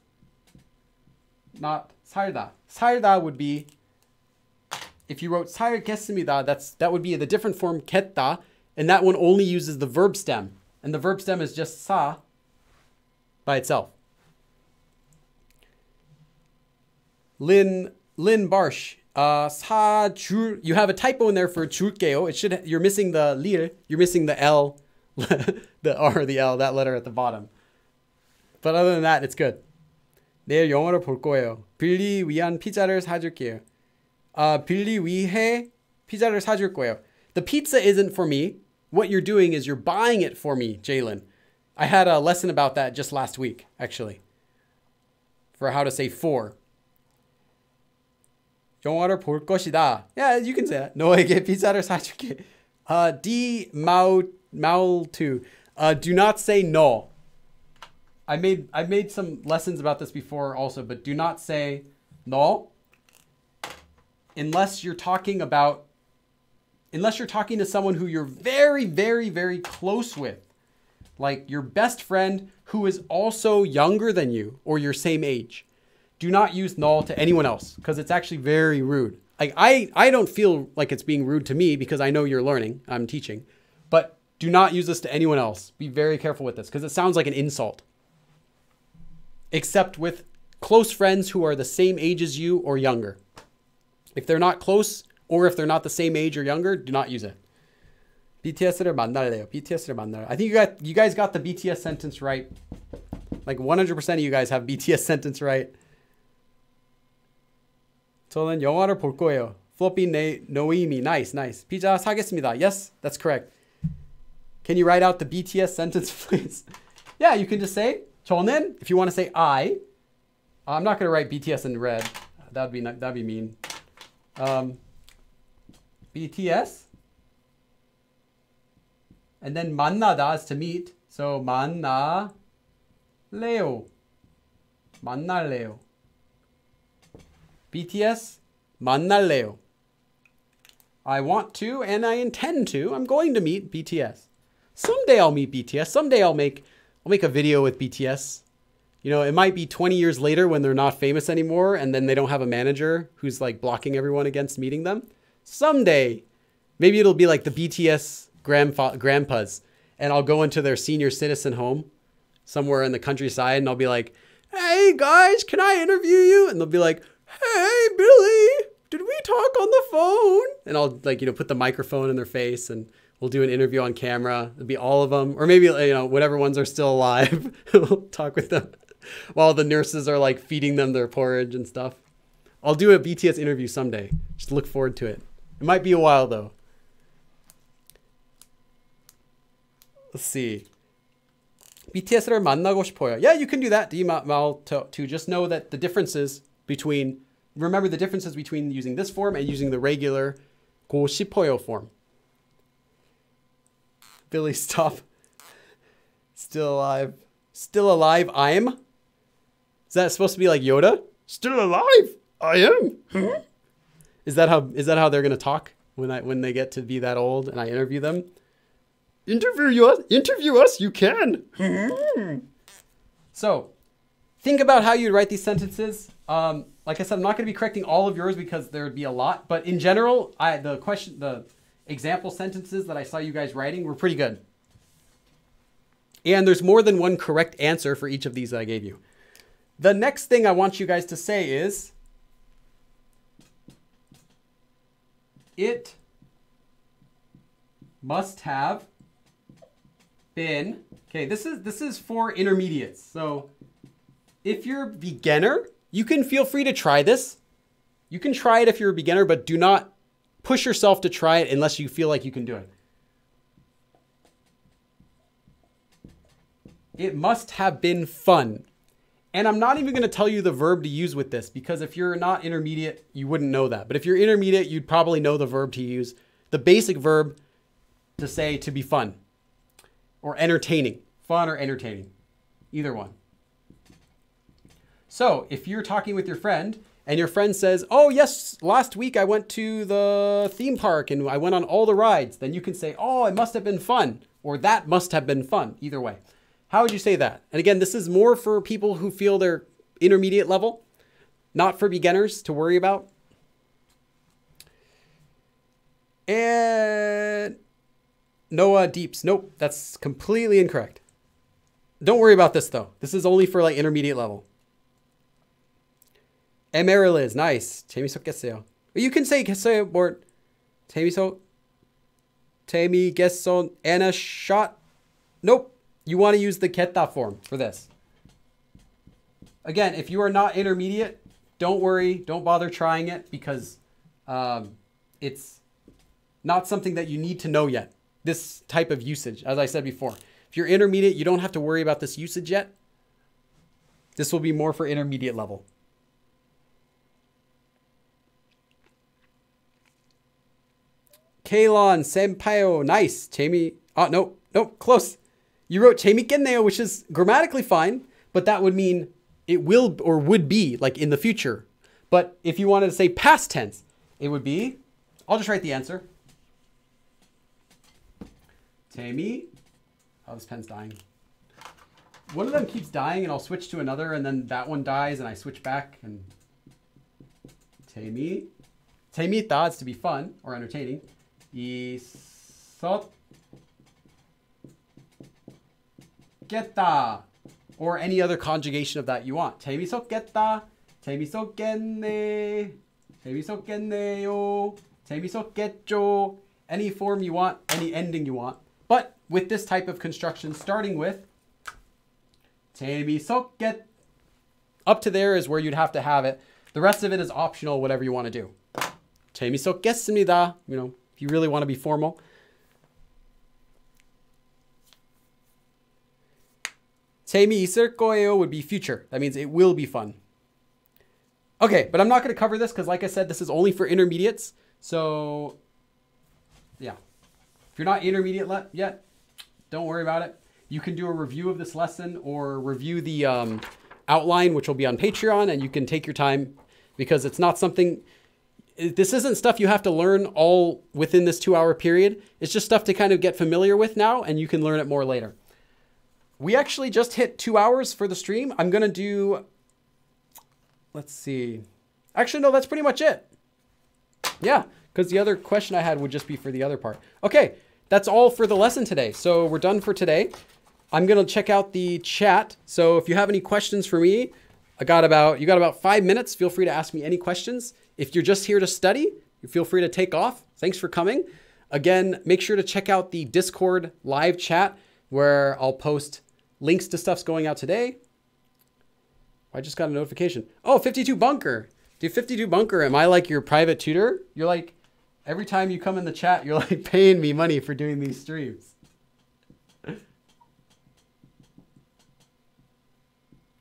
Not 살다. 살다 would be, if you wrote 살겠습니다, that would be the different form 겠다, and that one only uses the verb stem. And the verb stem is just 사 by itself. Lynn Barsh. You have a typo in there for 줄게요. It should, you're missing the lir, you're missing the L, the R, the L, that letter at the bottom. But other than that, it's good. 내일 영화를 볼 거예요. 빌리 위한 피자를 사줄게요. 빌리 위해 피자를 사줄 거예요. The pizza isn't for me. What you're doing is you're buying it for me, Jalen. I had a lesson about that just last week, actually, for how to say for. 영화를 볼 것이다. Yeah, you can say that. 너에게 피자를 사줄게. D Maul 2. Do not say no. I made some lessons about this before also, but do not say no unless you're talking to someone who you're very, very, very close with. Like your best friend who is also younger than you or your same age. Do not use no to anyone else because it's actually very rude. Like I don't feel like it's being rude to me because I know you're learning, I'm teaching, but do not use this to anyone else. Be very careful with this because it sounds like an insult. Except with close friends who are the same age as you or younger. If they're not close or if they're not the same age or younger, do not use it. BTS를 만날래요. BTS를 만나요. I think you guys got the BTS sentence right. Like 100% of you guys have BTS sentence right. 저는 영화를 볼 거예요. Floppy 노이미. Nice, nice. 피자 사겠습니다. Yes, that's correct. Can you write out the BTS sentence, please? Yeah, you can just say 저는. If you want to say I'm not going to write BTS in red. That'd be mean. BTS. And then 만나다 is to meet. So 만날래요. 만날래요. BTS, 만날래요. I want to and I intend to. I'm going to meet BTS. Someday I'll meet BTS. Someday I'll make a video with BTS. You know, it might be 20 years later when they're not famous anymore and then they don't have a manager who's like blocking everyone against meeting them. Someday, maybe it'll be like the BTS grandpas and I'll go into their senior citizen home somewhere in the countryside and I'll be like, hey guys, can I interview you? And they'll be like, hey Billy, did we talk on the phone? And I'll put the microphone in their face and we'll do an interview on camera. It'll be all of them. Or maybe, whatever ones are still alive. We'll talk with them while the nurses are like feeding them their porridge and stuff. I'll do a BTS interview someday. Just look forward to it. It might be a while though. Let's see. BTS를 만나고 싶어요. Yeah, you can do that. To just know that the differences remember the differences between using this form and using the regular 고 싶어요 form. Billy, stop. Still alive. Still alive, I'm? Is that supposed to be like Yoda? Still alive, I am. Is that how they're gonna talk when they get to be that old and I interview them? Interview us, you can. So, think about how you'd write these sentences. Like I said, I'm not going to be correcting all of yours because there would be a lot. But in general, the example sentences that I saw you guys writing were pretty good. And there's more than one correct answer for each of these that I gave you. The next thing I want you guys to say is, it must have been. Okay, this is for intermediates. So if you're a beginner, you can feel free to try this. You can try it if you're a beginner, but do not push yourself to try it unless you feel like you can do it. It must have been fun. And I'm not even going to tell you the verb to use with this because if you're not intermediate, you wouldn't know that. But if you're intermediate, you'd probably know the verb to use. The basic verb to say to be fun or entertaining. Fun or entertaining. Either one. So if you're talking with your friend and your friend says, oh yes, last week I went to the theme park and I went on all the rides, then you can say, oh, it must have been fun, or that must have been fun, either way. How would you say that? And again, this is more for people who feel they're intermediate level, not for beginners to worry about. And Noah Deeps. Nope, that's completely incorrect. Don't worry about this though. This is only for like intermediate level. Emeriliz, nice. 재밌었겠어요. You can say "겠어요" or 재미겠어 and a shot. Nope. You want to use the 겠다 form for this. Again, if you are not intermediate, don't worry. Don't bother trying it because it's not something that you need to know yet. This type of usage, as I said before. If you're intermediate, you don't have to worry about this usage yet. This will be more for intermediate level. Kalon, senpaio, nice. 재미, no, close. You wrote 재밌겠네요, which is grammatically fine, but that would mean it will or would be like in the future. But if you wanted to say past tense, it would be, I'll just write the answer. 재미. Oh, this pen's dying. One of them keeps dying and I'll switch to another and then that one dies and I switch back and 재미. 재미있다 is to be fun or entertaining. 있었겠다 or any other conjugation of that you want. 재밌었겠다. 재밌었겠네. 재밌었겠네요. 재밌었겠죠. Any form you want, any ending you want. But with this type of construction, starting with 재밌었겠, up to there is where you'd have to have it. The rest of it is optional, whatever you want to do. 재밌었겠습니다. You know, if you really want to be formal. 재미있을 거예요 would be future. That means it will be fun. Okay, but I'm not going to cover this because, like I said, this is only for intermediates. So, yeah. If you're not intermediate yet, don't worry about it. You can do a review of this lesson or review the outline, which will be on Patreon, and you can take your time because it's not something, this isn't stuff you have to learn all within this 2-hour period. It's just stuff to kind of get familiar with now, and you can learn it more later. We actually just hit 2 hours for the stream. I'm going to do, let's see. Actually, no, that's pretty much it. Yeah. Because the other question I had would just be for the other part. Okay, that's all for the lesson today. So we're done for today. I'm going to check out the chat. So if you have any questions for me, you got about 5 minutes. Feel free to ask me any questions. If you're just here to study, you feel free to take off. Thanks for coming. Again, make sure to check out the Discord live chat where I'll post links to stuff's going out today. I just got a notification. Oh, 52 Bunker. Dude, 52 Bunker, am I like your private tutor? You're like, every time you come in the chat, you're like paying me money for doing these streams.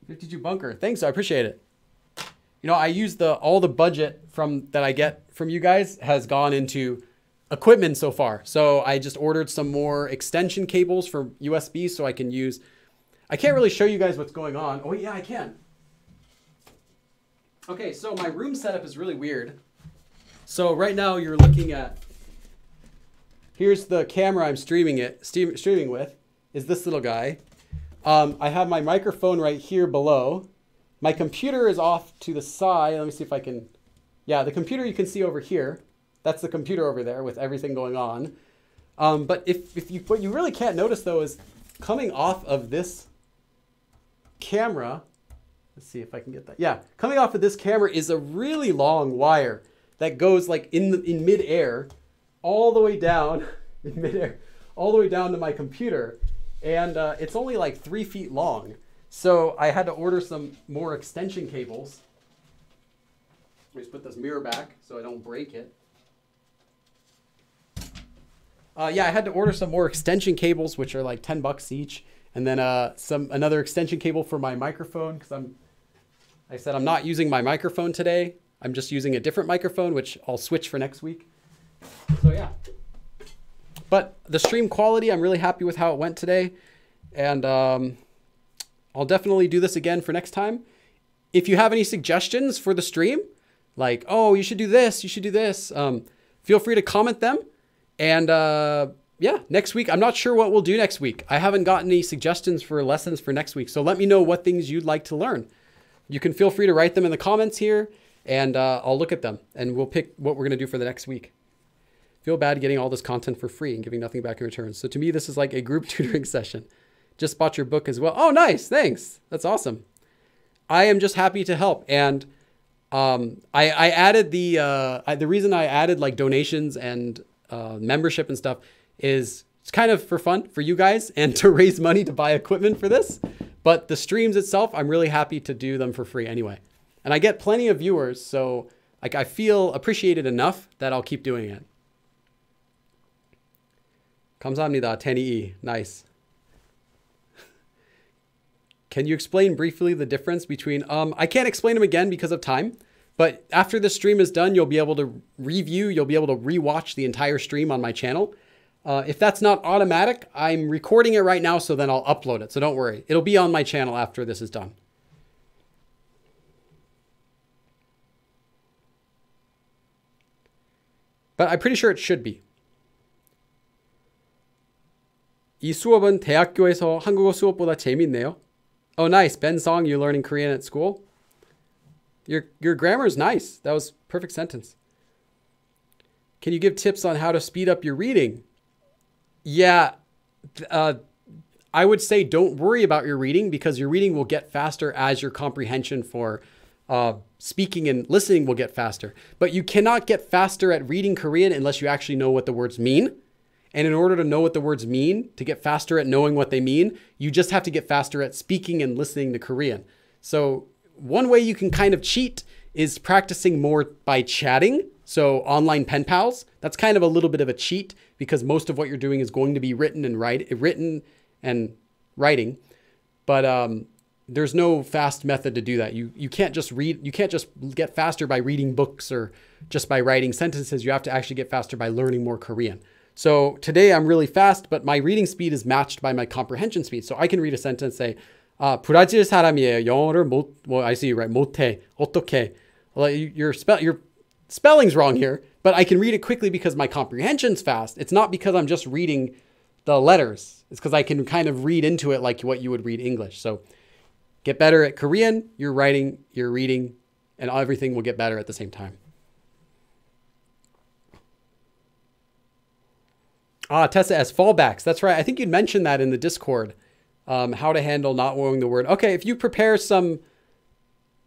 52 Bunker, thanks, I appreciate it. You know, I use all the budget that I get from you guys has gone into equipment so far. So I just ordered some more extension cables for USB so I can use, I can't really show you guys what's going on. Oh yeah, I can. Okay, so my room setup is really weird. So right now you're looking at, here's the camera I'm streaming with, is this little guy. I have my microphone right here below. My computer is off to the side. Let me see if I can, yeah, the computer you can see over here. That's the computer over there with everything going on. But what you really can't notice though is coming off of this camera, let's see if I can get that. Yeah, coming off of this camera is a really long wire that goes like in midair, all the way down in midair, all the way down to my computer, and it's only like 3 feet long. So I had to order some more extension cables. Let me just put this mirror back so I don't break it. Yeah, I had to order some more extension cables, which are like 10 bucks each, and then another extension cable for my microphone because I said I'm not using my microphone today. I'm just using a different microphone, which I'll switch for next week. So yeah. But the stream quality, I'm really happy with how it went today. And I'll definitely do this again for next time. If you have any suggestions for the stream, like, oh, you should do this, you should do this, feel free to comment them. And yeah, next week, I'm not sure what we'll do next week. I haven't gotten any suggestions for lessons for next week. So let me know what things you'd like to learn. You can feel free to write them in the comments here, and I'll look at them and we'll pick what we're going to do for the next week. Feel bad getting all this content for free and giving nothing back in return. So to me, this is like a group tutoring session. Just bought your book as well. Oh, nice. Thanks. That's awesome. I am just happy to help. And I added the reason I added like donations and membership and stuff is it's kind of for fun for you guys and to raise money to buy equipment for this. But the streams itself, I'm really happy to do them for free anyway. And I get plenty of viewers. So like I feel appreciated enough that I'll keep doing it. 감사합니다. 테니이. Nice. Can you explain briefly the difference between, I can't explain them again because of time, but after the stream is done, you'll be able to review, you'll be able to rewatch the entire stream on my channel. If that's not automatic, I'm recording it right now, so then I'll upload it. So don't worry. It'll be on my channel after this is done. But I'm pretty sure it should be. 이 수업은 대학교에서 한국어 수업보다 재밌네요. Oh, nice. Ben Song, you're learning Korean at school? Your grammar is nice. That was a perfect sentence. Can you give tips on how to speed up your reading? Yeah, I would say don't worry about your reading because your reading will get faster as your comprehension for speaking and listening will get faster. But you cannot get faster at reading Korean unless you actually know what the words mean. And in order to know what the words mean, to get faster at knowing what they mean, you just have to get faster at speaking and listening to Korean. So one way you can kind of cheat is practicing more by chatting. So online pen pals, that's kind of a little bit of a cheat because most of what you're doing is going to be written and writing. But there's no fast method to do that. You can't just read, you can't just get faster by reading books or just by writing sentences. You have to actually get faster by learning more Korean. So today I'm really fast, but my reading speed is matched by my comprehension speed. So I can read a sentence, say, 브라질 사람이에요. 영어를 I see you right. 못해. 어떻게? Well, your spelling's wrong here, but I can read it quickly because my comprehension's fast. It's not because I'm just reading the letters. It's because I can kind of read into it like what you would read English. So get better at Korean, you're writing, you're reading, and everything will get better at the same time. Tessa as fallbacks. That's right. I think you'd mentioned that in the Discord. How to handle not knowing the word. Okay, if you prepare some,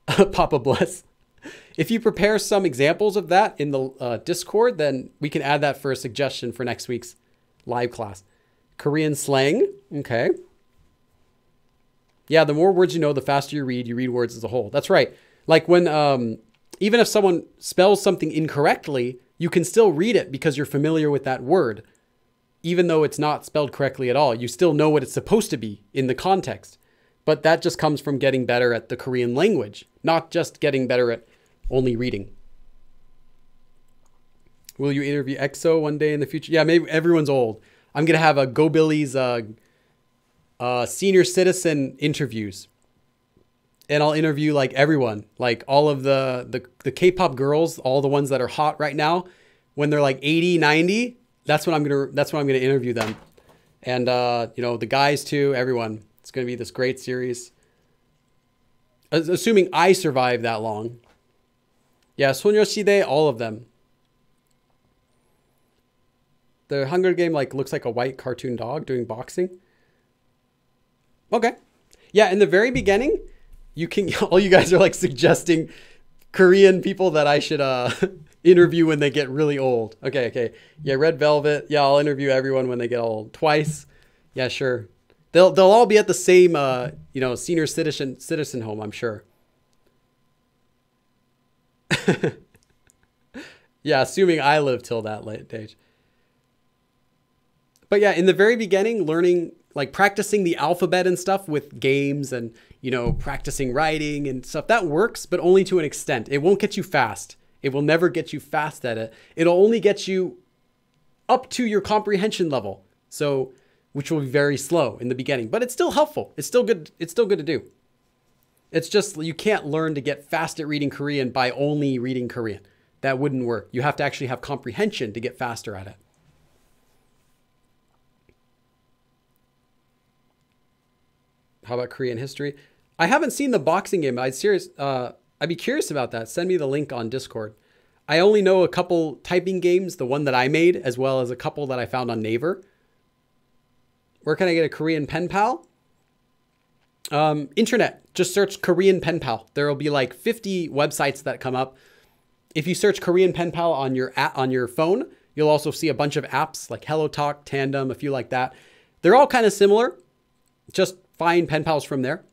Papa bless. If you prepare some examples of that in the Discord, then we can add that for a suggestion for next week's live class. Korean slang. Okay. Yeah, the more words you know, the faster you read words as a whole. That's right. Like when, even if someone spells something incorrectly, you can still read it because you're familiar with that word. Even though it's not spelled correctly at all, you still know what it's supposed to be in the context. But that just comes from getting better at the Korean language, not just getting better at only reading. Will you interview EXO one day in the future? Yeah, maybe everyone's old. I'm going to have a Go Billy's senior citizen interviews. And I'll interview like everyone, like all of the K-pop girls, all the ones that are hot right now. When they're like 80, 90, that's when I'm gonna interview them, and you know, the guys too, everyone. It's gonna be this great series. Assuming I survive that long. Yeah, 소녀시대, all of them. The Hunger Game like looks like a white cartoon dog doing boxing. Okay, yeah. In the very beginning, you can all you guys are like suggesting Korean people that I should interview when they get really old. Okay. Yeah, Red Velvet. Yeah, I'll interview everyone when they get old. Twice. Yeah, sure. They'll all be at the same you know, senior citizen home, I'm sure. Yeah, assuming I live till that late age. But yeah, in the very beginning, learning, like practicing the alphabet and stuff with games and, you know, practicing writing and stuff, that works, but only to an extent. It won't get you fast. It will never get you fast at it. It'll only get you up to your comprehension level. So, which will be very slow in the beginning, but it's still helpful. It's still good. It's still good to do. It's just you can't learn to get fast at reading Korean by only reading Korean. That wouldn't work. You have to actually have comprehension to get faster at it. How about Korean history? I haven't seen the boxing game. I'd be curious about that. Send me the link on Discord. I only know a couple typing games, the one that I made, as well as a couple that I found on Naver. Where can I get a Korean pen pal? Internet. Just search Korean pen pal. There will be like 50 websites that come up. If you search Korean pen pal on your phone, you'll also see a bunch of apps like HelloTalk, Tandem, a few like that. They're all kind of similar. Just find pen pals from there.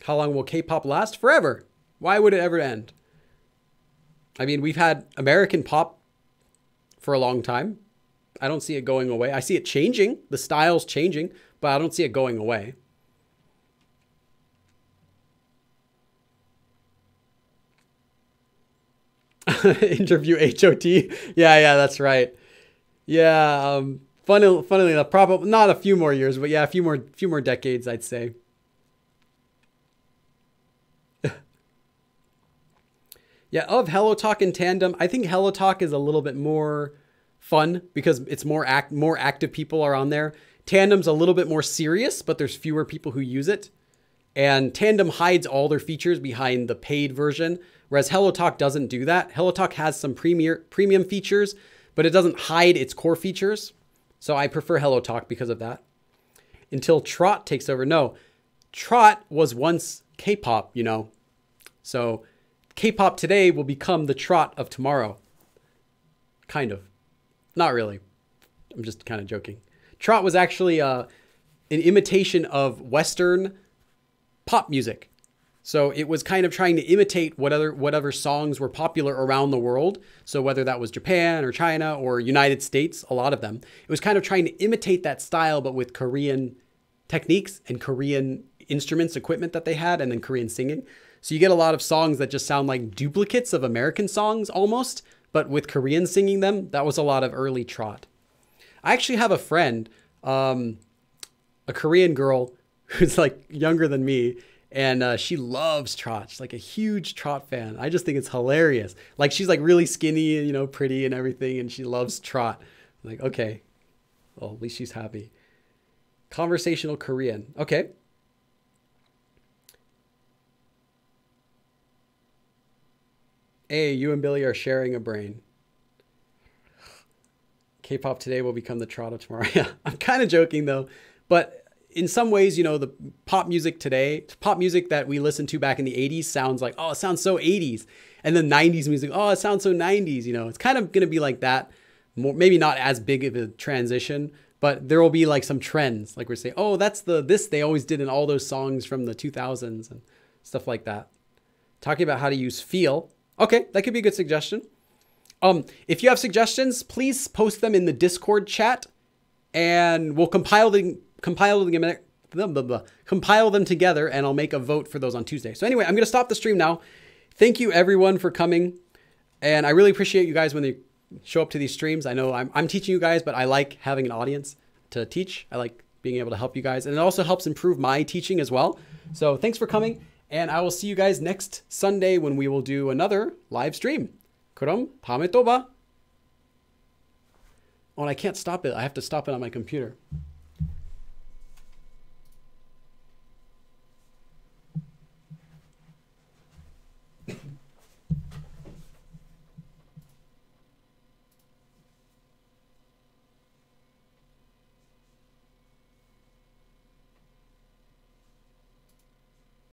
How long will K-pop last? Forever. Why would it ever end? I mean, we've had American pop for a long time. I don't see it going away. I see it changing. The style's changing, but I don't see it going away. Interview HOT. Yeah, that's right. Yeah, funnily enough, probably not a few more years, but yeah, a few more decades, I'd say. Yeah, of HelloTalk and Tandem, I think HelloTalk is a little bit more fun because it's more active people are on there. Tandem's a little bit more serious, but there's fewer people who use it. And Tandem hides all their features behind the paid version, whereas HelloTalk doesn't do that. HelloTalk has some premium features, but it doesn't hide its core features. So I prefer HelloTalk because of that. Until Trot takes over. No, Trot was once K-pop, you know. So K-pop today will become the Trot of tomorrow. Kind of. Not really. I'm just kind of joking. Trot was actually an imitation of Western pop music. So it was kind of trying to imitate whatever songs were popular around the world. So whether that was Japan or China or United States, a lot of them, it was kind of trying to imitate that style, but with Korean techniques and Korean instruments, equipment that they had, and then Korean singing. So you get a lot of songs that just sound like duplicates of American songs almost, but with Korean singing them. That was a lot of early Trot. I actually have a friend, a Korean girl who's like younger than me, and she loves Trot. She's like a huge Trot fan. I just think it's hilarious. Like she's like really skinny and, you know, pretty and everything, and she loves Trot. I'm like, okay, well, at least she's happy. Conversational Korean. Okay. Hey, you and Billy are sharing a brain. K-pop today will become the Trot of tomorrow. Yeah, I'm kind of joking though. But in some ways, you know, the pop music today, pop music that we listened to back in the 80s sounds like, oh, it sounds so 80s. And then 90s music, oh, it sounds so 90s. You know, it's kind of going to be like that. More, maybe not as big of a transition, but there will be like some trends. Like we're saying, oh, that's this they always did in all those songs from the 2000s and stuff like that. Talking about how to use feel. Okay, that could be a good suggestion. If you have suggestions, please post them in the Discord chat, and we'll compile them together, and I'll make a vote for those on Tuesday. So anyway, I'm going to stop the stream now. Thank you everyone for coming, and I really appreciate you guys when they show up to these streams. I know I'm teaching you guys, but I like having an audience to teach. I like being able to help you guys, and it also helps improve my teaching as well. So thanks for coming. And I will see you guys next Sunday when we will do another live stream. 그럼 다음에 또 봐. Oh, and I can't stop it. I have to stop it on my computer.